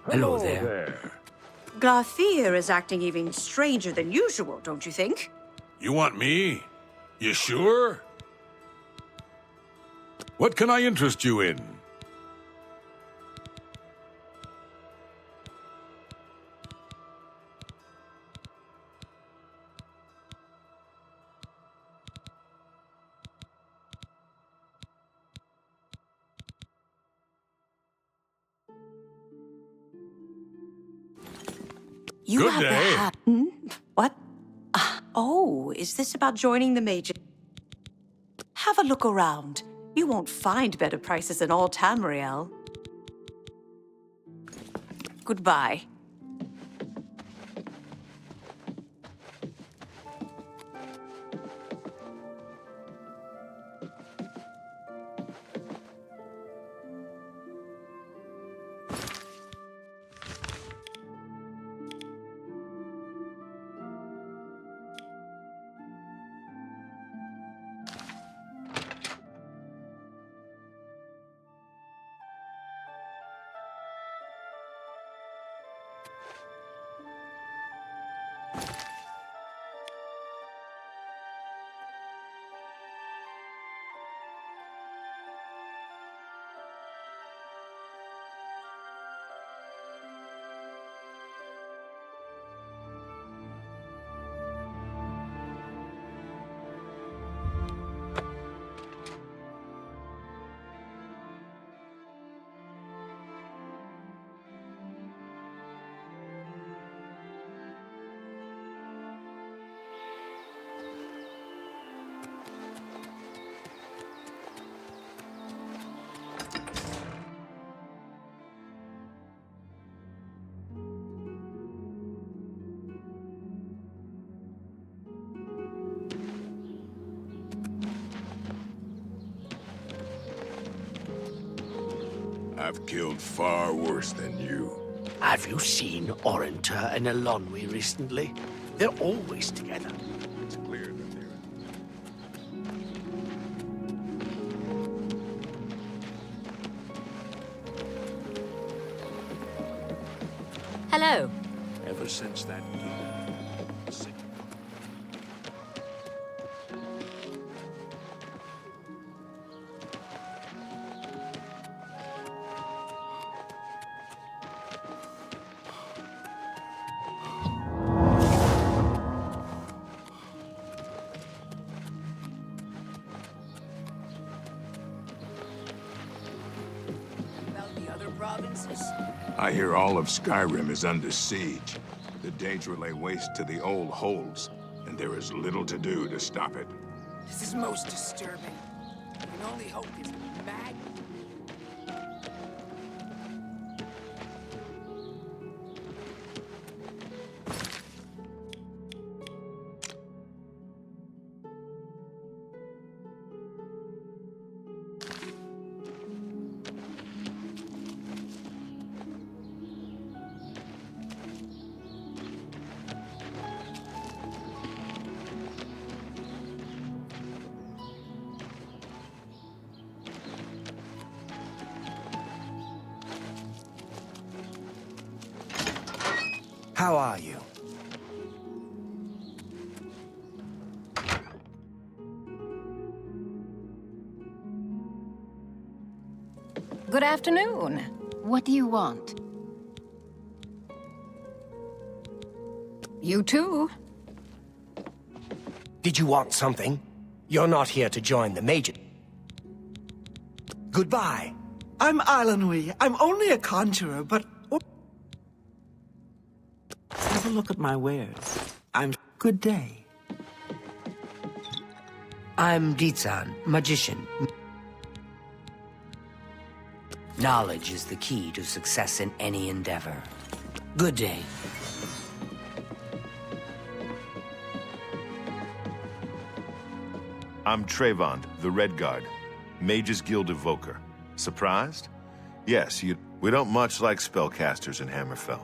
Hello there. Glarther is acting even stranger than usual, don't you think? You want me? You sure? What can I interest you in? You Good have the day. hat. What? Oh, is this about joining the Major? Have a look around. You won't find better prices in all Tamriel. Goodbye. I've killed far worse than you. Have you seen Orinter and Elonwy recently? They're always together. It's clear that they're... Hello. Ever since that demon... I hear all of Skyrim is under siege. The Daedra lay waste to the old holds, and there is little to do to stop it. This is most disturbing. My only hope is mag. How are you? Good afternoon. What do you want? You too. Did you want something? You're not here to join the Major. Goodbye. I'm Ilanui. I'm only a conjurer, but... Have a look at my wares. I'm... Good day. I'm Ditsan, magician. Knowledge is the key to success in any endeavor. Good day. I'm Trayvon, the Red Guard, Mage's Guild Evoker. Surprised? Yes, we don't much like spellcasters in Hammerfell.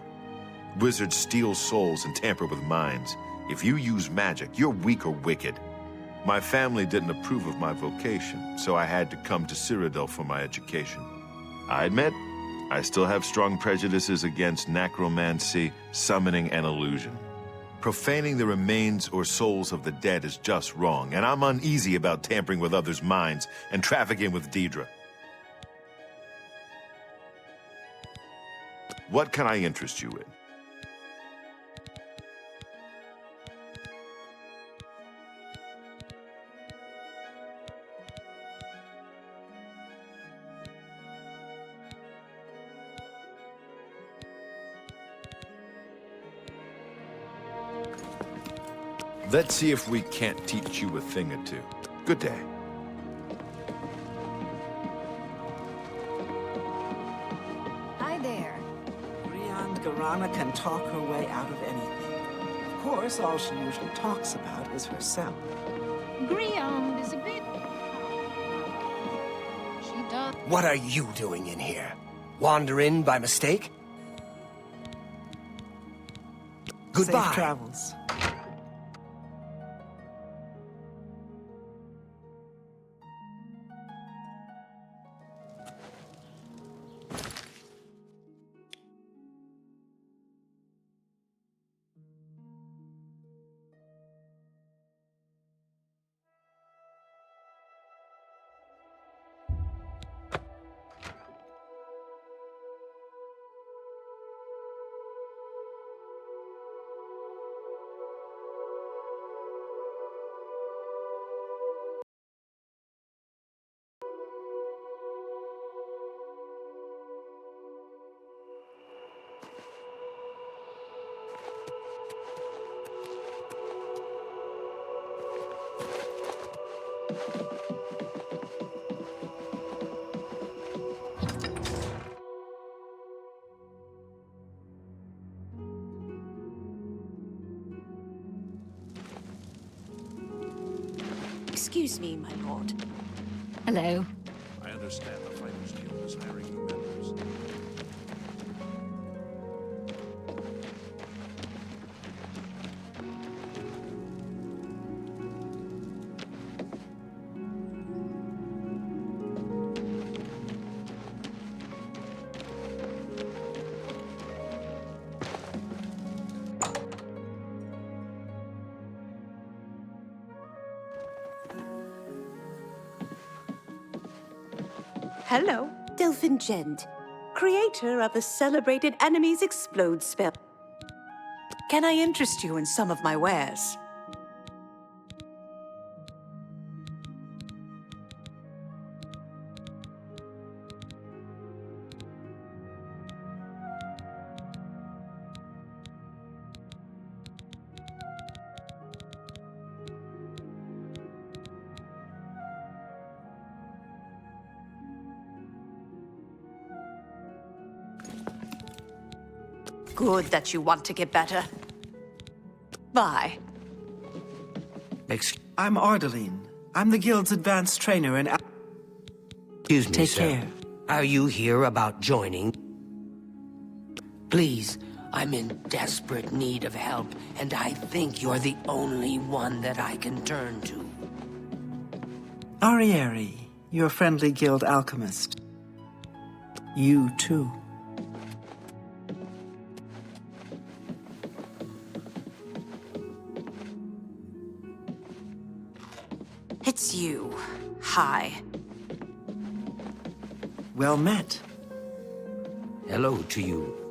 Wizards steal souls and tamper with minds. If you use magic, you're weak or wicked. My family didn't approve of my vocation, so I had to come to Cyrodiil for my education. I admit, I still have strong prejudices against necromancy, summoning, and illusion. Profaning the remains or souls of the dead is just wrong, and I'm uneasy about tampering with others' minds and trafficking with Deidre. What can I interest you in? Let's see if we can't teach you a thing or two. Good day. Hi there. Briand Garana can talk her way out of anything. Of course, all she usually talks about is herself. Griand is a bit... She does... What are you doing in here? Wander in by mistake? Goodbye. Safe travels. Excuse me, my lord. Hello. I understand the Fighters Guild is hiring new members. Hello, Delphin Gent, creator of the celebrated Enemies Explode spell. Can I interest you in some of my wares? Good that you want to get better. Bye. I'm Ardeline. I'm the Guild's advanced trainer and... Excuse me, Take sir. care. Are you here about joining? Please, I'm in desperate need of help, and I think you're the only one that I can turn to. Archery, your friendly guild alchemist. You too. It's you. Hi. Well met. Hello to you.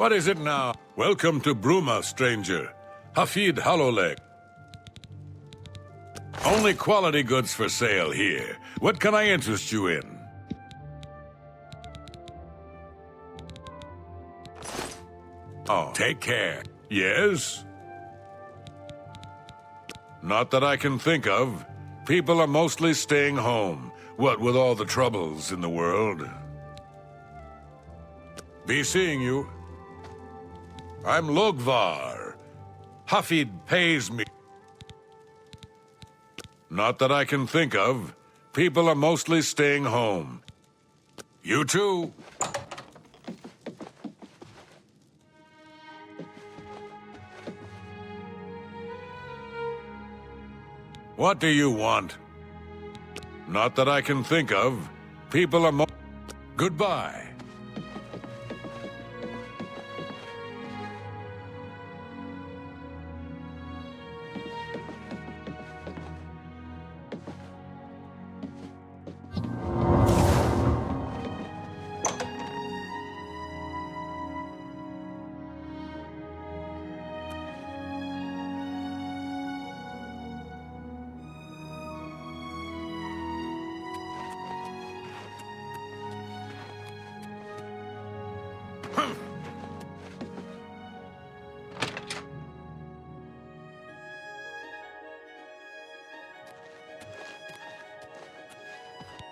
What is it now? Welcome to Bruma, stranger. Hafid Hollowleg. Only quality goods for sale here. What can I interest you in? Oh, take care. Yes? Not that I can think of. People are mostly staying home. What with all the troubles in the world. Be seeing you. I'm Logvar. Hafid pays me. Not that I can think of. People are mostly staying home. You too. What do you want? Not that I can think of. People are Goodbye.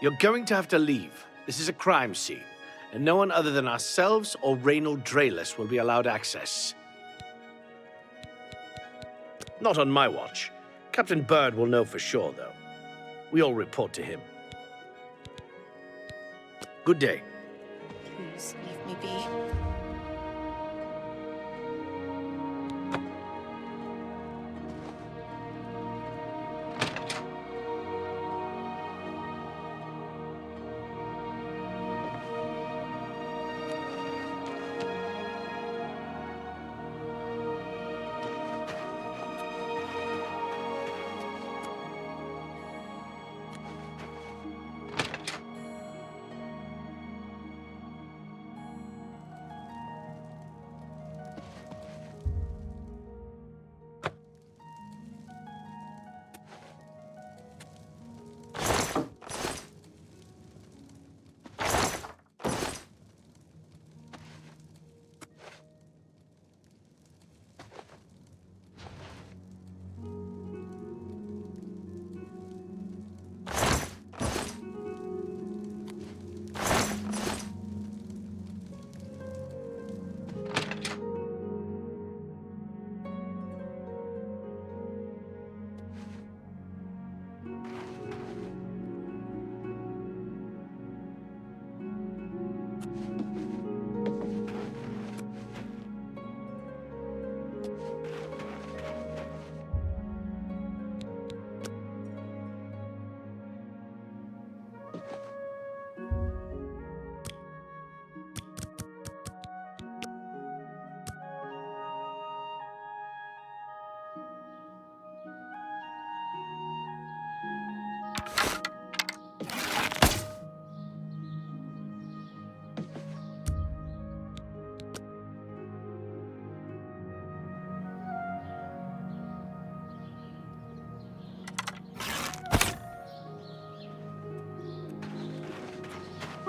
You're going to have to leave. This is a crime scene, and no one other than ourselves or Reynold Drayless will be allowed access. Not on my watch. Captain Bird will know for sure, though. We all report to him. Good day. Please leave me be.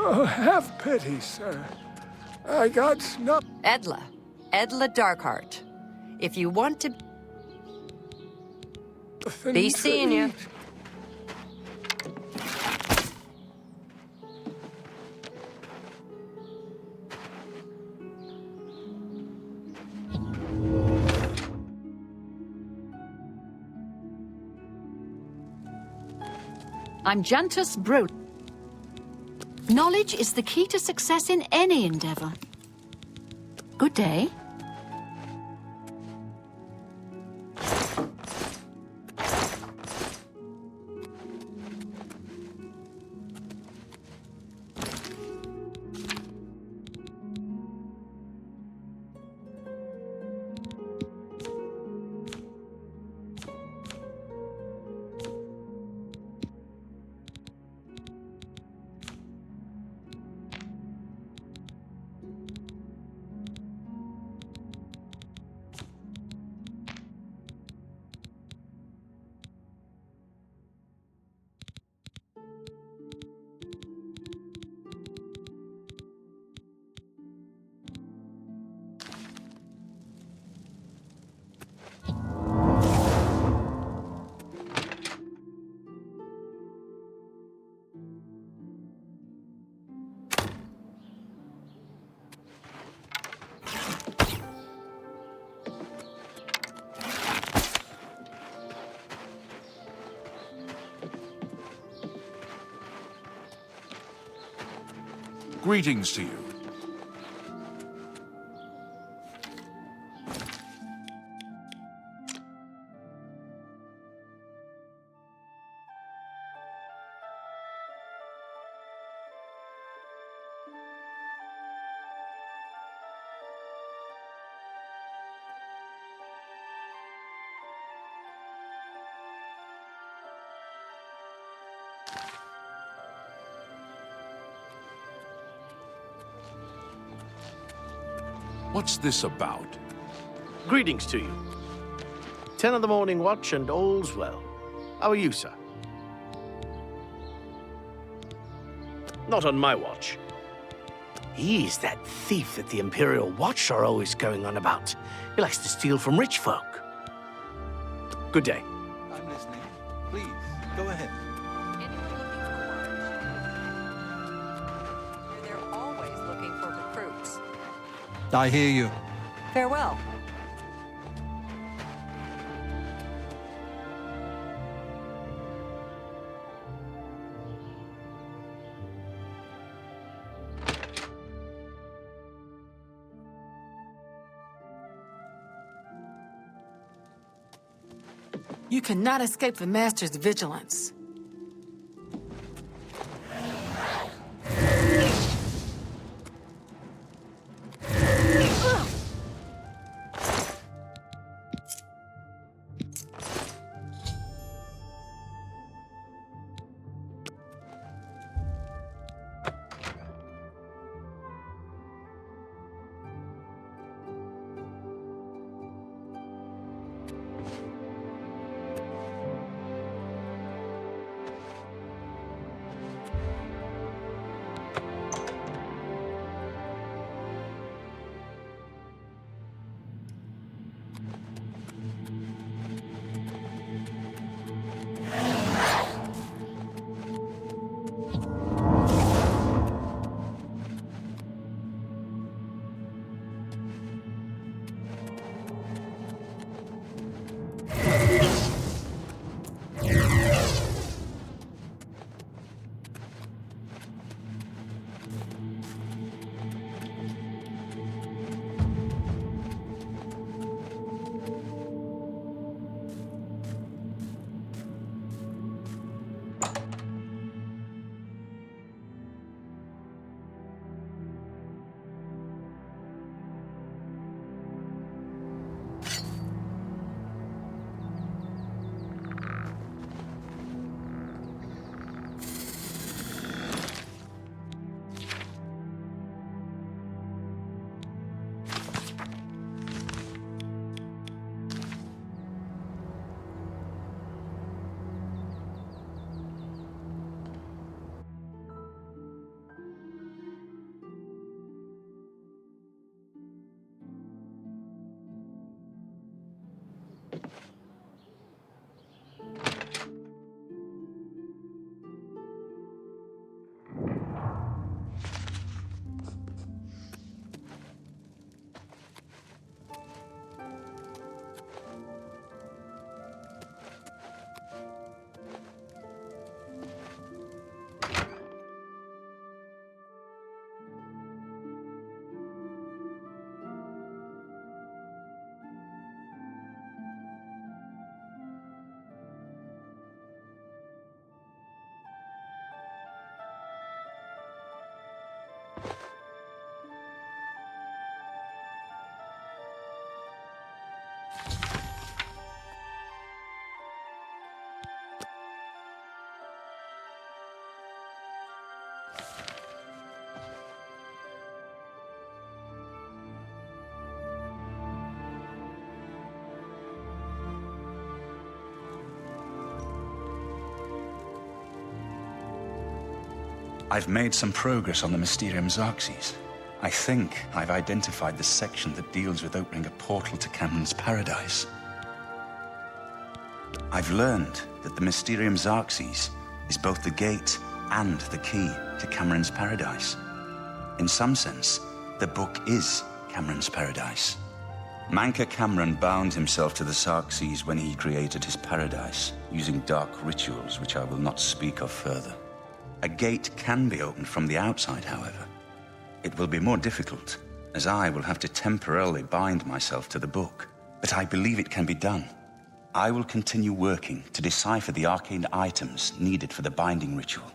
Oh, have pity, sir. I got no... Edla. Edla Darkheart. If you want to... Be seeing you. I'm Jantus Bro. Knowledge is the key to success in any endeavor. Good day. Greetings to you. What's this about? Greetings to you. 10 of the morning watch and all's well. How are you, sir? Not on my watch. He's that thief that the Imperial Watch are always going on about. He likes to steal from rich folk. Good day. I'm listening. Please, go ahead. They're always looking for recruits. I hear you. Farewell. You cannot escape the Master's vigilance. I've made some progress on the Mysterium Xarxes. I think I've identified the section that deals with opening a portal to Cameron's Paradise. I've learned that the Mysterium Xarxes is both the gate and the key to Cameron's Paradise. In some sense, the book is Cameron's Paradise. Manka Cameron bound himself to the Xarxes when he created his paradise, using dark rituals which I will not speak of further. A gate can be opened from the outside, however. It will be more difficult, as I will have to temporarily bind myself to the book. But I believe it can be done. I will continue working to decipher the arcane items needed for the binding ritual.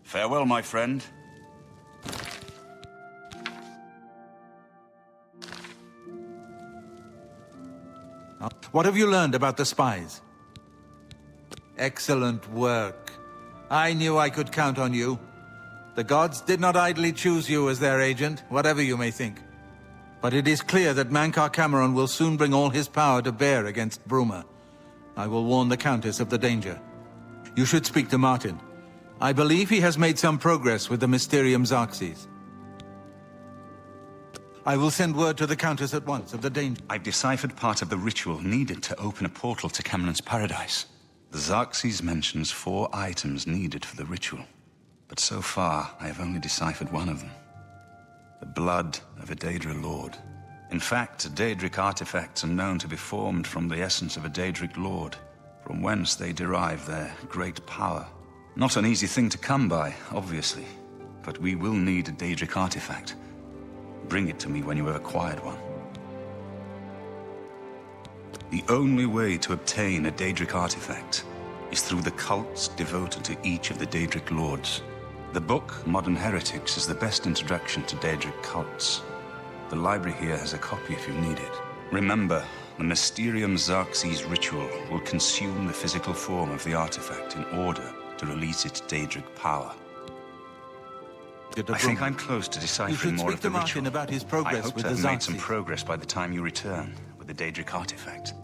Farewell, my friend. What have you learned about the spies? Excellent work. I knew I could count on you. The gods did not idly choose you as their agent, whatever you may think. But it is clear that Mankar Cameron will soon bring all his power to bear against Bruma. I will warn the Countess of the danger. You should speak to Martin. I believe he has made some progress with the Mysterium Xarxes. I will send word to the Countess at once of the danger. I've deciphered part of the ritual needed to open a portal to Cameron's Paradise. The Xarxes mentions 4 items needed for the ritual, but so far I have only deciphered one of them. The blood of a Daedra Lord. In fact, Daedric artifacts are known to be formed from the essence of a Daedric Lord, from whence they derive their great power. Not an easy thing to come by, obviously, but we will need a Daedric artifact. Bring it to me when you have acquired one. The only way to obtain a Daedric artifact is through the cults devoted to each of the Daedric Lords. The book, Modern Heretics, is the best introduction to Daedric cults. The library here has a copy if you need it. Remember, the Mysterium Xarxes ritual will consume the physical form of the artifact in order to release its Daedric power. I think I'm close to deciphering more of the ritual. About his progress I hope with to have the made some Xarxes. progress by the time you return with the Daedric artifact.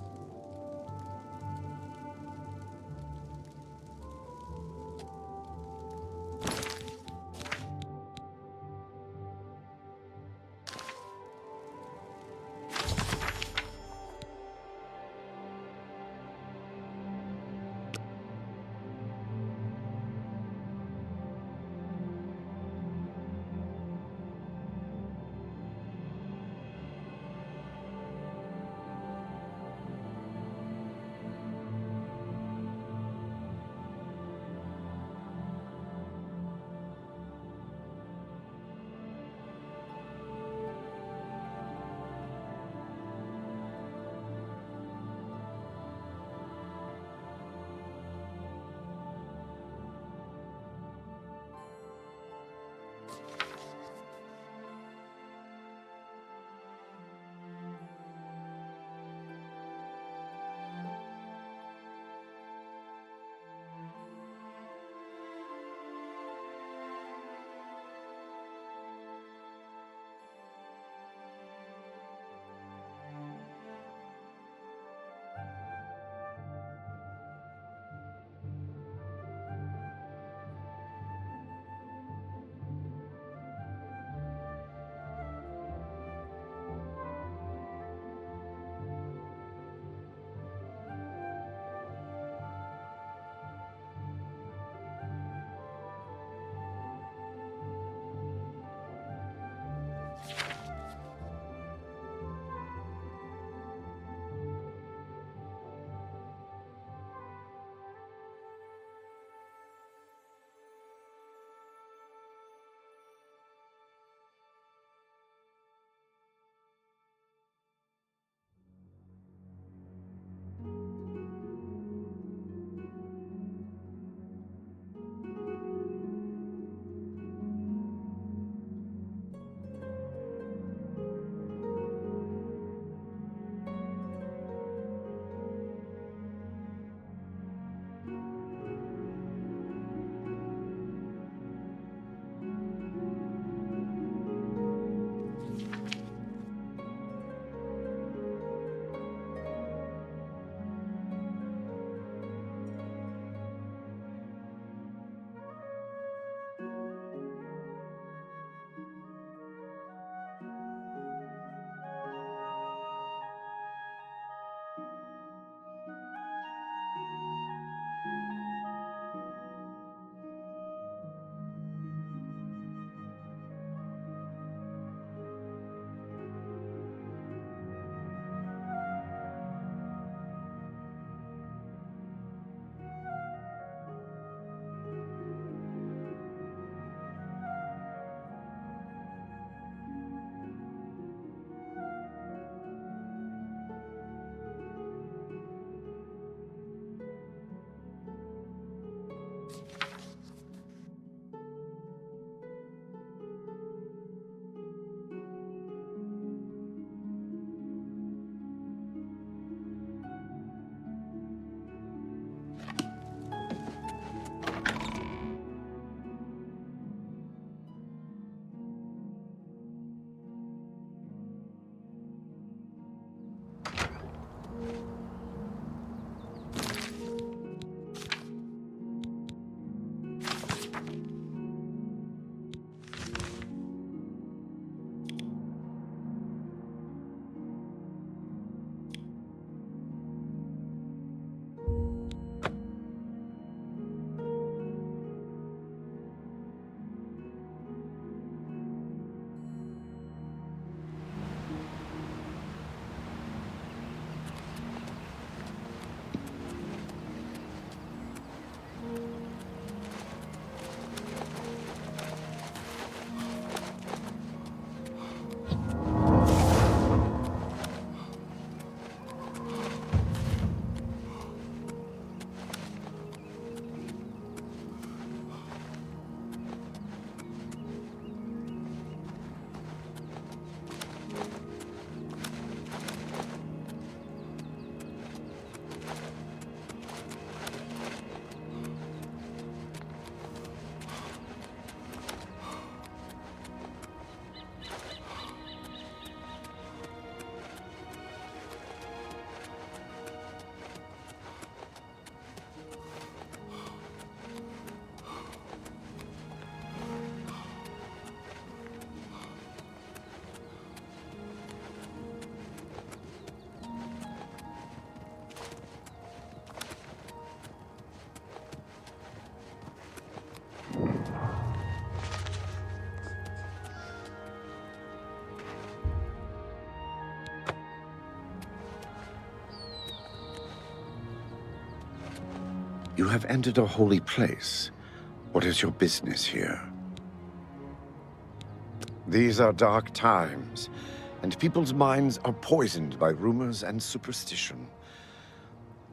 You have entered a holy place. What is your business here? These are dark times, and people's minds are poisoned by rumors and superstition.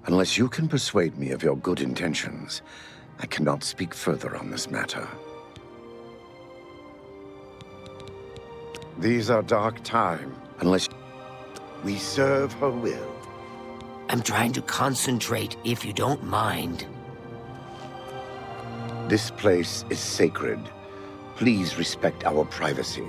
Unless you can persuade me of your good intentions, I cannot speak further on this matter. These are dark times, unless we serve her will. I'm trying to concentrate, if you don't mind. This place is sacred. Please respect our privacy.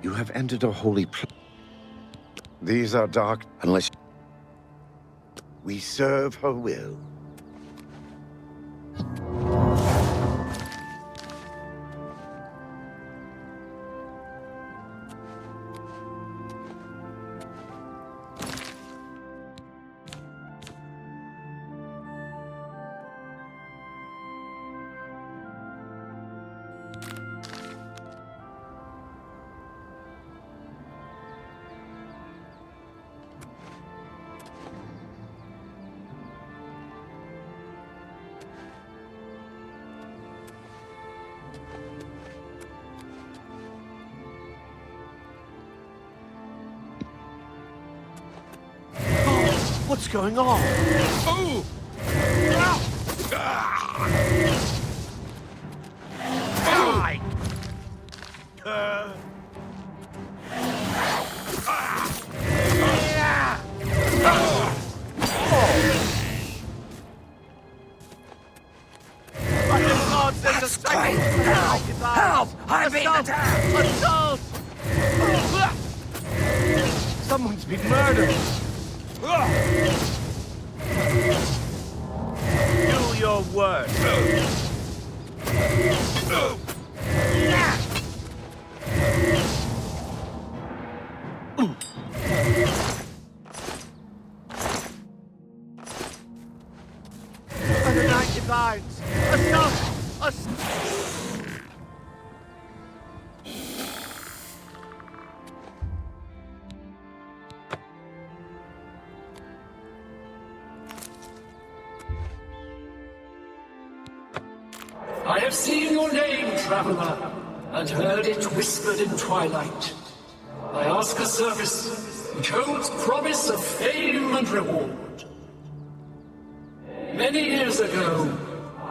You have entered a holy place. These are dark, unless we serve her will. What's going on? Oh! Die! Help! I'm being attacked! Assault! Someone's been murdered! Do your worst. Under 90 lines. Assault! I have seen your name, traveler, and heard it whispered in twilight. I ask a service which holds promise of fame and reward. Many years ago,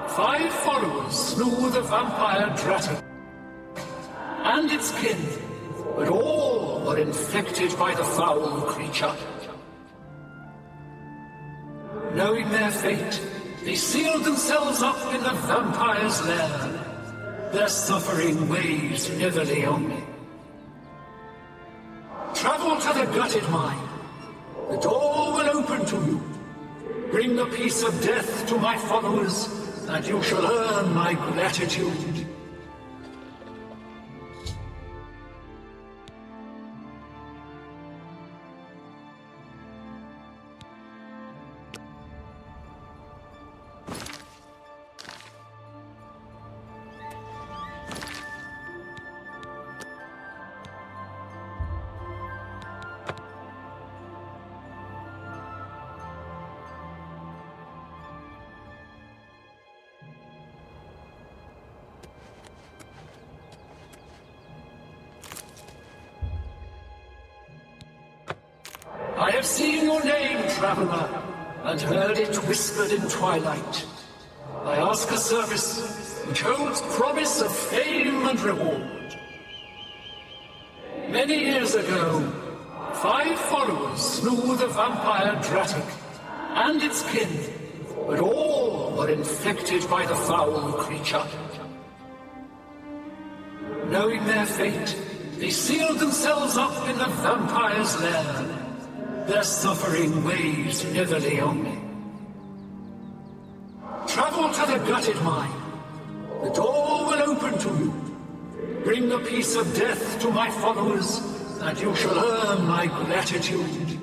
5 followers slew the vampire Dratic and its kin, but all were infected by the foul creature. Knowing their fate, they sealed themselves up in the vampire's lair. Their suffering weighs heavily on me. Travel to the gutted mine. The door will open to you. Bring the piece of death to my followers, and you shall earn my gratitude. I have seen your name, traveler, and heard it whispered in twilight. I ask a service which holds promise of fame and reward. Many years ago, 5 followers slew the vampire Dratic and its kin, but all were infected by the foul creature. Knowing their fate, they sealed themselves up in the vampire's lair. Their suffering weighs heavily on me. Travel to the gutted mine. The door will open to you. Bring the piece of death to my followers, and you shall earn my gratitude.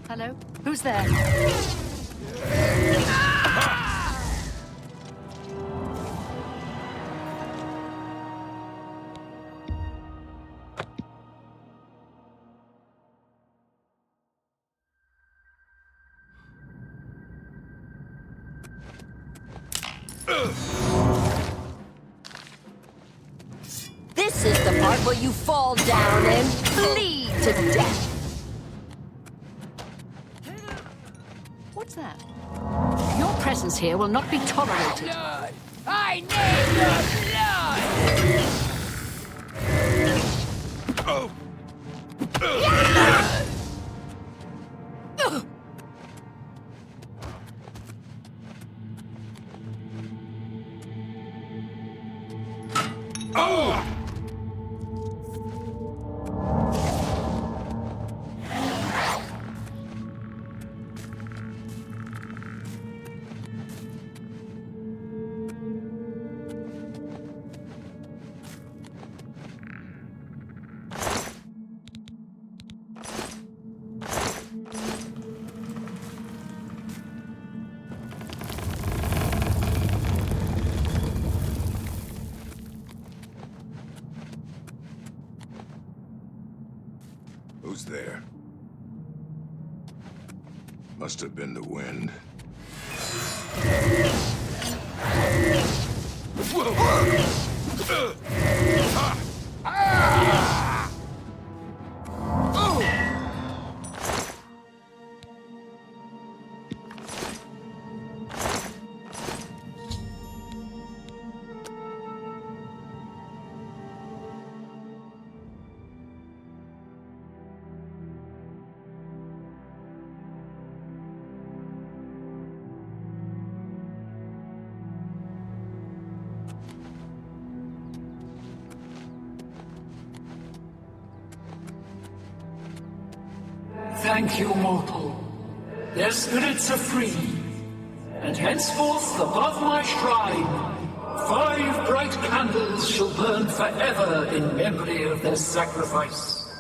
Hello? Who's there? This is the part where you fall down and bleed to death. What's that? Your presence here will not be tolerated. Blood! I need your blood! Oh! Oh! Who's there? Must have been the wind. Thank you, mortal. Their spirits are free, and henceforth above my shrine, 5 bright candles shall burn forever in memory of their sacrifice.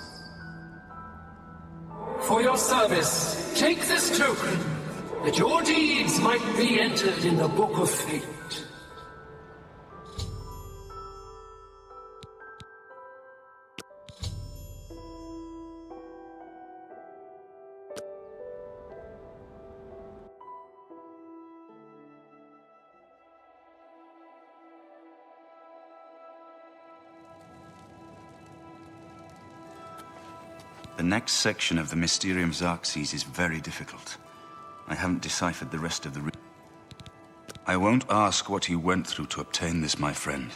For your service, take this token, that your deeds might be entered in the Book of Fate. The next section of the Mysterium Xerxes is very difficult. I haven't deciphered the rest of the I won't ask what you went through to obtain this, my friend.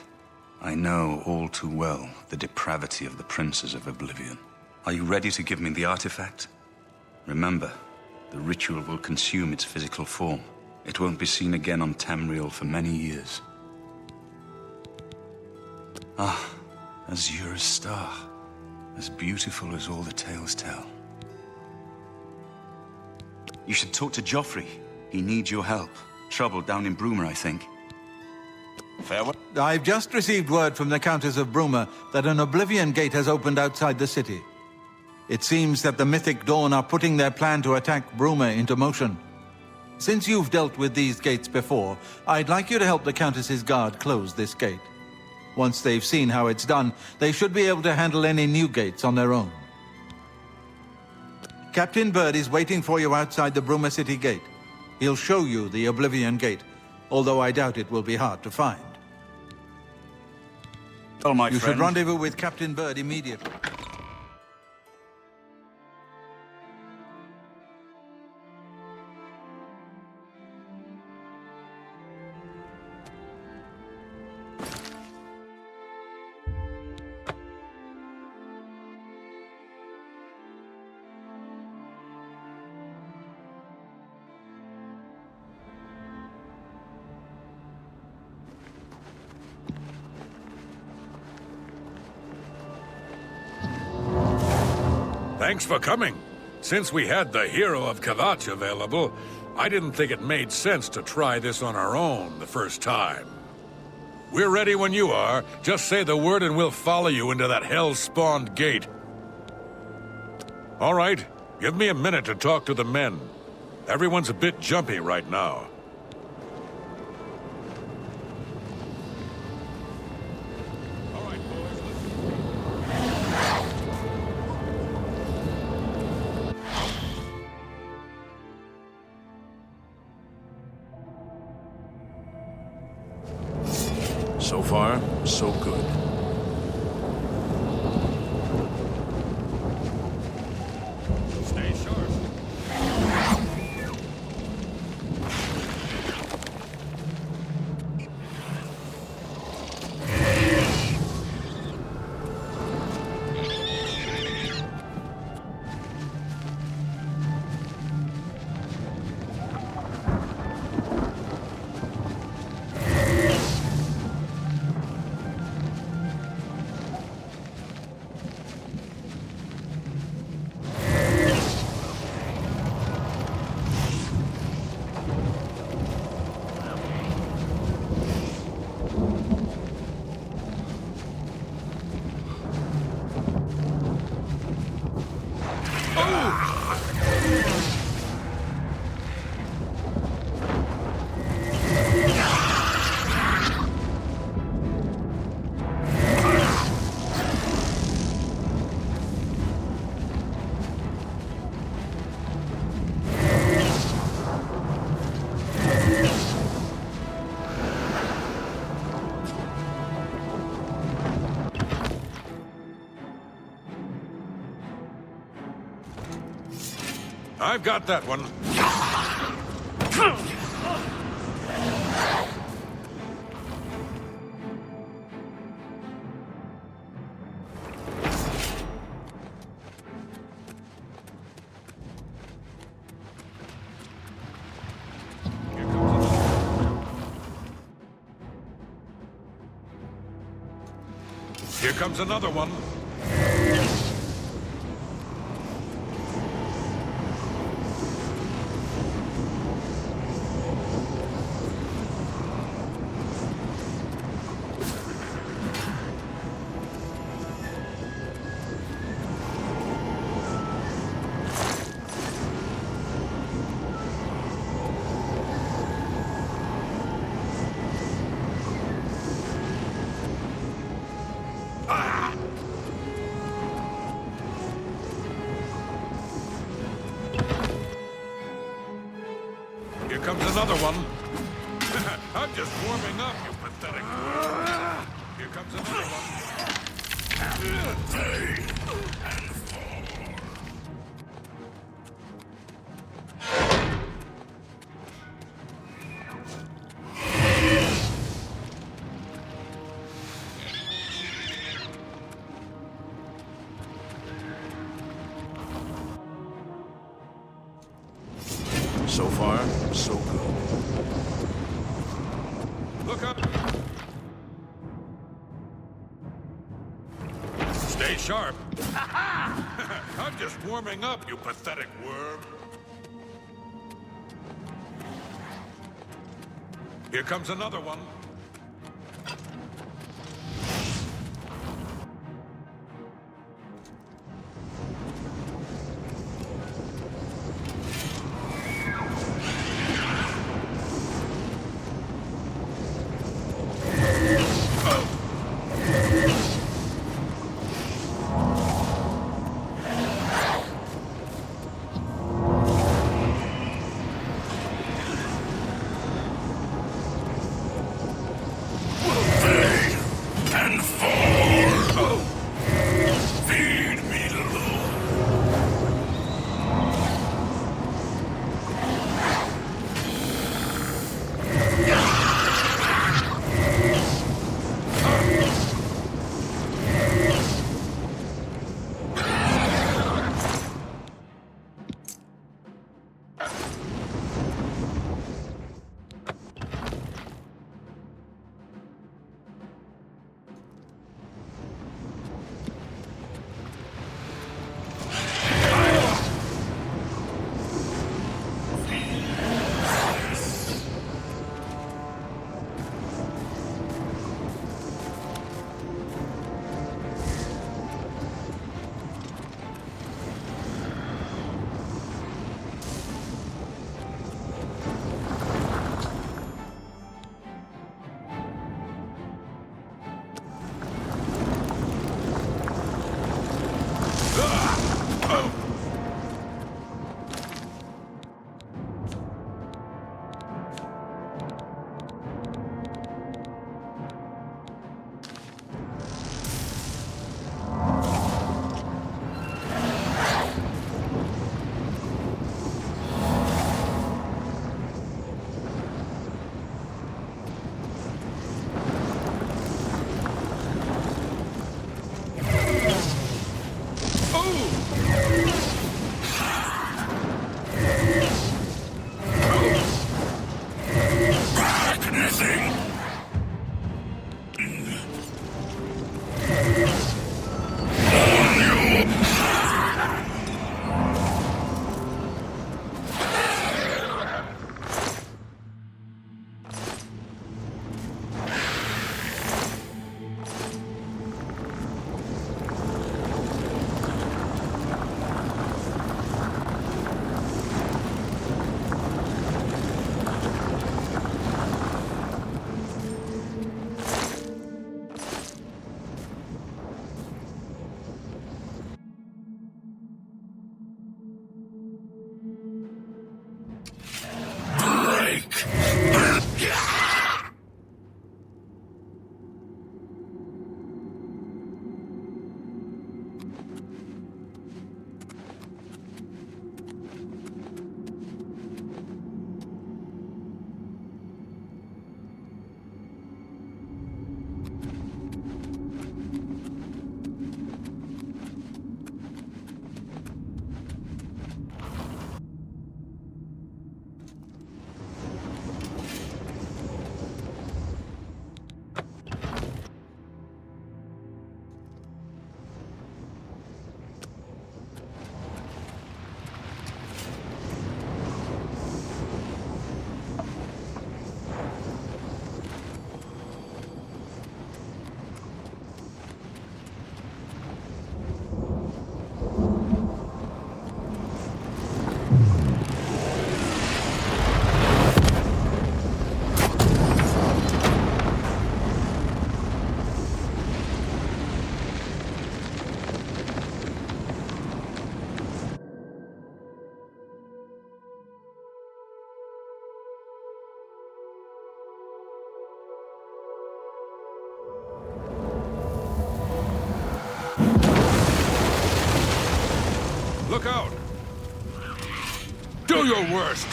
I know all too well the depravity of the princes of Oblivion. Are you ready to give me the artifact? Remember, the ritual will consume its physical form. It won't be seen again on Tamriel for many years. Ah, azure star. As beautiful as all the tales tell. You should talk to Joffrey. He needs your help. Trouble down in Bruma, I think. Farewell. I've just received word from the Countess of Bruma that an Oblivion gate has opened outside the city. It seems that the Mythic Dawn are putting their plan to attack Bruma into motion. Since you've dealt with these gates before, I'd like you to help the Countess's guard close this gate. Once they've seen how it's done, they should be able to handle any new gates on their own. Captain Bird is waiting for you outside the Bruma City gate. He'll show you the Oblivion gate, although I doubt it will be hard to find. Oh, my You friend. should rendezvous with Captain Bird immediately. Thanks for coming. Since we had the hero of Kavach available, I didn't think it made sense to try this on our own the first time. We're ready when you are. Just say the word and we'll follow you into that hell-spawned gate. All right, give me a minute to talk to the men. Everyone's a bit jumpy right now. So far, so good. Stay sharp. I've got that one. Here comes another one. Here comes another one. I'm just warming up, you pathetic. Here comes another So far, so good. Look up. Stay sharp. I'm just warming up, you pathetic worm. Here comes another one. Look out! Do your worst!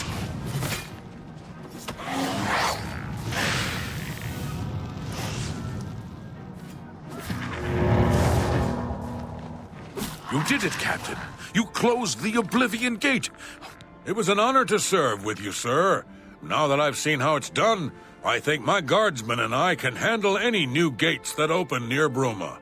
You did it, Captain. You closed the Oblivion Gate. It was an honor to serve with you, sir. Now that I've seen how it's done, I think my guardsmen and I can handle any new gates that open near Bruma.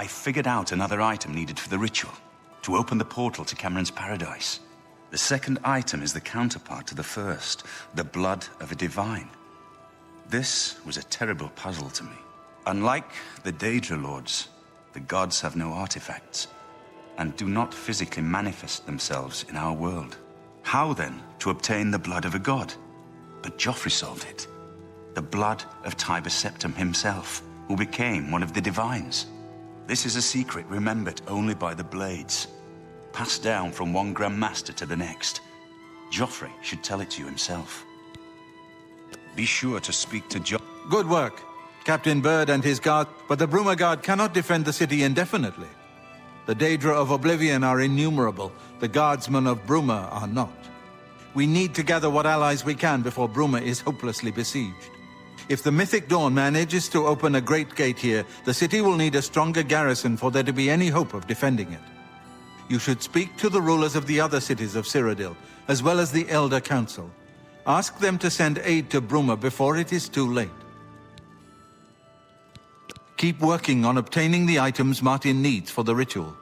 I figured out another item needed for the ritual, to open the portal to Cameron's paradise. The second item is the counterpart to the first, the blood of a divine. This was a terrible puzzle to me. Unlike the Daedra Lords, the gods have no artifacts, and do not physically manifest themselves in our world. How, then, to obtain the blood of a god? But Joffrey solved it. The blood of Tiber Septim himself, who became one of the divines. This is a secret remembered only by the Blades, passed down from one Grand Master to the next. Joffrey should tell it to you himself. Be sure to speak to Good work, Captain Bird and his guard, but the Bruma Guard cannot defend the city indefinitely. The Daedra of Oblivion are innumerable, the guardsmen of Bruma are not. We need to gather what allies we can before Bruma is hopelessly besieged. If the Mythic Dawn manages to open a great gate here, the city will need a stronger garrison for there to be any hope of defending it. You should speak to the rulers of the other cities of Cyrodiil, as well as the Elder Council. Ask them to send aid to Bruma before it is too late. Keep working on obtaining the items Martin needs for the ritual.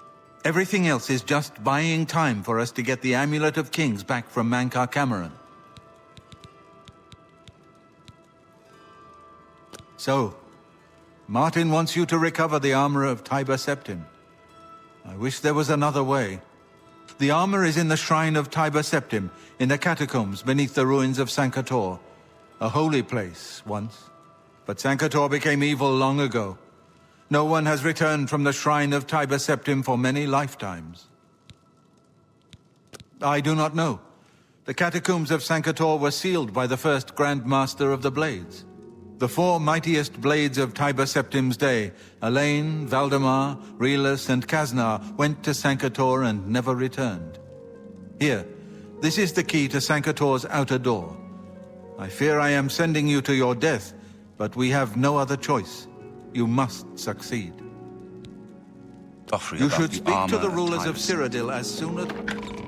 Everything else is just buying time for us to get the Amulet of Kings back from Mankar Cameron. So, Martin wants you to recover the armor of Tiber Septim. I wish there was another way. The armor is in the shrine of Tiber Septim, in the catacombs beneath the ruins of Sankator. A holy place, once. But Sankator became evil long ago. No one has returned from the shrine of Tiber Septim for many lifetimes. I do not know. The catacombs of Sankator were sealed by the first Grand Master of the Blades. The four mightiest blades of Tiber Septim's day, Elaine, Valdemar, Relus, and Kaznar, went to Sankator and never returned. Here, this is the key to Sankator's outer door. I fear I am sending you to your death, but we have no other choice. You must succeed. You should speak to the rulers of Cyrodiil as soon as...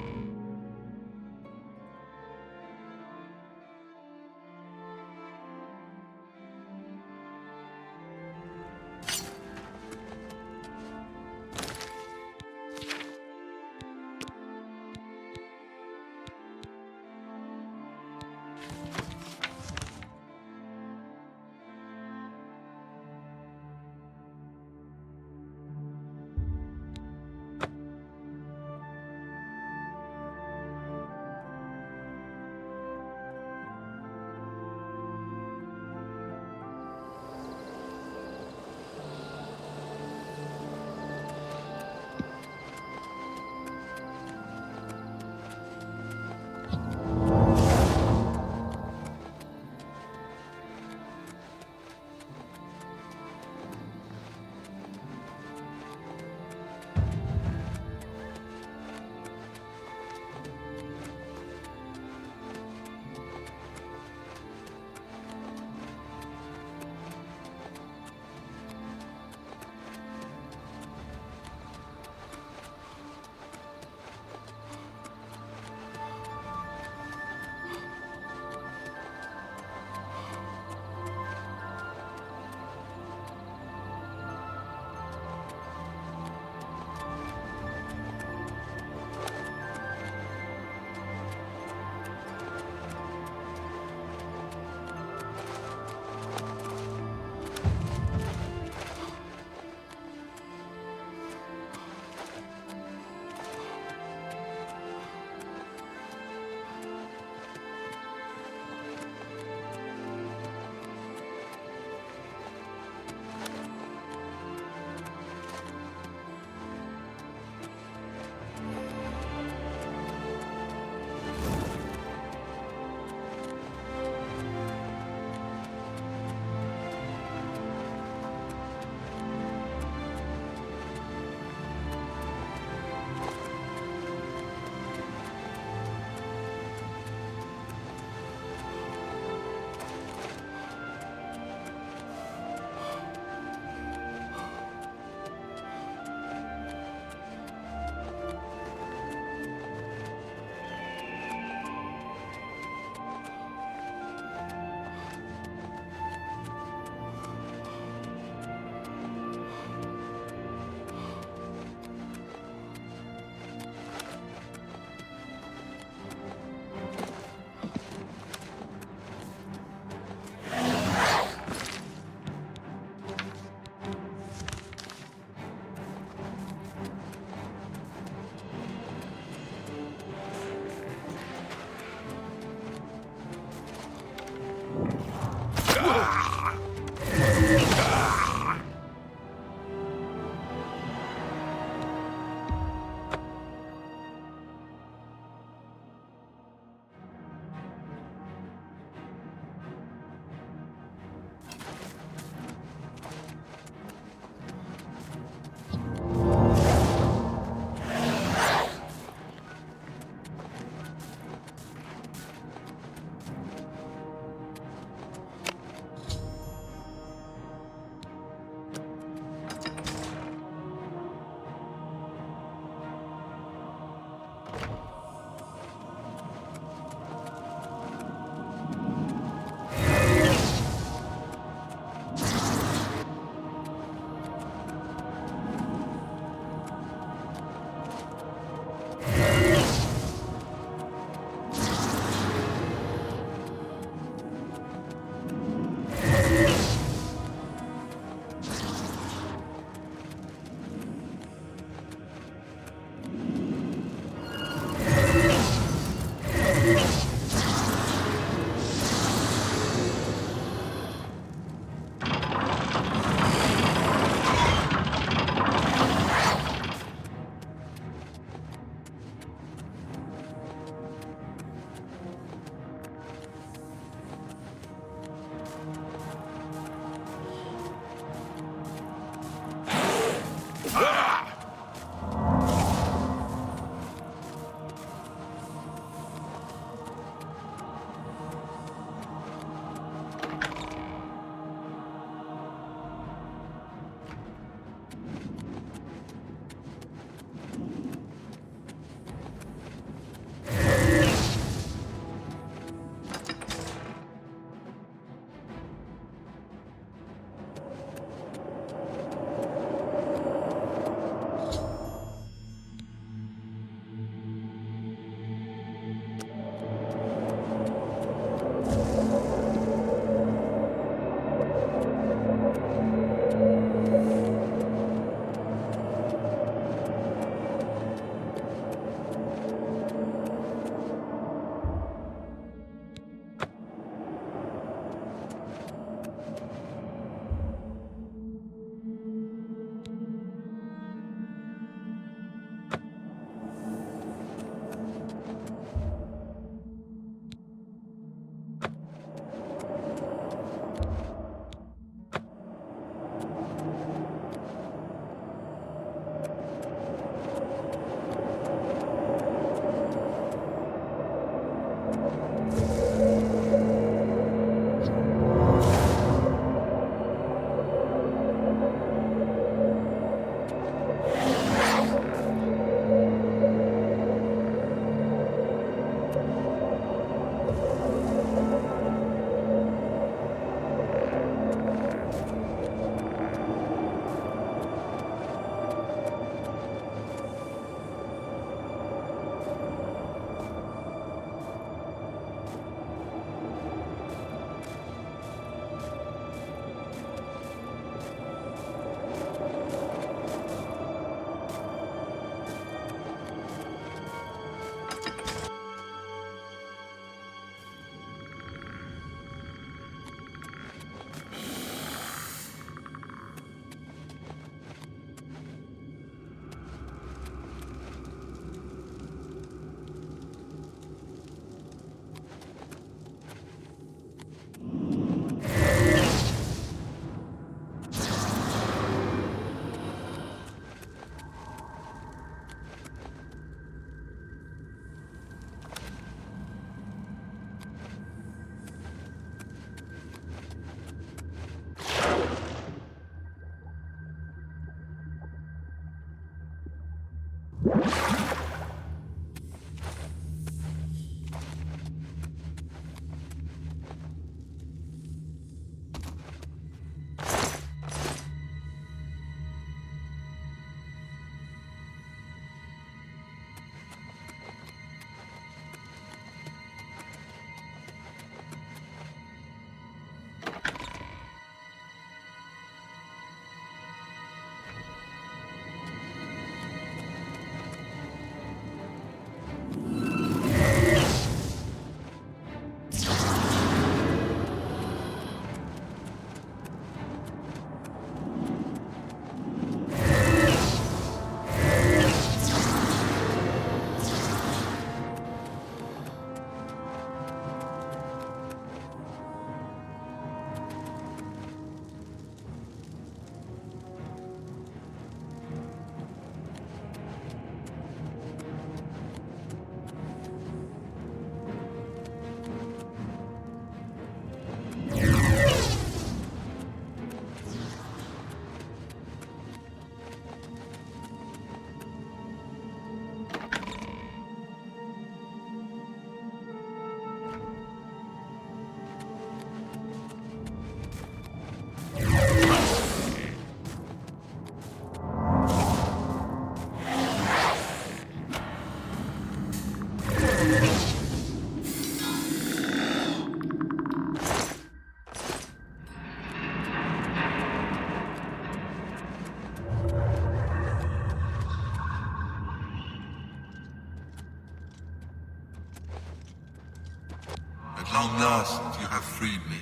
At long last, you have freed me.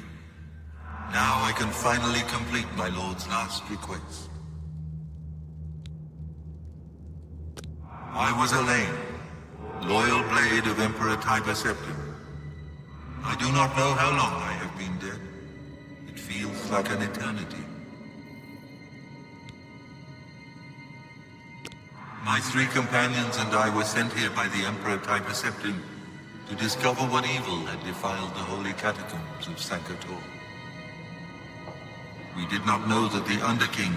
Now I can finally complete my lord's last request. I was Elaine, loyal blade of Emperor Tiber Septim. I do not know how long I have been dead. It feels like an eternity. My 3 companions and I were sent here by the Emperor Tiber Septim to discover what evil had defiled the holy catacombs of Sankator. We did not know that the Underking,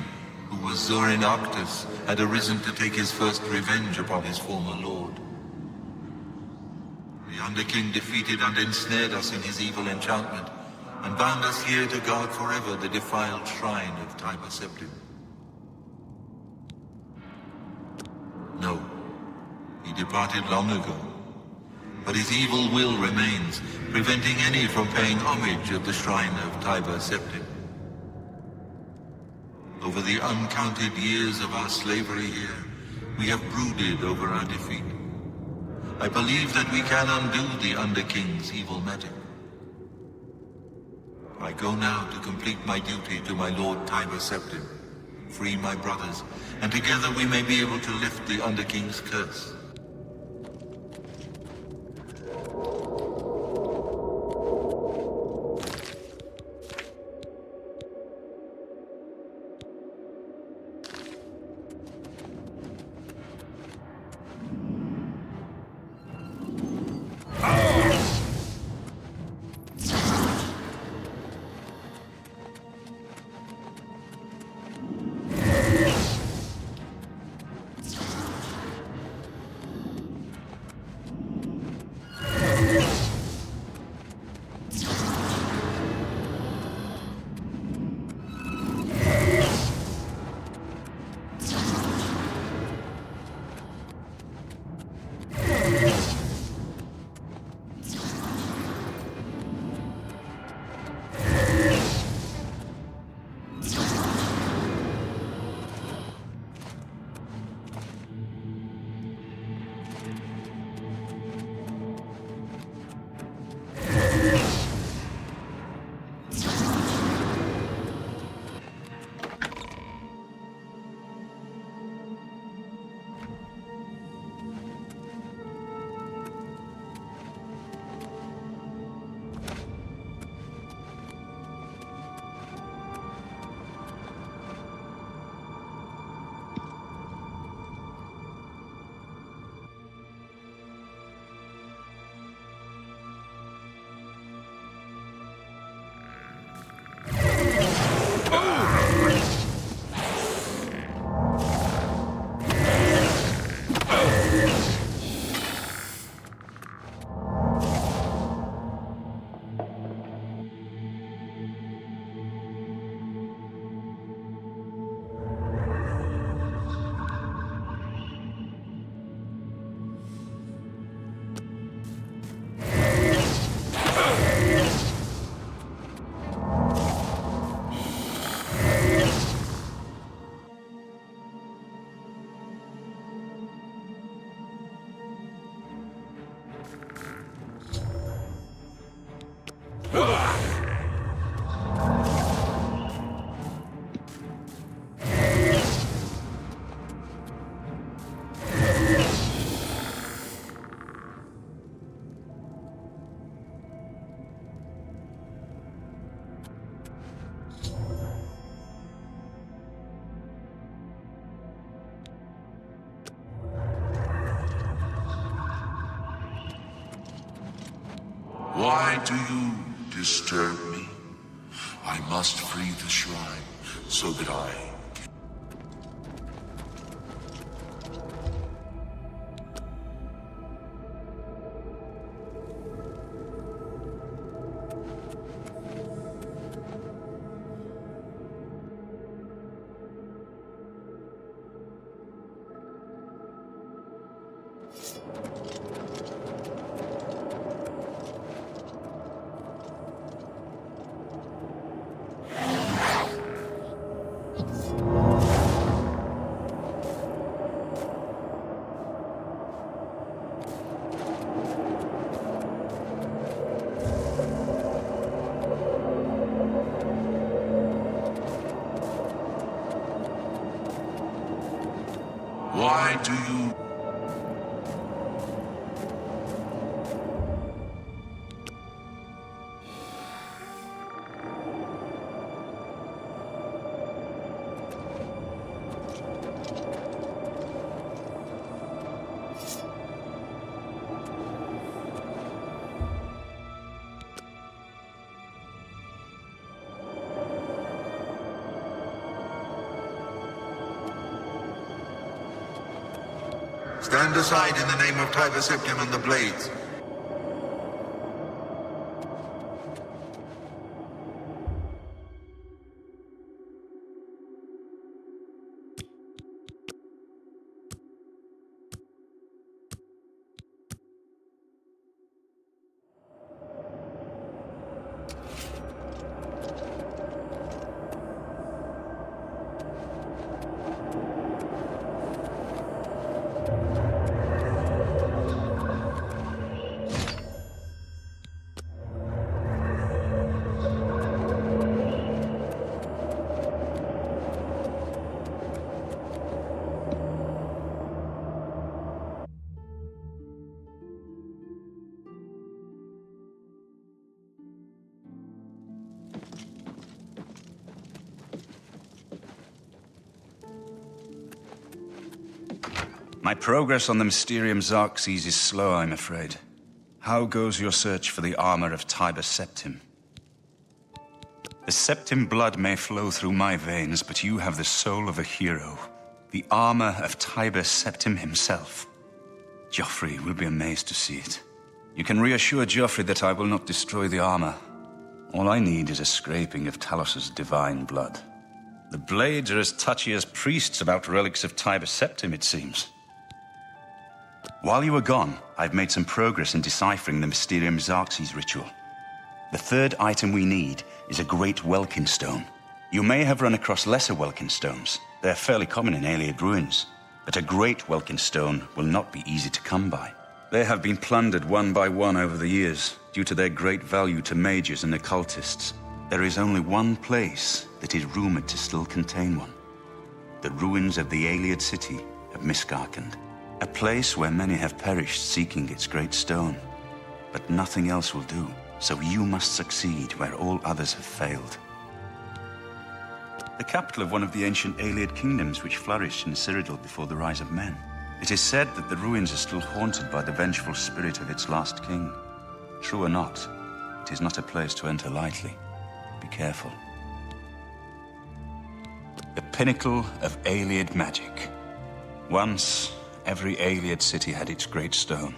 who was Zorin Arctus, had arisen to take his first revenge upon his former lord. The Underking defeated and ensnared us in his evil enchantment, and bound us here to guard forever the defiled shrine of Tiber Septim. No, he departed long ago, but his evil will remains, preventing any from paying homage at the shrine of Tiber Septim. Over the uncounted years of our slavery here, we have brooded over our defeat. I believe that we can undo the Underking's evil magic. I go now to complete my duty to my Lord Tiber Septim, free my brothers, and together we may be able to lift the Underking's curse. Why do you disturb me? I must free the shrine so that I Why do you... Stand aside in the name of Tiber Septim and the Blades. My progress on the Mysterium Xarxes is slow, I'm afraid. How goes your search for the armor of Tiber Septim? The Septim blood may flow through my veins, but you have the soul of a hero. The armor of Tiber Septim himself. Joffrey will be amazed to see it. You can reassure Joffrey that I will not destroy the armor. All I need is a scraping of Talos's divine blood. The Blades are as touchy as priests about relics of Tiber Septim, it seems. While you were gone, I've made some progress in deciphering the Mysterium Xarxes ritual. The third item we need is a great Welkin stone. You may have run across lesser Welkin stones. They're fairly common in Ayleid ruins. But a great Welkin stone will not be easy to come by. They have been plundered one by one over the years, due to their great value to mages and occultists. There is only one place that is rumored to still contain one. The ruins of the Ayleid city of Miskarkand. A place where many have perished seeking its great stone. But nothing else will do, so you must succeed where all others have failed. The capital of one of the ancient Ayleid kingdoms which flourished in Cyrodiil before the rise of men. It is said that the ruins are still haunted by the vengeful spirit of its last king. True or not, it is not a place to enter lightly. Be careful. The pinnacle of Ayleid magic. Once, every Ayleid city had its great stone,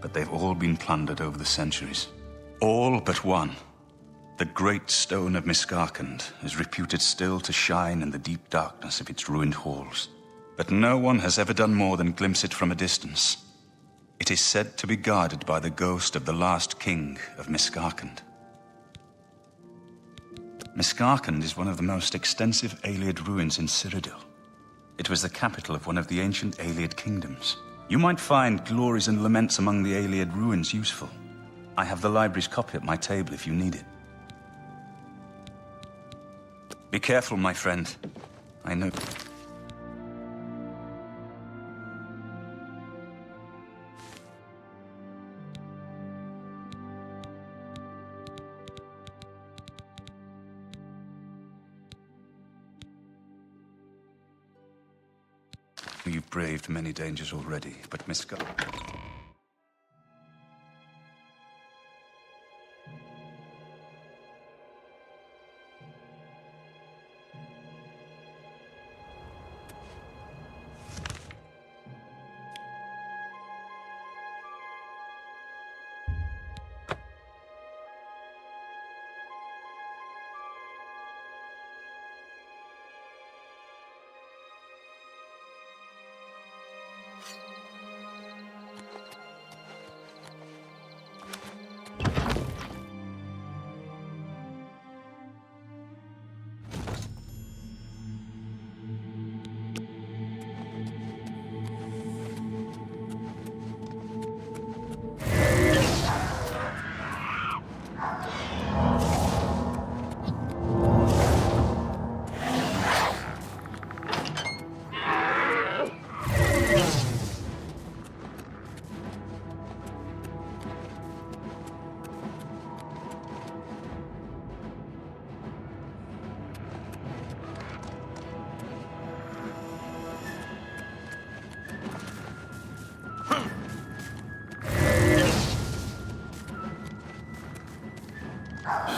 but they've all been plundered over the centuries. All but one. The great stone of Miskarkand is reputed still to shine in the deep darkness of its ruined halls. But no one has ever done more than glimpse it from a distance. It is said to be guarded by the ghost of the last king of Miskarkand. Miskarkand is one of the most extensive Ayleid ruins in Cyrodiil. It was the capital of one of the ancient Ayleid kingdoms. You might find glories and laments among the Ayleid ruins useful. I have the library's copy at my table if you need it. Be careful, my friend. I know... You've braved many dangers already, but Oh!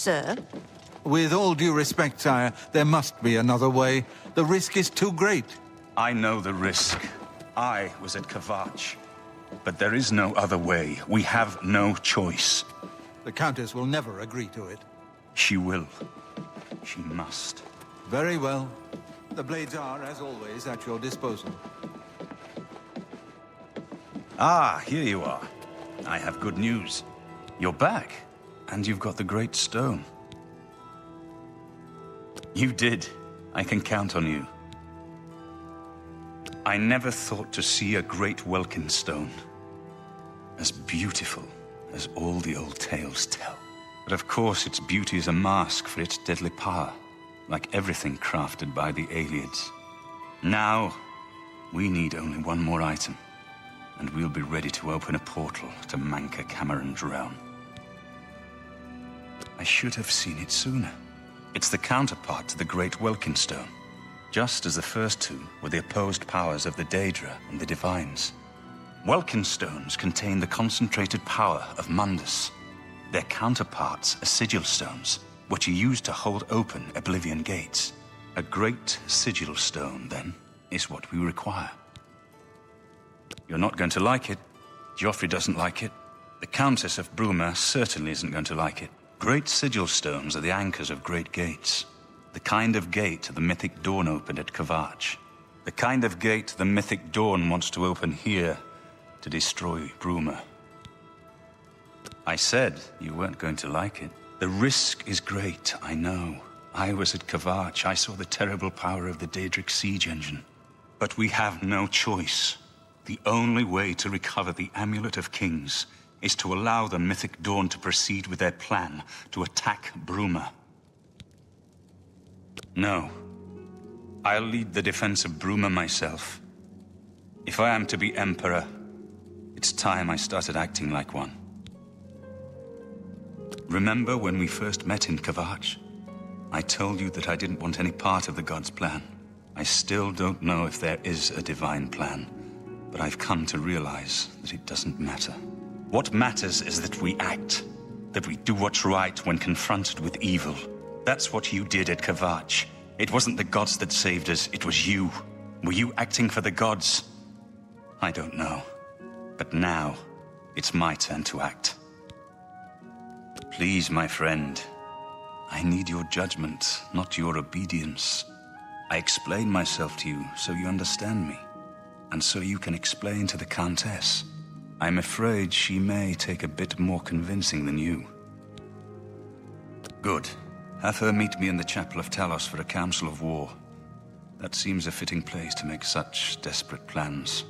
Sir? With all due respect, sire, there must be another way. The risk is too great. I know the risk. I was at Kvatch. But there is no other way. We have no choice. The Countess will never agree to it. She will. She must. Very well. The blades are, as always, at your disposal. Ah, here you are. I have good news. You're back, and you've got the Great Stone. You did. I can count on you. I never thought to see a great Welkin stone. As beautiful as all the old tales tell. But of course its beauty is a mask for its deadly power, like everything crafted by the Aelids. Now, we need only one more item, and we'll be ready to open a portal to Manka Cameron's realm. I should have seen it sooner. It's the counterpart to the Great Welkin Stone, just as the first two were the opposed powers of the Daedra and the Divines. Welkin stones contain the concentrated power of Mundus. Their counterparts are sigil stones, which are used to hold open Oblivion gates. A great sigil stone, then, is what we require. You're not going to like it. Joffrey doesn't like it. The Countess of Bruma certainly isn't going to like it. Great sigil stones are the anchors of great gates. The kind of gate the mythic Dawn opened at Kvatch. The kind of gate the mythic Dawn wants to open here to destroy Bruma. I said you weren't going to like it. The risk is great, I know. I was at Kvatch. I saw the terrible power of the Daedric siege engine. But we have no choice. The only way to recover the Amulet of Kings is to allow the Mythic Dawn to proceed with their plan to attack Bruma. No. I'll lead the defense of Bruma myself. If I am to be Emperor, it's time I started acting like one. Remember when we first met in Kvatch? I told you that I didn't want any part of the God's plan. I still don't know if there is a divine plan, but I've come to realize that it doesn't matter. What matters is that we act, that we do what's right when confronted with evil. That's what you did at Kvatch. It wasn't the gods that saved us, it was you. Were you acting for the gods? I don't know. But now, it's my turn to act. Please, my friend, I need your judgment, not your obedience. I explain myself to you so you understand me, and so you can explain to the Countess. I'm afraid she may take a bit more convincing than you. Good. Have her meet me in the Chapel of Talos for a council of war. That seems a fitting place to make such desperate plans.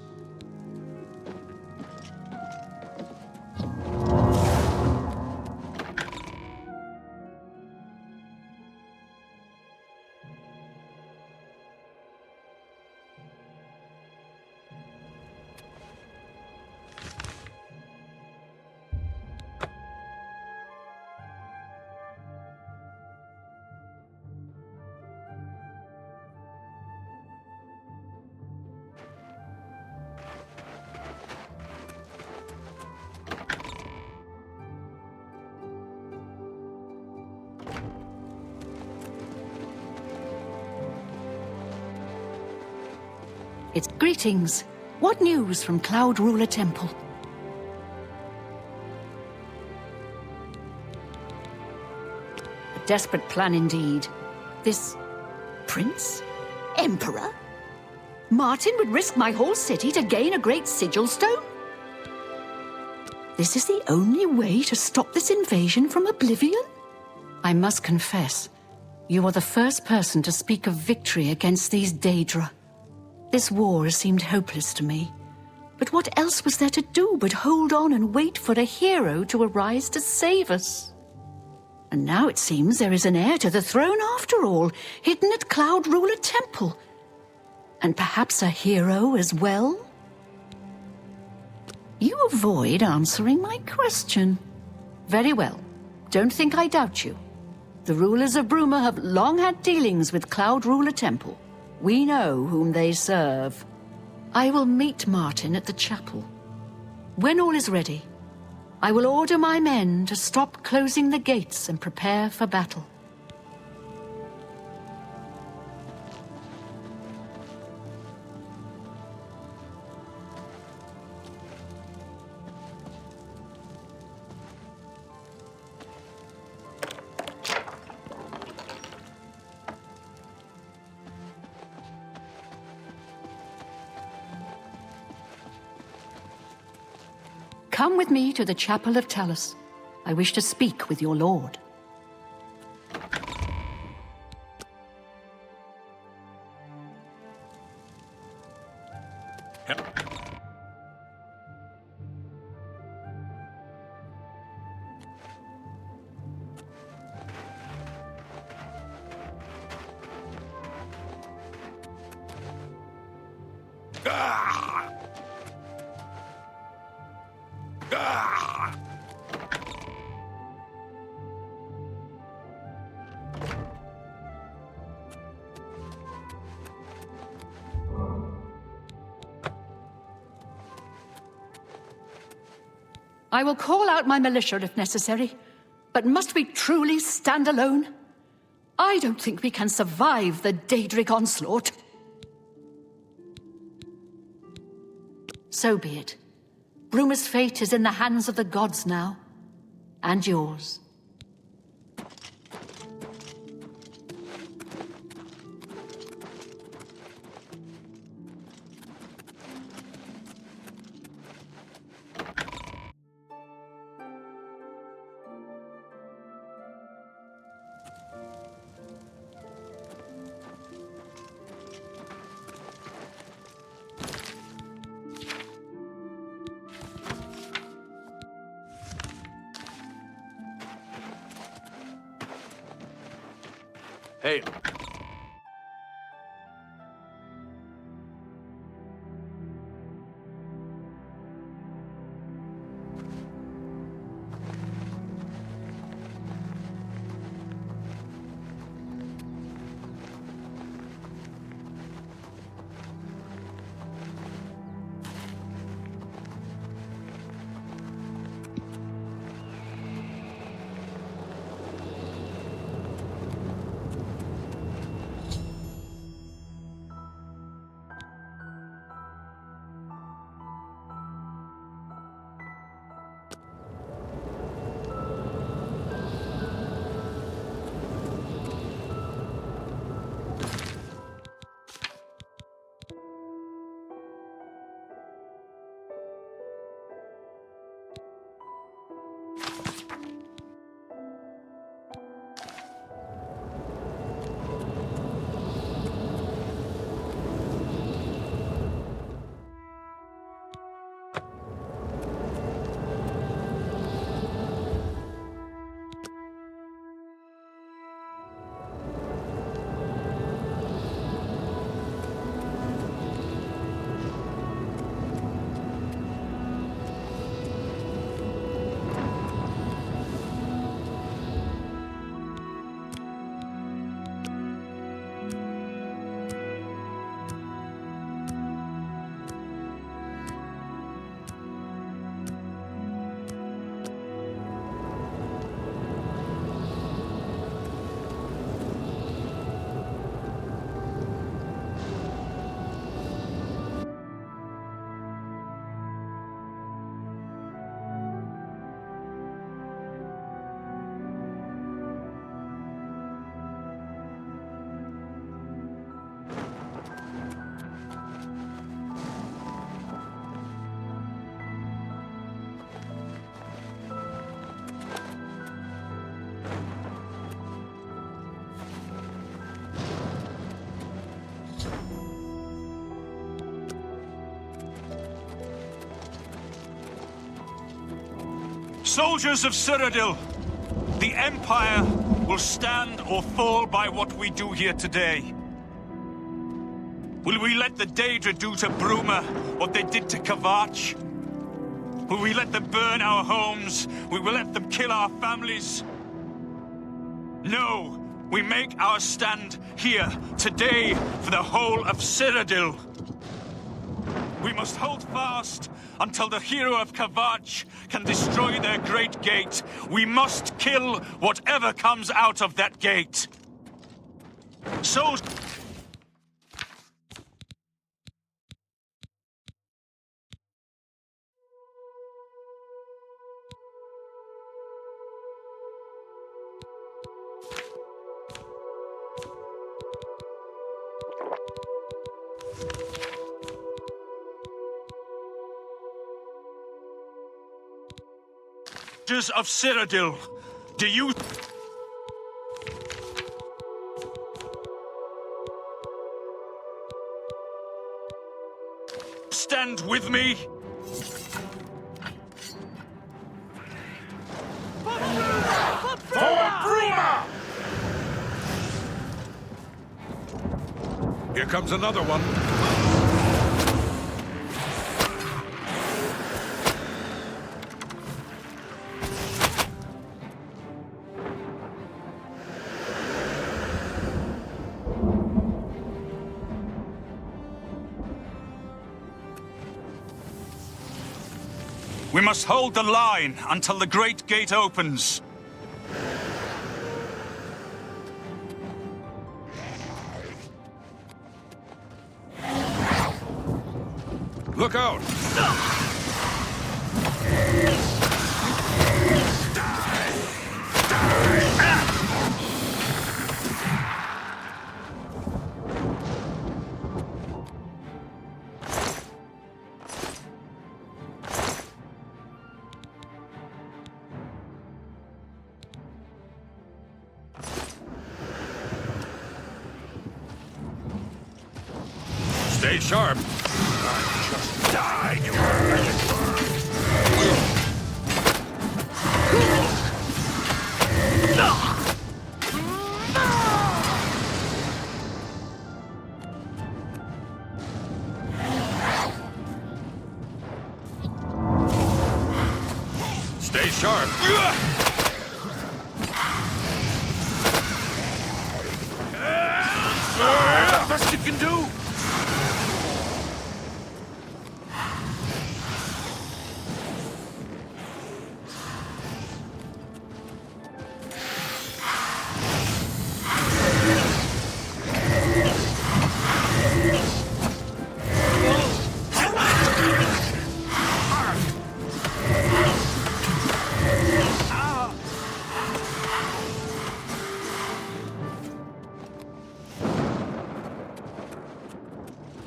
It's greetings. What news from Cloud Ruler Temple? A desperate plan indeed. This prince? Emperor? Martin would risk my whole city to gain a great sigil stone? This is the only way to stop this invasion from Oblivion? I must confess, you are the first person to speak of victory against these Daedra. This war has seemed hopeless to me. But what else was there to do but hold on and wait for a hero to arise to save us? And now it seems there is an heir to the throne after all, hidden at Cloud Ruler Temple. And perhaps a hero as well? You avoid answering my question. Very well. Don't think I doubt you. The rulers of Bruma have long had dealings with Cloud Ruler Temple. We know whom they serve. I will meet Martin at the chapel. When all is ready, I will order my men to stop closing the gates and prepare for battle. Come with me to the Chapel of Talos. I wish to speak with your lord. I will call out my militia if necessary, but must we truly stand alone? I don't think we can survive the Daedric onslaught. So be it. Bruma's fate is in the hands of the gods now, and yours. Hey. Soldiers of Cyrodiil, the Empire will stand or fall by what we do here today. Will we let the Daedra do to Bruma what they did to Kvatch? Will we let them burn our homes? Will we let them kill our families? No, we make our stand here, today, for the whole of Cyrodiil. We must hold fast until the hero of Kvatch can destroy their great gate. We must kill whatever comes out of that gate. Soldiers of Cyrodiil, do you... stand with me? For Bruma! Here comes another one. We must hold the line until the great gate opens. Look out! Stay sharp. Just die, you you can do?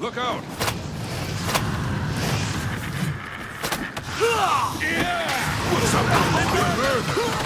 Look out! What's up with murder?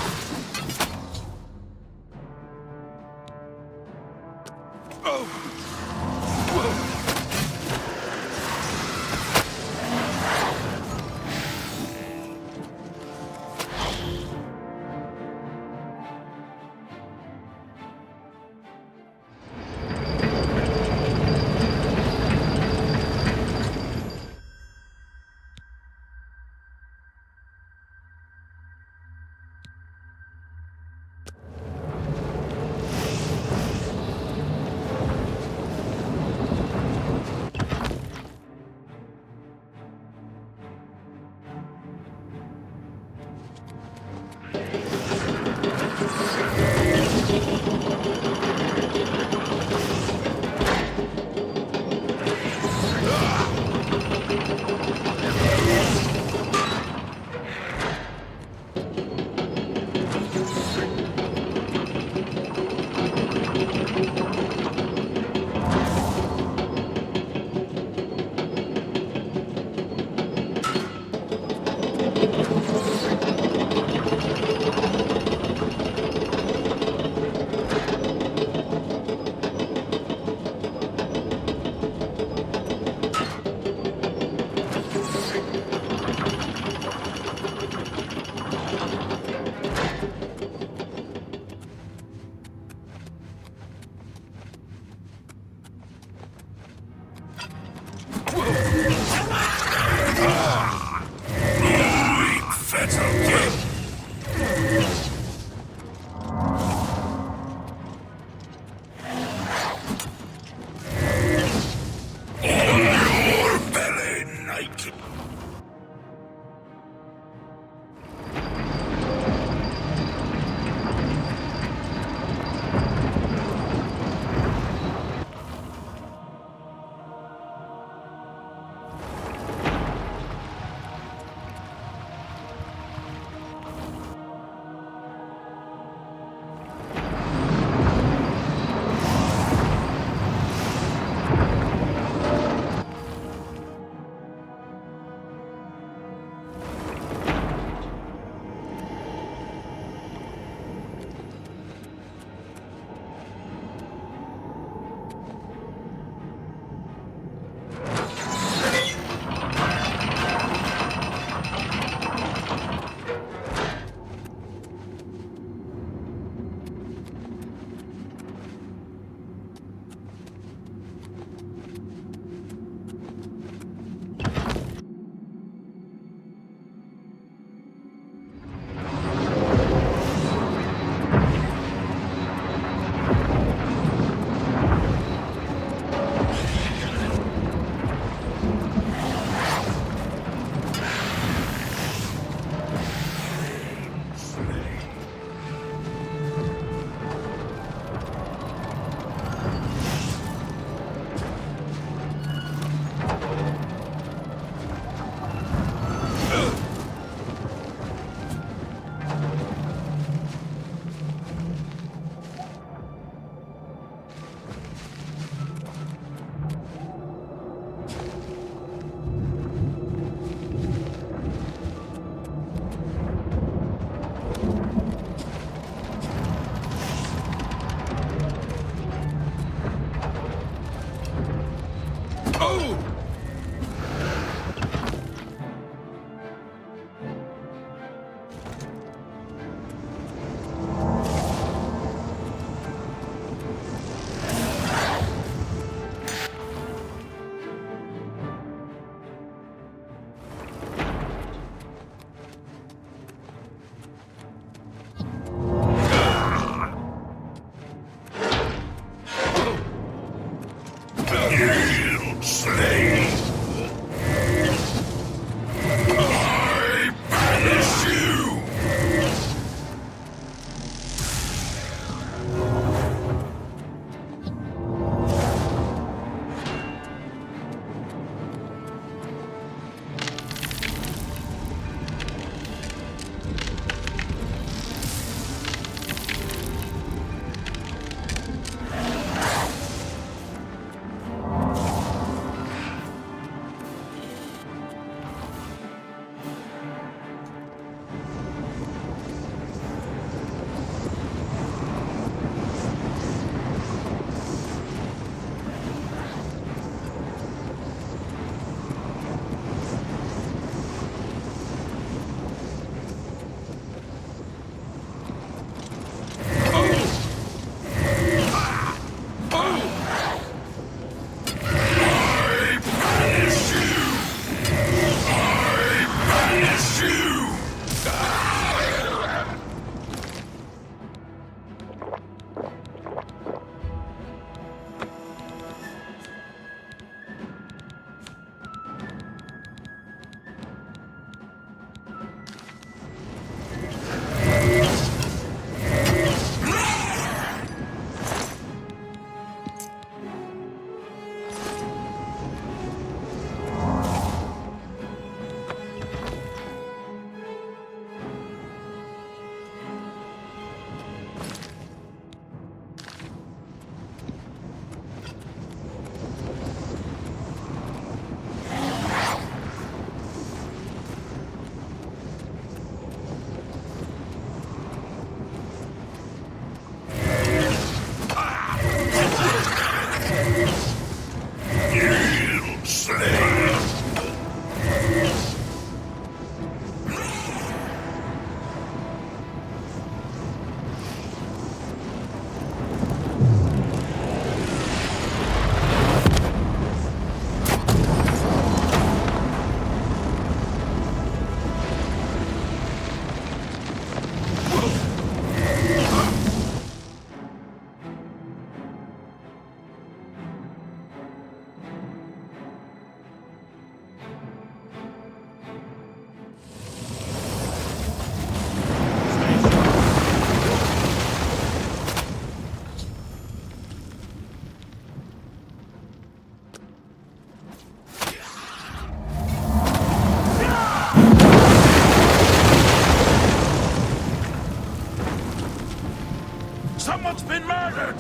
Someone's been murdered!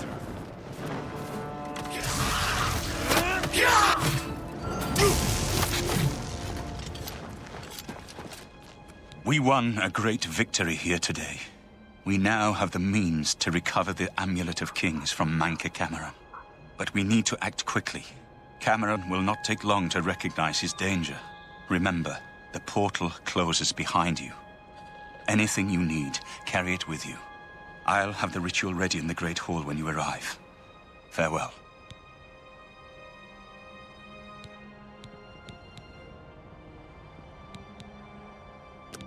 We won a great victory here today. We now have the means to recover the Amulet of Kings from Manca Cameron. But we need to act quickly. Cameron will not take long to recognize his danger. Remember, the portal closes behind you. Anything you need, carry it with you. I'll have the ritual ready in the Great Hall when you arrive. Farewell.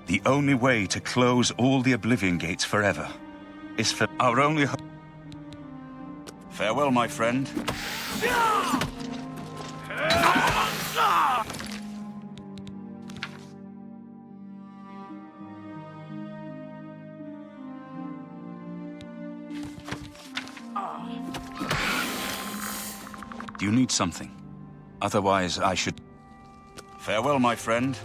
The only way to close all the Oblivion Gates forever is for our only hope. Farewell, my friend. Do you need something? Otherwise, I should... Farewell, my friend.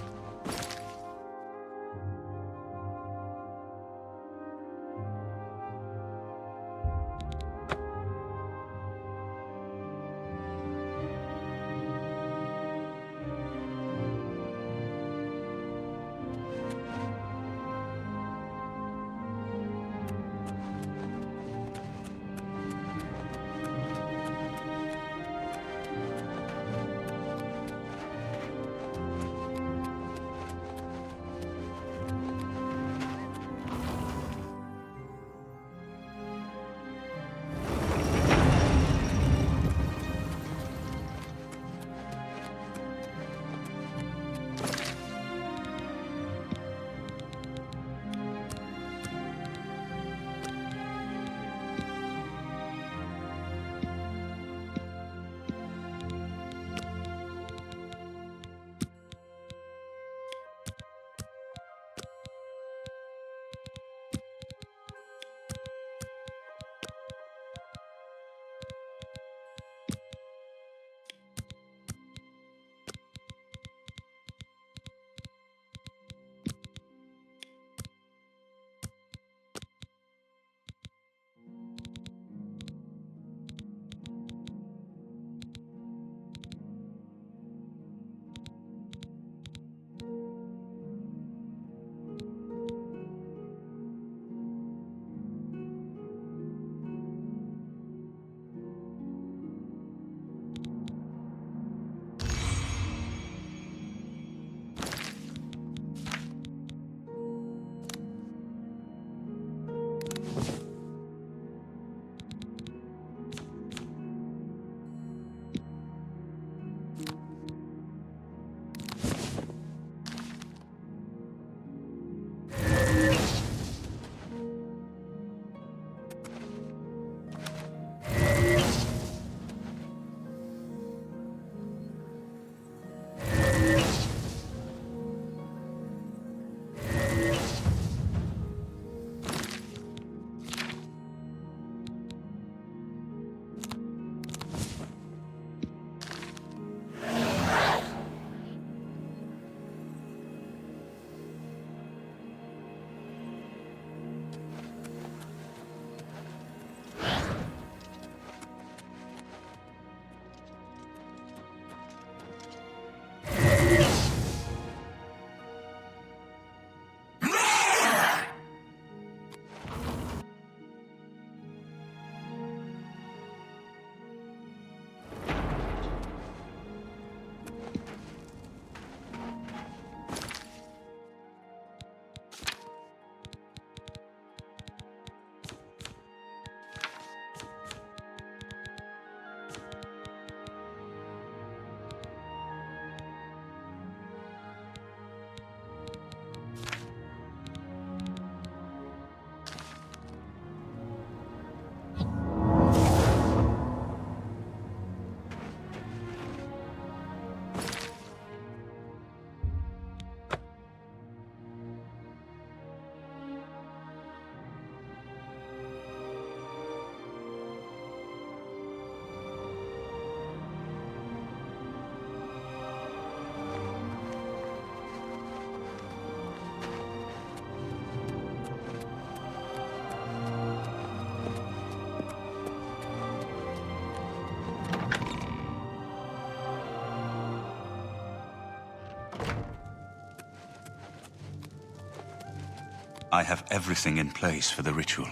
I have everything in place for the ritual.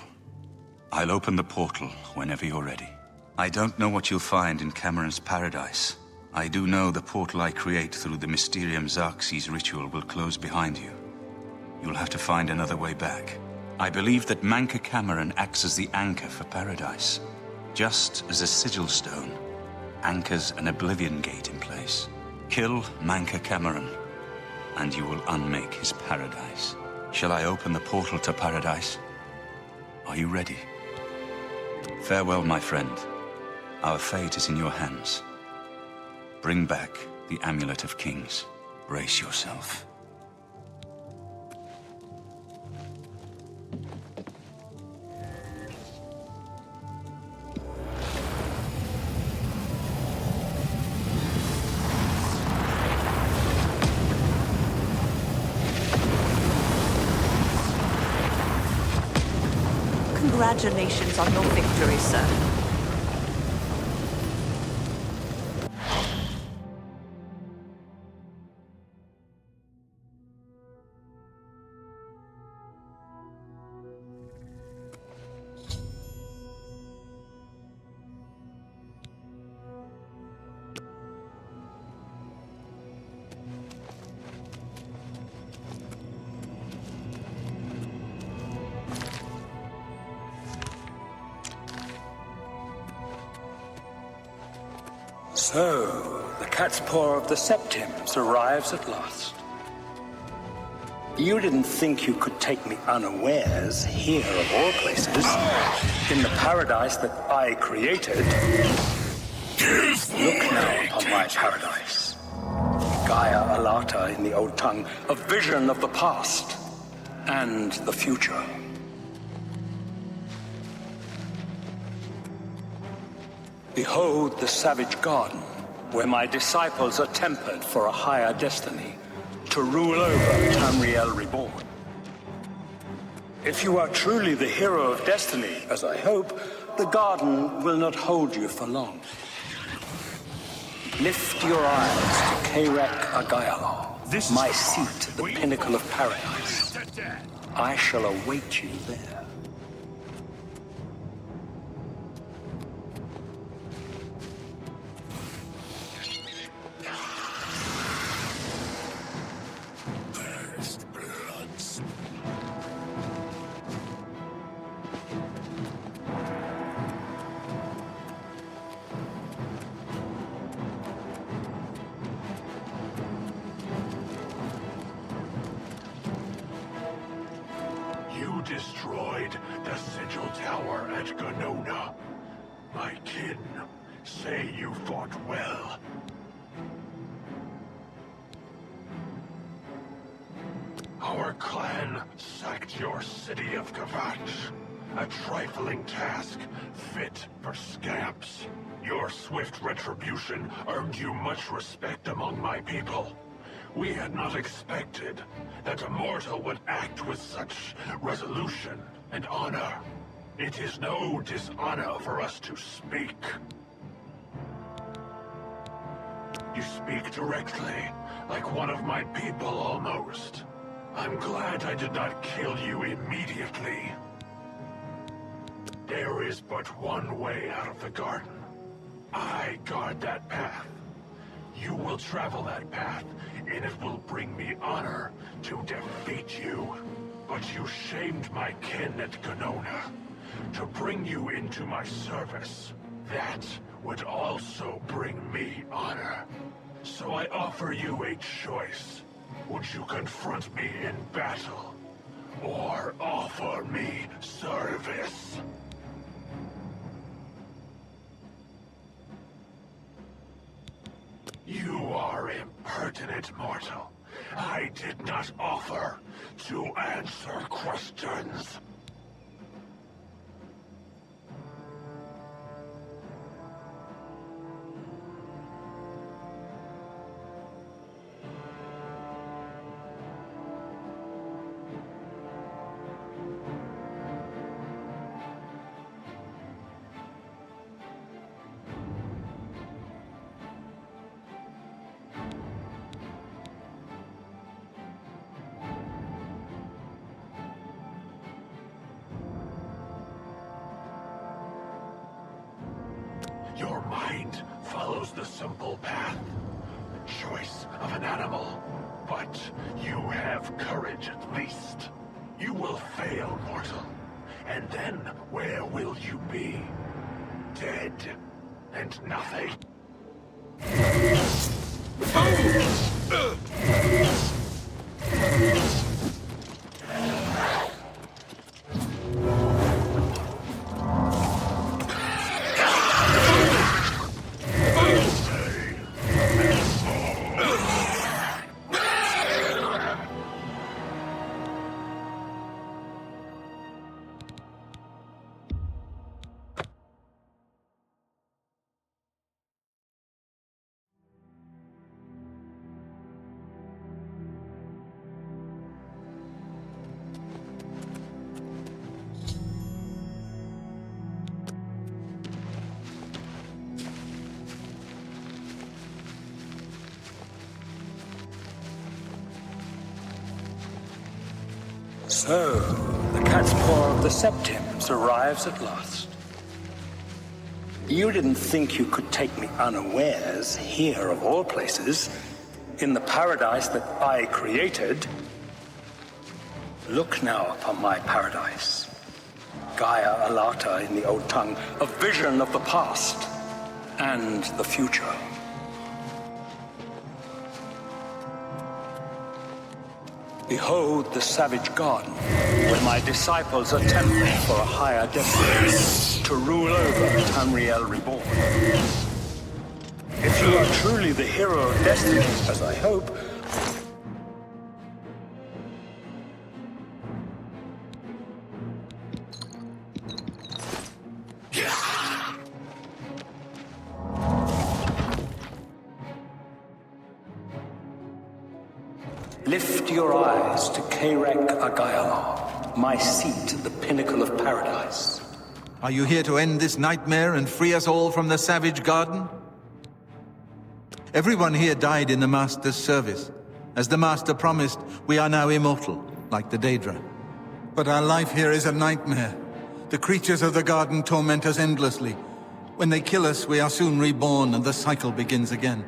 I'll open the portal whenever you're ready. I don't know what you'll find in Cameron's paradise. I do know the portal I create through the Mysterium Xarxes ritual will close behind you. You'll have to find another way back. I believe that Manca Cameron acts as the anchor for paradise, just as a sigil stone anchors an Oblivion gate in place. Kill Manca Cameron, and you will unmake his paradise. Shall I open the portal to paradise? Are you ready? Farewell, my friend. Our fate is in your hands. Bring back the Amulet of Kings. Brace yourself. Congratulations on your victory, sir. So, the cat's paw of the Septims arrives at last. You didn't think you could take me unawares here of all places, in the paradise that I created. Look now upon my paradise. Gaia Alata in the old tongue, a vision of the past and the future. Behold the savage garden, where my disciples are tempered for a higher destiny, to rule over Tamriel Reborn. If you are truly the hero of destiny, as I hope, the garden will not hold you for long. Lift your eyes to Kairek Agayalor, my seat at the pinnacle of paradise. I shall await you there. Destroyed the Sigil Tower at Ganona. My kin say you fought well. Our clan sacked your city of Kvatch. A trifling task, fit for scamps. Your swift retribution earned you much respect among my people. We had not expected that a mortal would act with such resolution and honor. It is no dishonor for us to speak. You speak directly, like one of my people almost. I'm glad I did not kill you immediately. There is but one way out of the garden. I guard that path. You will travel that path, and it will bring me honor to defeat you. But you shamed my kin at Ganona. To bring you into my service, that would also bring me honor. So I offer you a choice. Would you confront me in battle, or offer me service? You are impertinent, mortal. I did not offer to answer questions. mind follows the simple path. Choice of an animal. But you have courage at least. You will fail, mortal. And then where will you be? Dead. And nothing. So, the cat's paw of the Septims arrives at last. You didn't think you could take me unawares here, of all places, in the paradise that I created. Look now upon my paradise. Gaia Alata in the old tongue, a vision of the past and the future. Behold the savage garden, where my disciples attempt for a higher destiny, to rule over Tamriel Reborn. If you are truly the hero of destiny, as I hope, lift your eyes to Kairek Agayalar, my seat at the pinnacle of paradise. Are you here to end this nightmare and free us all from the savage garden? Everyone here died in the Master's service. As the Master promised, we are now immortal, like the Daedra. But our life here is a nightmare. The creatures of the garden torment us endlessly. When they kill us, we are soon reborn and the cycle begins again.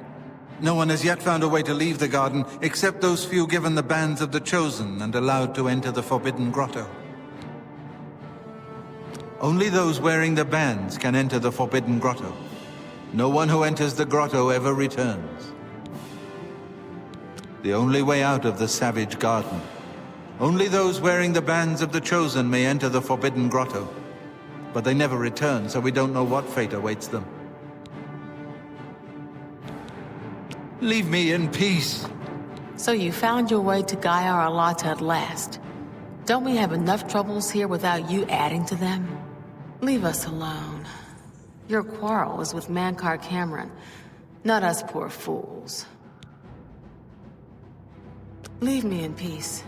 No one has yet found a way to leave the garden, except those few given the bands of the Chosen and allowed to enter the Forbidden Grotto. Only those wearing the bands can enter the Forbidden Grotto. No one who enters the grotto ever returns. The only way out of the savage garden. Only those wearing the bands of the Chosen may enter the Forbidden Grotto. But they never return, so we don't know what fate awaits them. Leave me in peace. So you found your way to Gaia Alata at last. Don't we have enough troubles here without you adding to them? Leave us alone. Your quarrel is with Mankar Cameron, not us poor fools. Leave me in peace.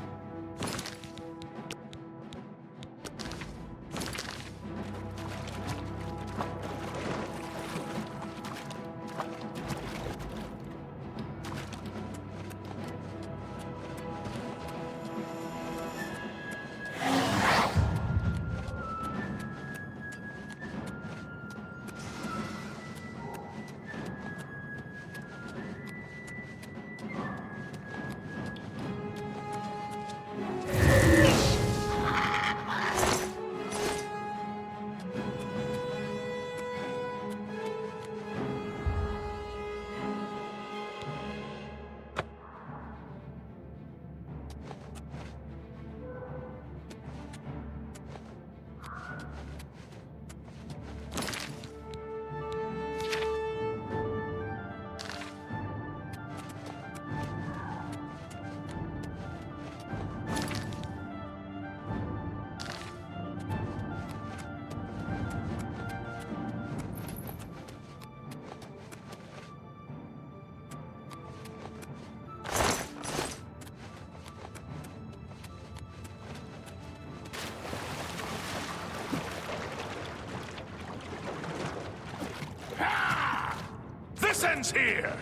This ends here!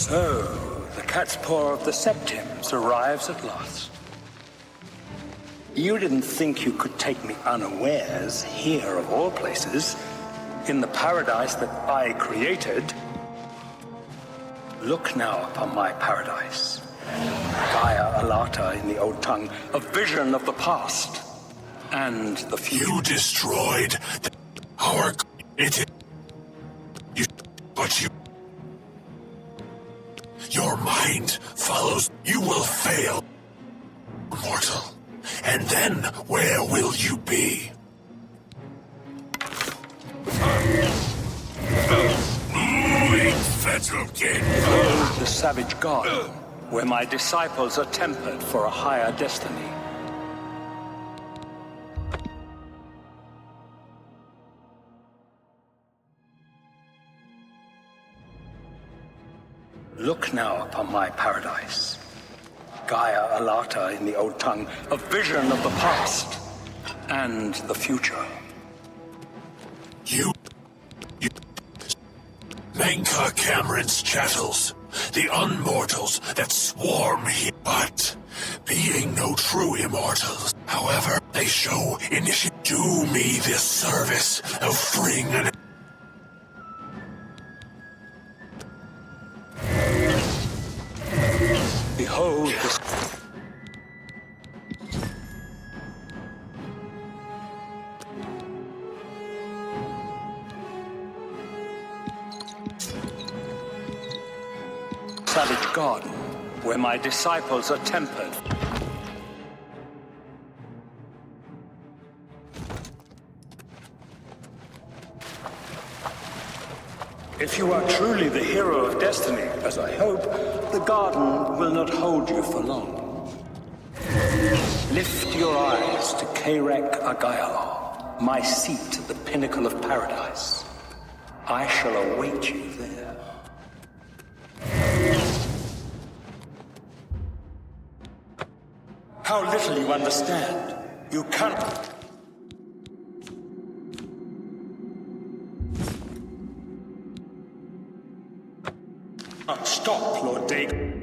So, the cat's paw of the Septims arrives at last. You didn't think you could take me unawares here of all places, in the paradise that I created. Look now upon my paradise. Gaia Alata in the old tongue, a vision of the past and the future. You destroyed our created. But your mind follows. You will fail, mortal. And then where will you be? The savage garden, where my disciples are tempered for a higher destiny. Look now upon my paradise. Gaia Alata in the old tongue, a vision of the past and the future. You Menka Cameron's chattels, the unmortals that swarm here. But, being no true immortals, however, they show initiative. Do me this service of freeing an... Behold this... savage garden, where my disciples are tempered. If you are truly the hero of destiny, as I hope, the garden will not hold you for long. Lift your eyes to Kairek Agayala, my seat at the pinnacle of paradise. I shall await you there. How little you understand. You cannot. Stop, Lord Dagon.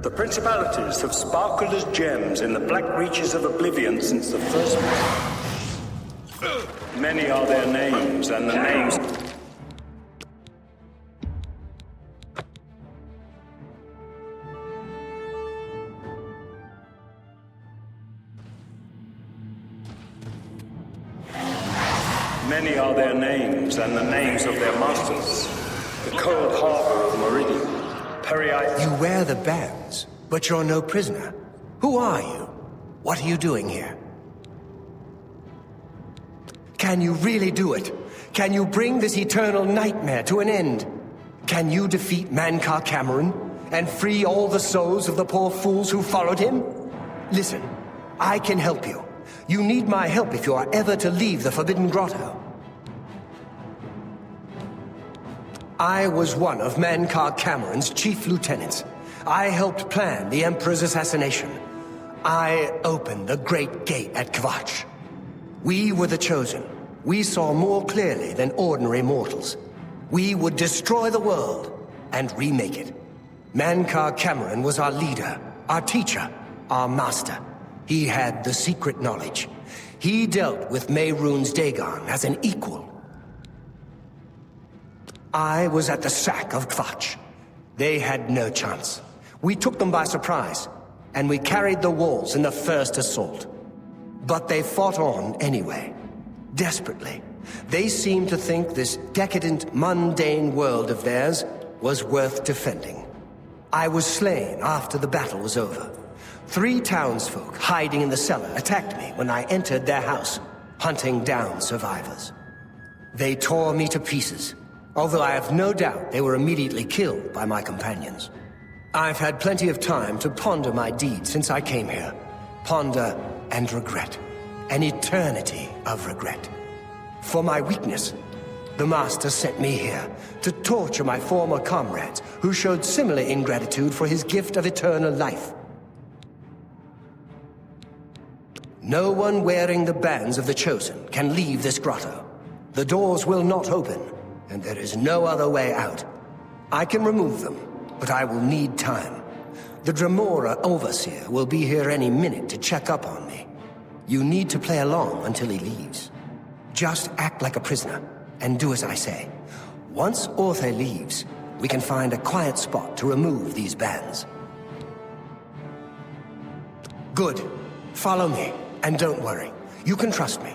The principalities have sparkled as gems in the black reaches of Oblivion since the first war. Many are their names, and the names... Many are their names, and the names of their masters. The cold harbor of Meridian, Periite... You wear the bands, but you're no prisoner. Who are you? What are you doing here? Can you really do it? Can you bring this eternal nightmare to an end? Can you defeat Mankar Cameron and free all the souls of the poor fools who followed him? Listen, I can help you. You need my help if you are ever to leave the Forbidden Grotto. I was one of Mankar Cameron's chief lieutenants. I helped plan the Emperor's assassination. I opened the Great Gate at Kvatch. We were the chosen. We saw more clearly than ordinary mortals. We would destroy the world and remake it. Mankar Cameron was our leader, our teacher, our master. He had the secret knowledge. He dealt with Mehrunes Dagon as an equal. I was at the sack of Kvatch. They had no chance. We took them by surprise, and we carried the walls in the first assault. But they fought on anyway, desperately. They seemed to think this decadent, mundane world of theirs was worth defending. I was slain after the battle was over. 3 townsfolk hiding in the cellar attacked me when I entered their house, hunting down survivors. They tore me to pieces, although I have no doubt they were immediately killed by my companions. I've had plenty of time to ponder my deeds since I came here. Ponder and regret. An eternity of regret. For my weakness, the Master sent me here to torture my former comrades who showed similar ingratitude for his gift of eternal life. No one wearing the bands of the Chosen can leave this grotto. The doors will not open, and there is no other way out. I can remove them, but I will need time. The Dremora Overseer will be here any minute to check up on me. You need to play along until he leaves. Just act like a prisoner, and do as I say. Once Orthe leaves, we can find a quiet spot to remove these bands. Good. Follow me, and don't worry. You can trust me.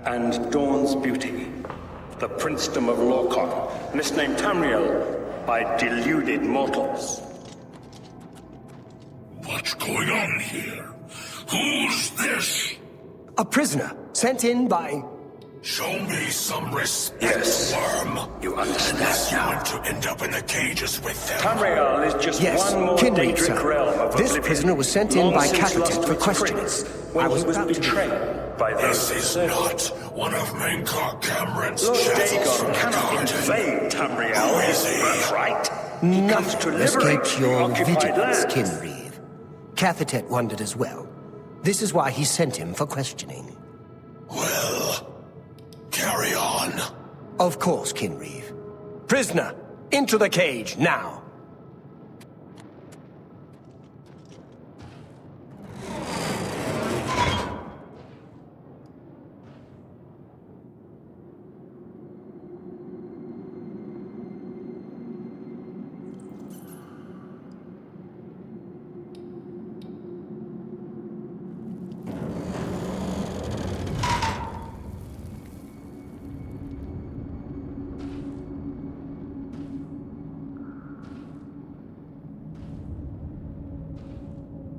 And Dawn's beauty, the princedom of Lorcon, misnamed Tamriel by deluded mortals. What's going on here? Who's this? A prisoner, sent in by... Show me some respect, Yes. worm. You understand Unless you now. want to end up in the cages with them. Tamriel is just Yes, one more Kinreed, Daedric sir. realm of This Oblivion, prisoner was sent in long by since Catatet lost to for its questioning. prince when I was he was about to betrayed by those This who is served him. not one of Mankar Cameron's Lord chattels Dagon from the cannot garden. invade Tamriel, Who his is he? birthright. He comes to Nothing liberate escaped the your occupied vigilance, lands. Kinreed. Catatet wondered as well. This is why he sent him for questioning. Well, carry on. Of course, Kinreed. Prisoner, into the cage, now!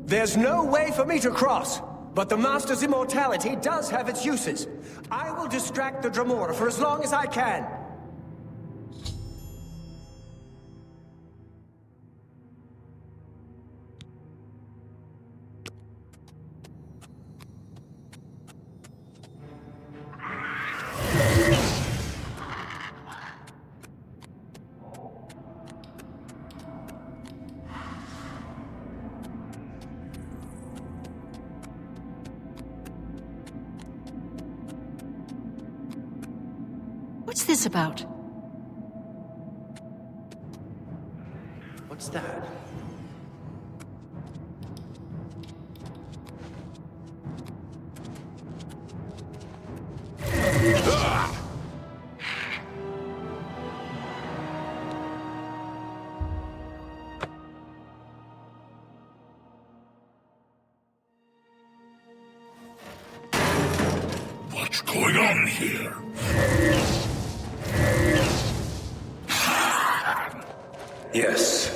There's no way for me to cross, but the Master's immortality does have its uses. I will distract the Dremora for as long as I can. What's this about? What's that? What's going on here? Yes.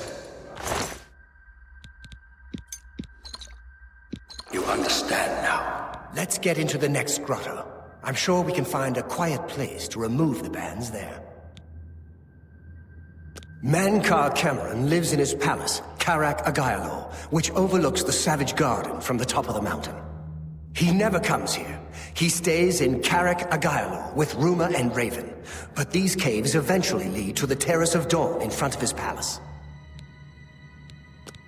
You understand now. Let's get into the next grotto. I'm sure we can find a quiet place to remove the bands there. Mankar Cameron lives in his palace, Karak Agaialo, which overlooks the Savage Garden from the top of the mountain. He never comes here. He stays in Karak Agaialo with Ruma and Raven. But these caves eventually lead to the Terrace of Dawn in front of his palace.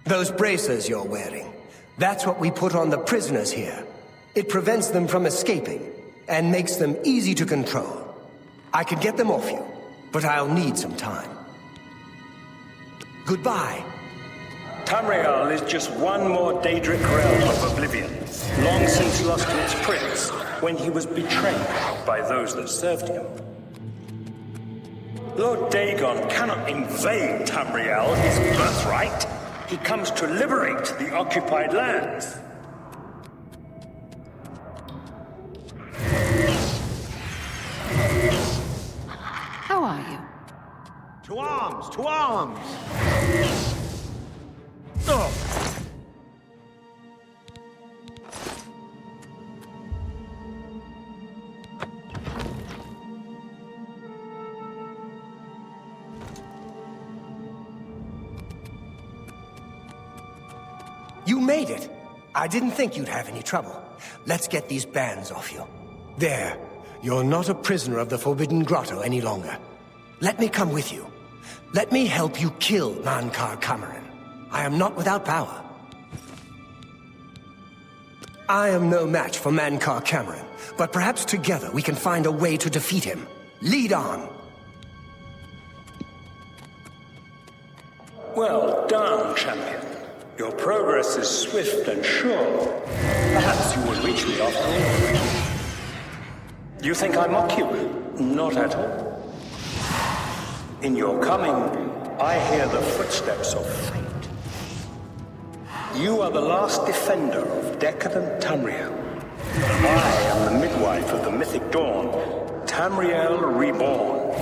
Those bracers you're wearing, that's what we put on the prisoners here. It prevents them from escaping and makes them easy to control. I can get them off you, but I'll need some time. Goodbye. Tamriel is just one more Daedric realm of Oblivion, long since lost to its prince when he was betrayed by those that served him. Lord Dagon cannot invade Tamriel, his birthright. He comes to liberate the occupied lands. How are you? To arms! To arms! You made it! I didn't think you'd have any trouble. Let's get these bands off you. There. You're not a prisoner of the Forbidden Grotto any longer. Let me come with you. Let me help you kill Mankar Cameron. I am not without power. I am no match for Mankar Cameron, but perhaps together we can find a way to defeat him. Lead on! Well done, champion. Your progress is swift and sure. Perhaps you will reach me after all. You think I mock you? Not at all. In your coming, I hear the footsteps of fate. You are the last defender of decadent Tamriel. I am the midwife of the mythic dawn, Tamriel Reborn.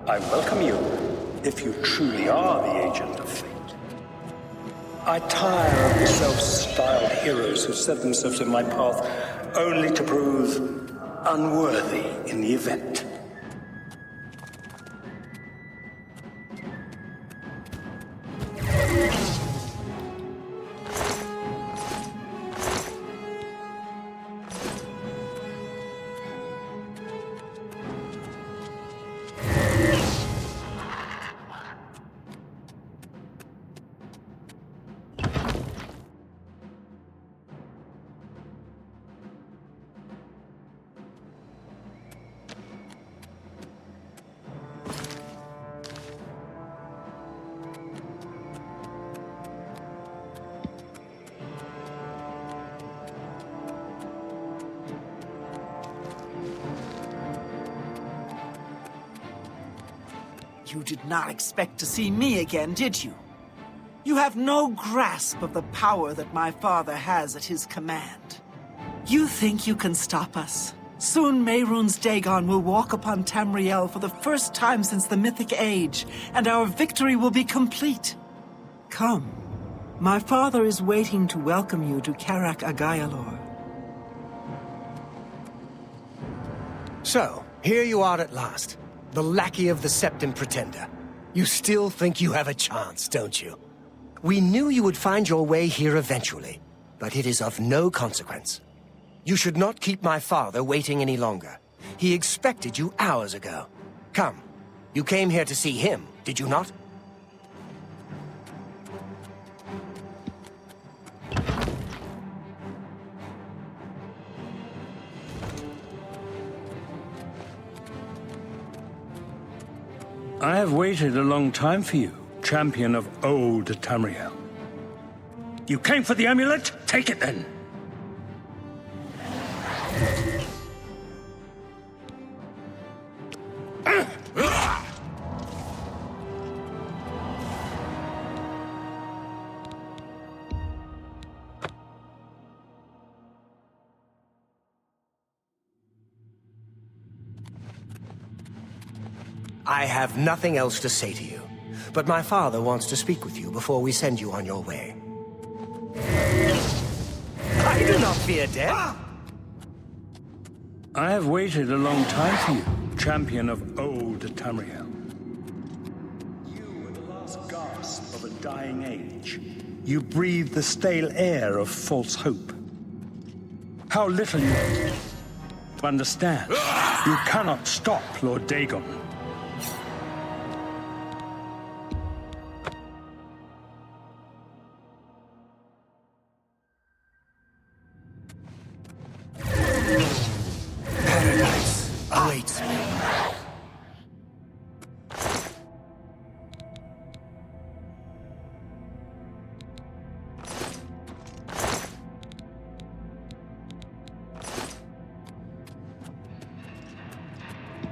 I welcome you, if you truly are the agent of fate. I tire of the self-styled heroes who set themselves in my path only to prove unworthy in the event. You did not expect to see me again, did you? You have no grasp of the power that my father has at his command. You think you can stop us? Soon Mehrunes Dagon will walk upon Tamriel for the first time since the Mythic Age, and our victory will be complete. Come. My father is waiting to welcome you to Karak Agayalor. So, here you are at last. The lackey of the Septim Pretender. You still think you have a chance, don't you? We knew you would find your way here eventually, but it is of no consequence. You should not keep my father waiting any longer. He expected you hours ago. Come, you came here to see him, did you not? I have waited a long time for you, champion of old Tamriel. You came for the amulet? Take it then! I have nothing else to say to you, but my father wants to speak with you before we send you on your way. I do not fear death! I have waited a long time for you, champion of old Tamriel. You were the last gasp of a dying age. You breathed the stale air of false hope. How little you understand. You cannot stop Lord Dagon. Awaits me.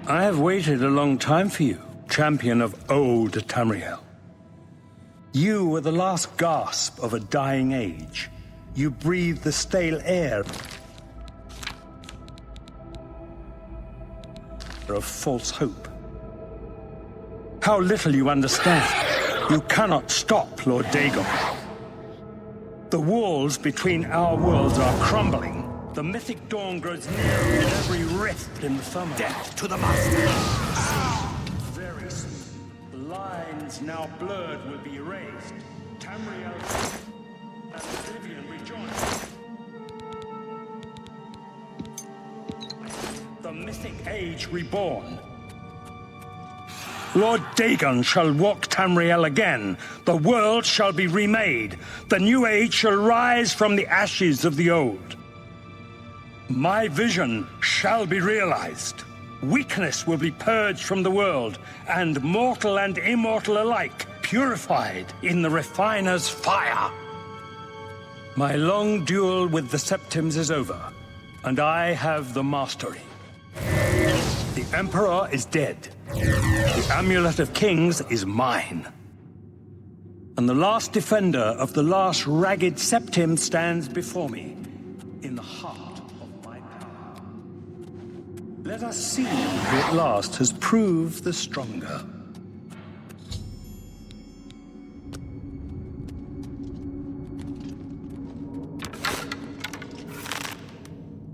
I have waited a long time for you, champion of old Tamriel. You were the last gasp of a dying age. You breathed the stale air of false hope. How little you understand. You cannot stop Lord Dagon. The walls between our worlds are crumbling. The mythic dawn grows nearer with every rift in the firmament. Death to the master! Very soon, the lines now blurred will be erased. Tamriel and Oblivion rejoin. The Mythic Age reborn. Lord Dagon shall walk Tamriel again. The world shall be remade. The new age shall rise from the ashes of the old. My vision shall be realized. Weakness will be purged from the world, and mortal and immortal alike purified in the refiner's fire. My long duel with the Septims is over, and I have the mastery. The Emperor is dead. The Amulet of Kings is mine. And the last defender of the last ragged Septim stands before me, in the heart of my power. Let us see who at last has proved the stronger.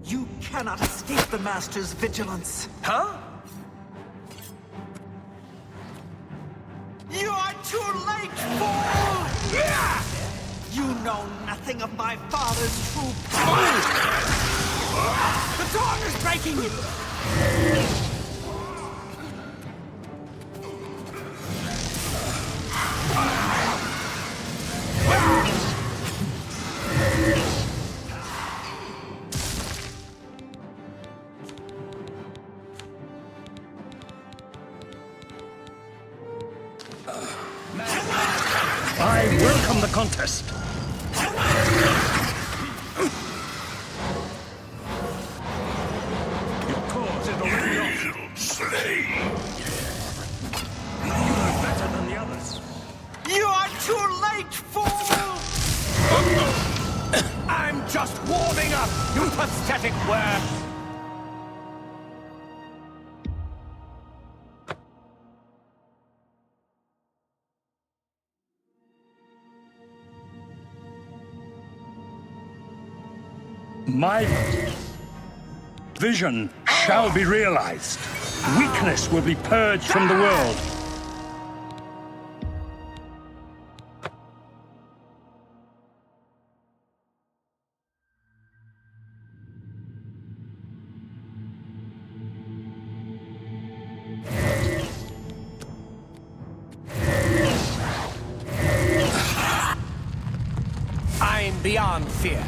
You cannot escape the Master's vigilance. Huh? You are too late, fool! You know nothing of my father's true power! The dawn is breaking! I welcome the contest. Your cause is already lost. Slay. You know better than the others. You are too late, fool! I'm just warming up, you pathetic worm! My vision shall be realized. Weakness will be purged from the world. I'm beyond fear.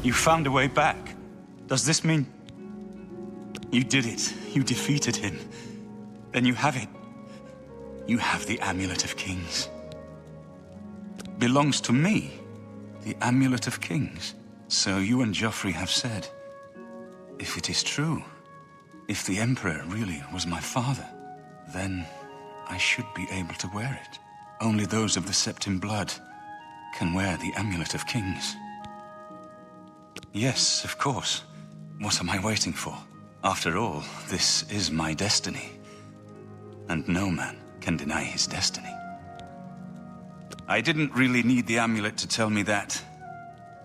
You found a way back. Does this mean... You did it. You defeated him. Then you have it. You have the Amulet of Kings. Belongs to me. The Amulet of Kings. So you and Joffrey have said. If it is true, if the Emperor really was my father, then I should be able to wear it. Only those of the Septim blood can wear the Amulet of Kings. Yes, of course. What am I waiting for? After all, this is my destiny. And no man can deny his destiny. I didn't really need the amulet to tell me that.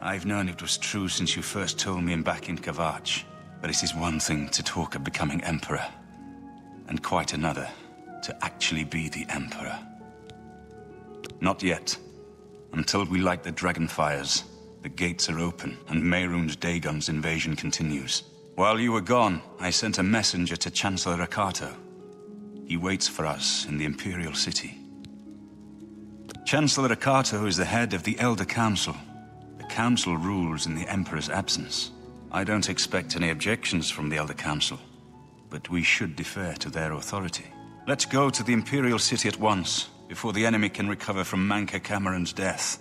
I've known it was true since you first told me back in Kavach. But it is one thing to talk of becoming Emperor, and quite another to actually be the Emperor. Not yet. Until we light the Dragonfires, the gates are open, and Mehrunes Dagon's invasion continues. While you were gone, I sent a messenger to Chancellor Akato. He waits for us in the Imperial City. Chancellor Akato is the head of the Elder Council. The Council rules in the Emperor's absence. I don't expect any objections from the Elder Council, but we should defer to their authority. Let's go to the Imperial City at once, before the enemy can recover from Manca Cameron's death.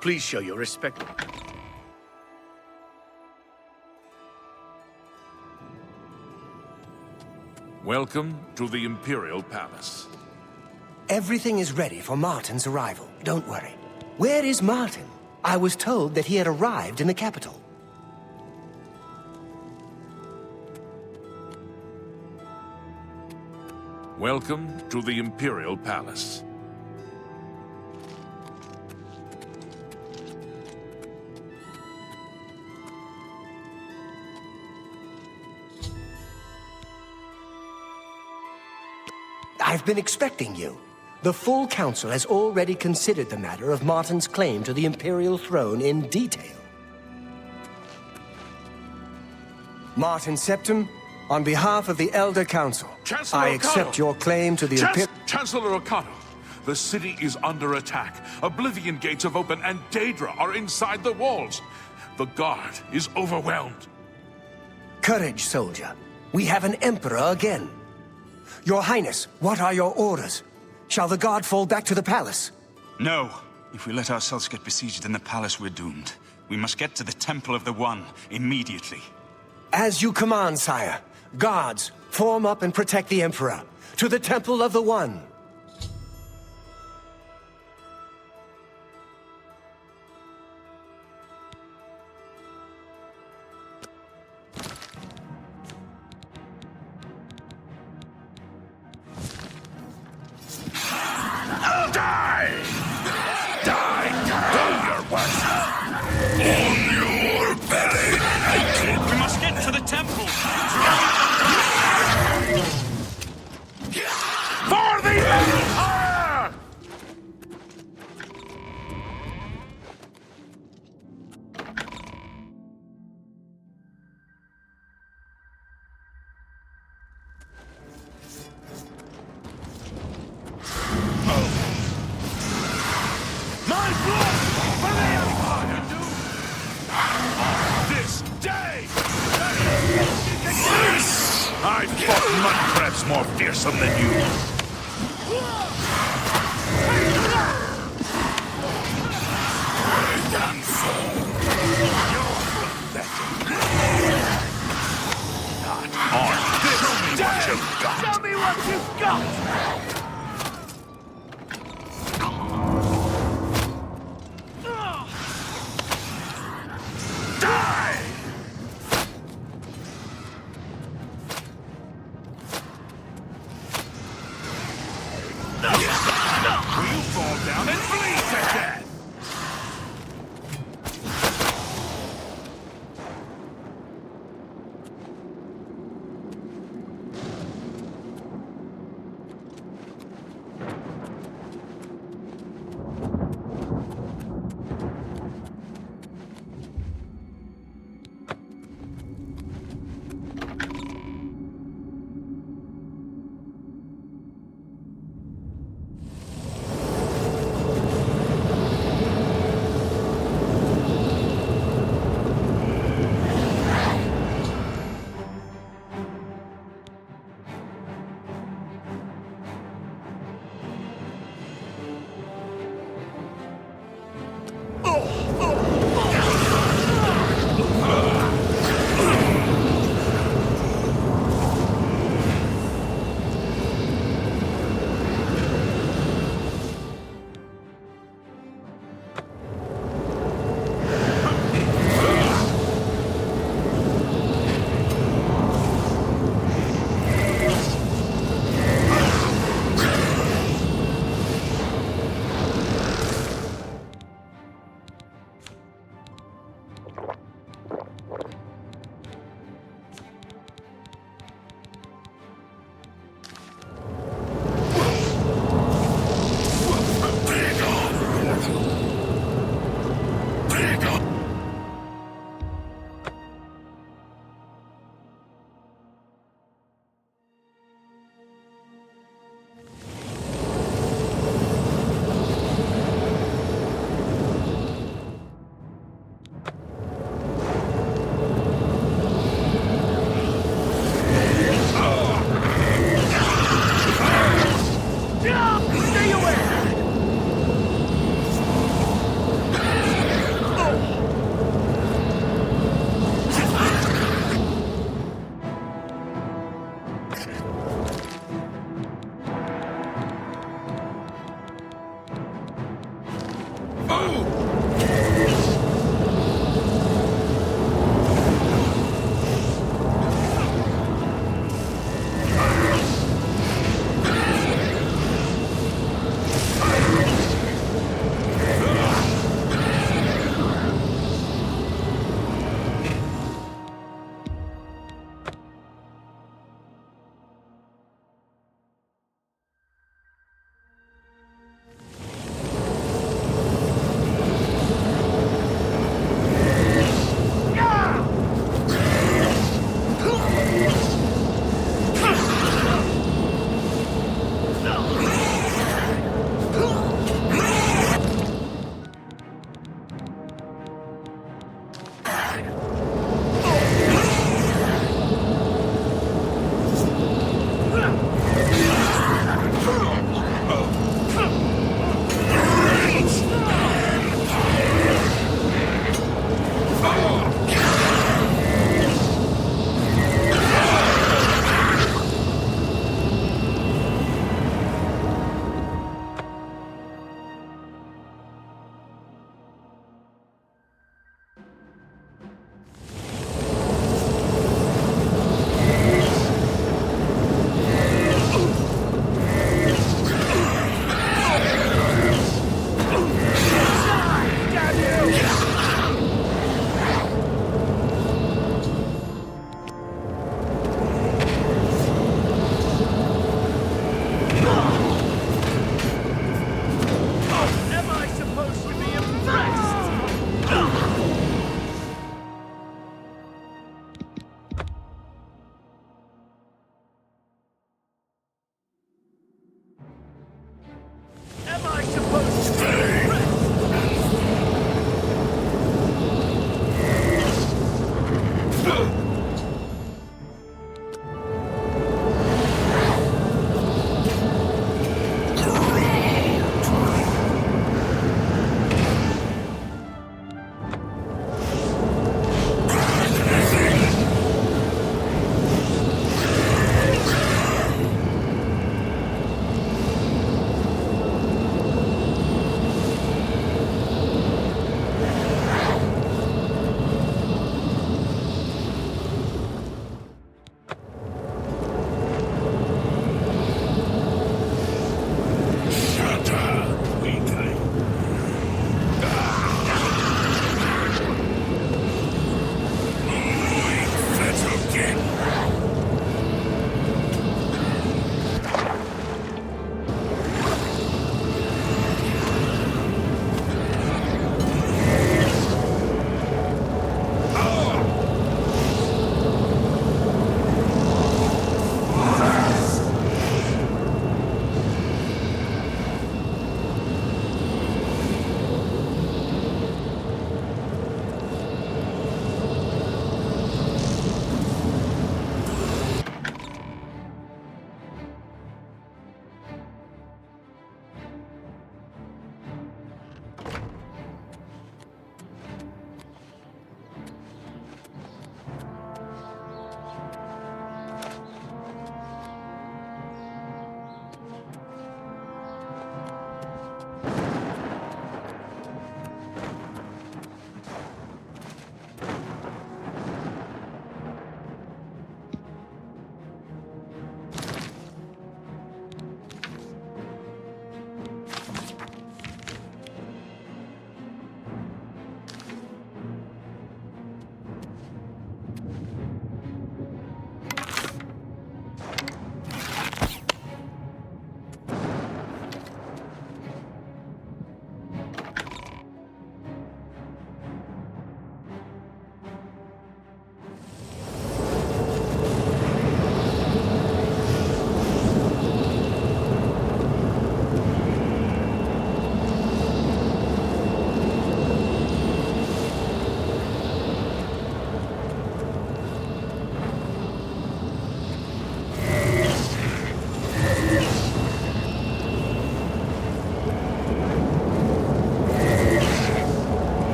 Please show your respect. Welcome to the Imperial Palace. Everything is ready for Martin's arrival. Don't worry. Where is Martin? I was told that he had arrived in the capital. Welcome to the Imperial Palace. I've been expecting you. The full council has already considered the matter of Martin's claim to the Imperial throne in detail. Martin Septim, on behalf of the Elder Council, Chancellor I Ocado! accept your claim to the Chancellor Ocado, the city is under attack. Oblivion gates have opened and Daedra are inside the walls. The guard is overwhelmed. Courage, soldier. We have an emperor again. Your Highness, what are your orders? Shall the guard fall back to the palace? No. If we let ourselves get besieged in the palace, we're doomed. We must get to the Temple of the One immediately. As you command, sire. Guards, form up and protect the Emperor. To the Temple of the One. Die! Die! Do your worst! On your belly, naked! We must get to the temple! For the Empire! My blood for the Empire! This day! I've fought mud crabs more fearsome than you. Done so. You're pathetic. Not on this day! What you've got. Show me what you've got! Die! We'll fall down and bleed to death!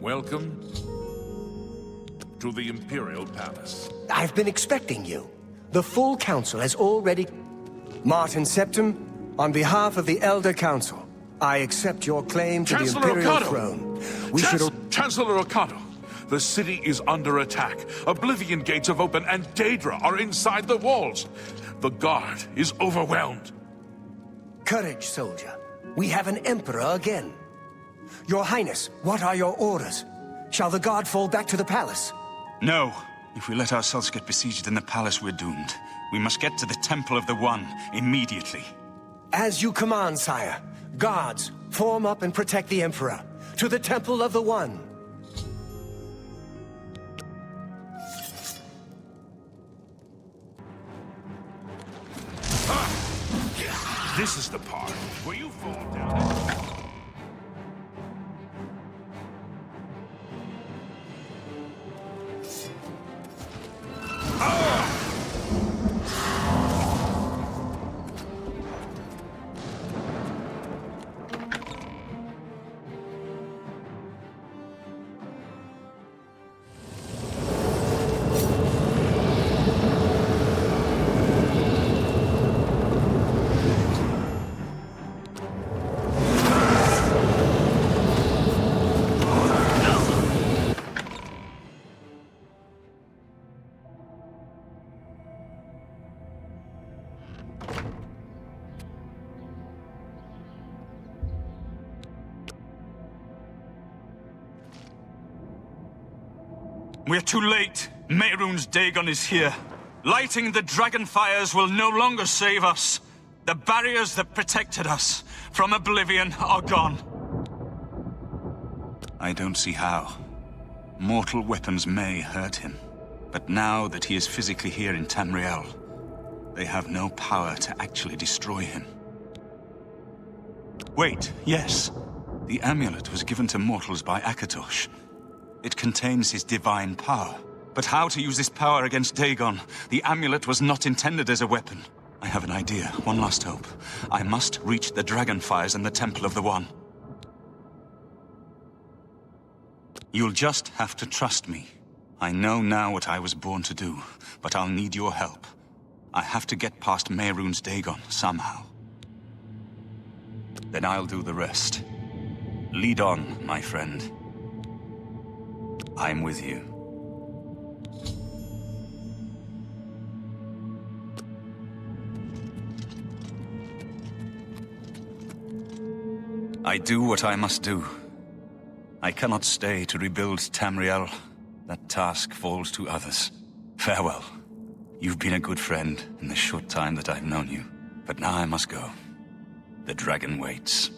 Welcome to the Imperial Palace. I've been expecting you. The full council has already... Martin Septim, on behalf of the Elder Council, I accept your claim to Chancellor the Imperial Ocado! throne. Chancellor Ocado, the city is under attack. Oblivion gates have opened and Daedra are inside the walls. The guard is overwhelmed. Courage, soldier. We have an emperor again. Your Highness, what are your orders? Shall the guard fall back to the palace? No. If we let ourselves get besieged in the palace, we're doomed. We must get to the Temple of the One immediately. As you command, sire. Guards, form up and protect the Emperor. To the Temple of the One. This is the part where you fall down. We're too late. Mehrunes Dagon is here. Lighting the dragon fires will no longer save us. The barriers that protected us from Oblivion are gone. I don't see how. Mortal weapons may hurt him. But now that he is physically here in Tamriel, they have no power to actually destroy him. Wait, yes. The amulet was given to mortals by Akatosh. It contains his divine power. But how to use this power against Dagon? The amulet was not intended as a weapon. I have an idea. One last hope. I must reach the Dragonfires and the Temple of the One. You'll just have to trust me. I know now what I was born to do, but I'll need your help. I have to get past Mehrunes Dagon somehow. Then I'll do the rest. Lead on, my friend. I'm with you. I do what I must do. I cannot stay to rebuild Tamriel. That task falls to others. Farewell. You've been a good friend in the short time that I've known you. But now I must go. The dragon waits.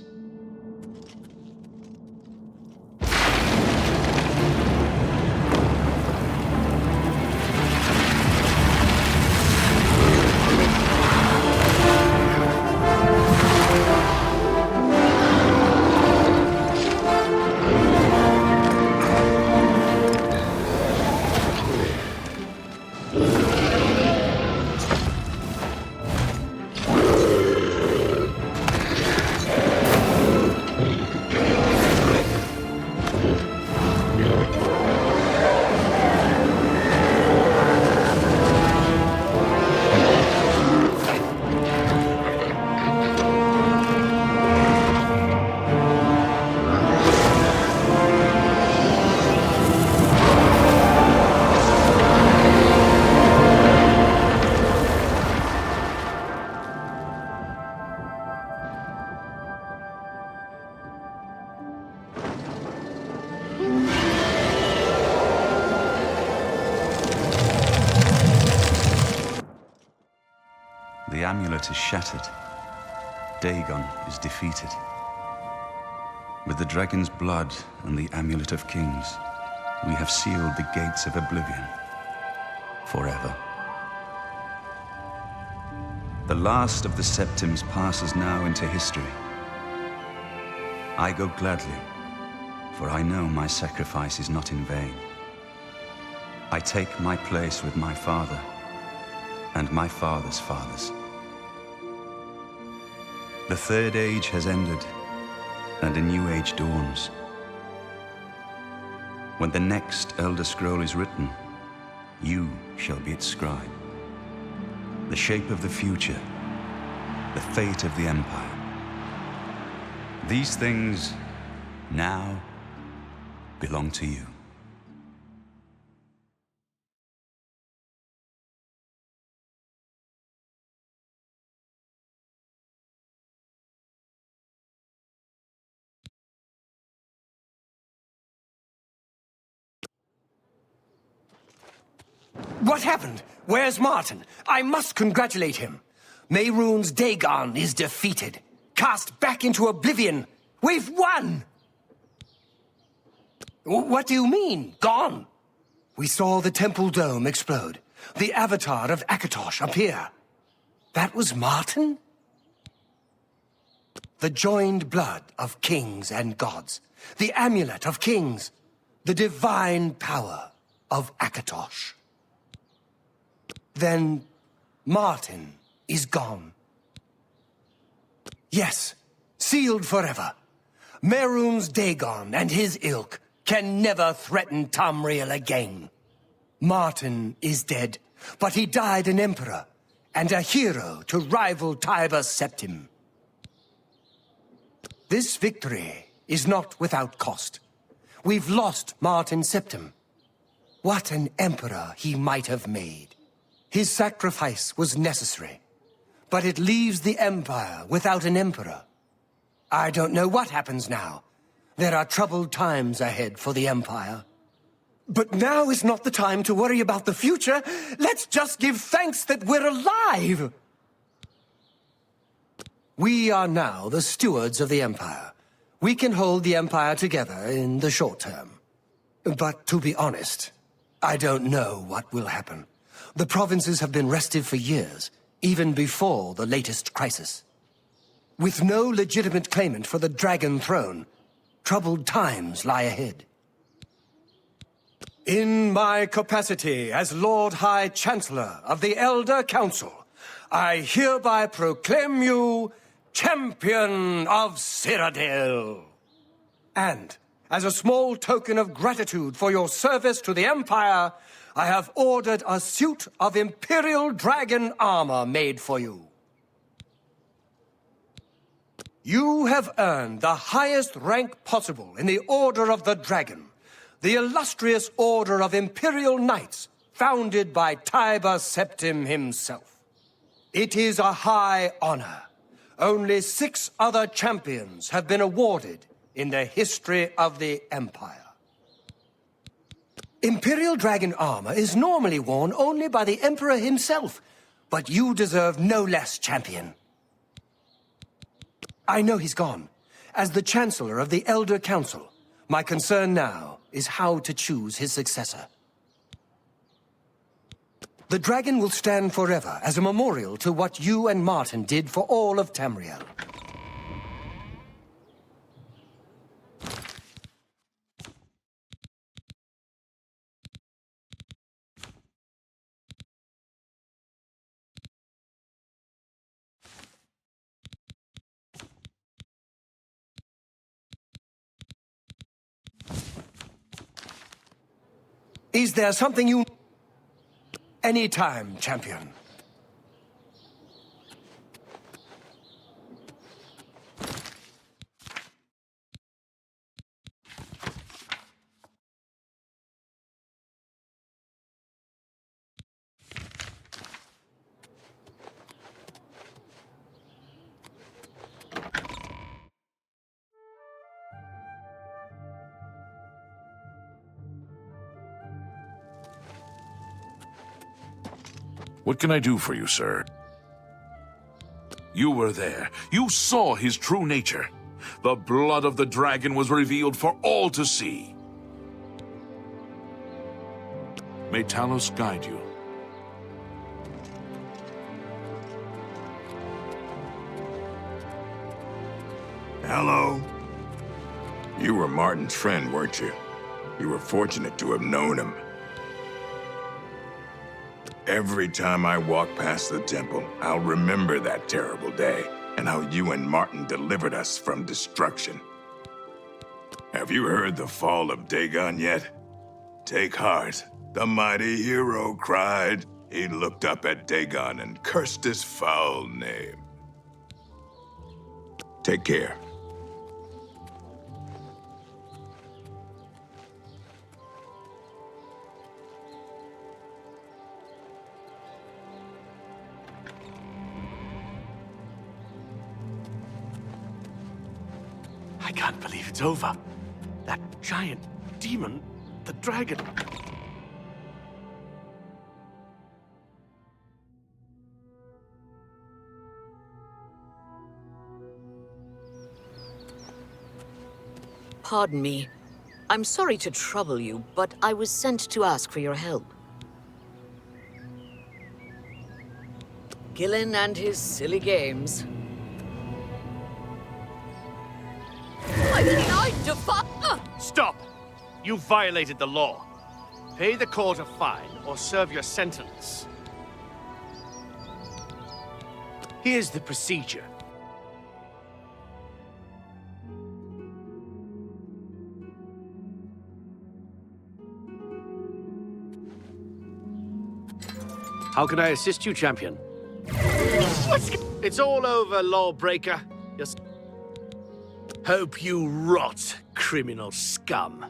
The amulet is shattered. Dagon is defeated. With the dragon's blood and the amulet of kings, we have sealed the gates of Oblivion forever. The last of the Septims passes now into history. I go gladly, for I know my sacrifice is not in vain. I take my place with my father and my father's fathers. The Third Age has ended, and a new age dawns. When the next Elder Scroll is written, you shall be its scribe. The shape of the future, the fate of the Empire. These things now belong to you. What happened? Where's Martin? I must congratulate him. Mehrunes Dagon is defeated. Cast back into Oblivion. We've won! What do you mean, gone? We saw the temple dome explode. The avatar of Akatosh appear. That was Martin? The joined blood of kings and gods. The amulet of kings. The divine power of Akatosh. Then Martin is gone. Yes, sealed forever. Mehrunes Dagon and his ilk can never threaten Tamriel again. Martin is dead, but he died an emperor and a hero to rival Tiber Septim. This victory is not without cost. We've lost Martin Septim. What an emperor he might have made. His sacrifice was necessary, but it leaves the Empire without an emperor. I don't know what happens now. There are troubled times ahead for the Empire. But now is not the time to worry about the future. Let's just give thanks that we're alive! We are now the stewards of the Empire. We can hold the Empire together in the short term. But to be honest, I don't know what will happen. The provinces have been restive for years, even before the latest crisis. With no legitimate claimant for the Dragon Throne, troubled times lie ahead. In my capacity as Lord High Chancellor of the Elder Council, I hereby proclaim you Champion of Cyrodiil. And, as a small token of gratitude for your service to the Empire, I have ordered a suit of Imperial Dragon armor made for you. You have earned the highest rank possible in the Order of the Dragon, the illustrious Order of Imperial Knights, founded by Tiber Septim himself. It is a high honor. Only 6 other champions have been awarded in the history of the Empire. Imperial Dragon armor is normally worn only by the Emperor himself, but you deserve no less, champion. I know he's gone. As the Chancellor of the Elder Council, my concern now is how to choose his successor. The dragon will stand forever as a memorial to what you and Martin did for all of Tamriel. Is there something you... Anytime, champion. What can I do for you, sir? You were there. You saw his true nature. The blood of the dragon was revealed for all to see. May Talos guide you. Hello? You were Martin's friend, weren't you? You were fortunate to have known him. Every time I walk past the temple, I'll remember that terrible day and how you and Martin delivered us from destruction. Have you heard the fall of Dagon yet? Take heart. The mighty hero cried. He looked up at Dagon and cursed his foul name. Take care. I can't believe it's over. That giant demon, the dragon. Pardon me. I'm sorry to trouble you, but I was sent to ask for your help. Gillen and his silly games. I defy... Stop! You violated the law. Pay the court a fine or serve your sentence. Here's the procedure. How can I assist you, champion? It's all over, lawbreaker. Just hope you rot, criminal scum.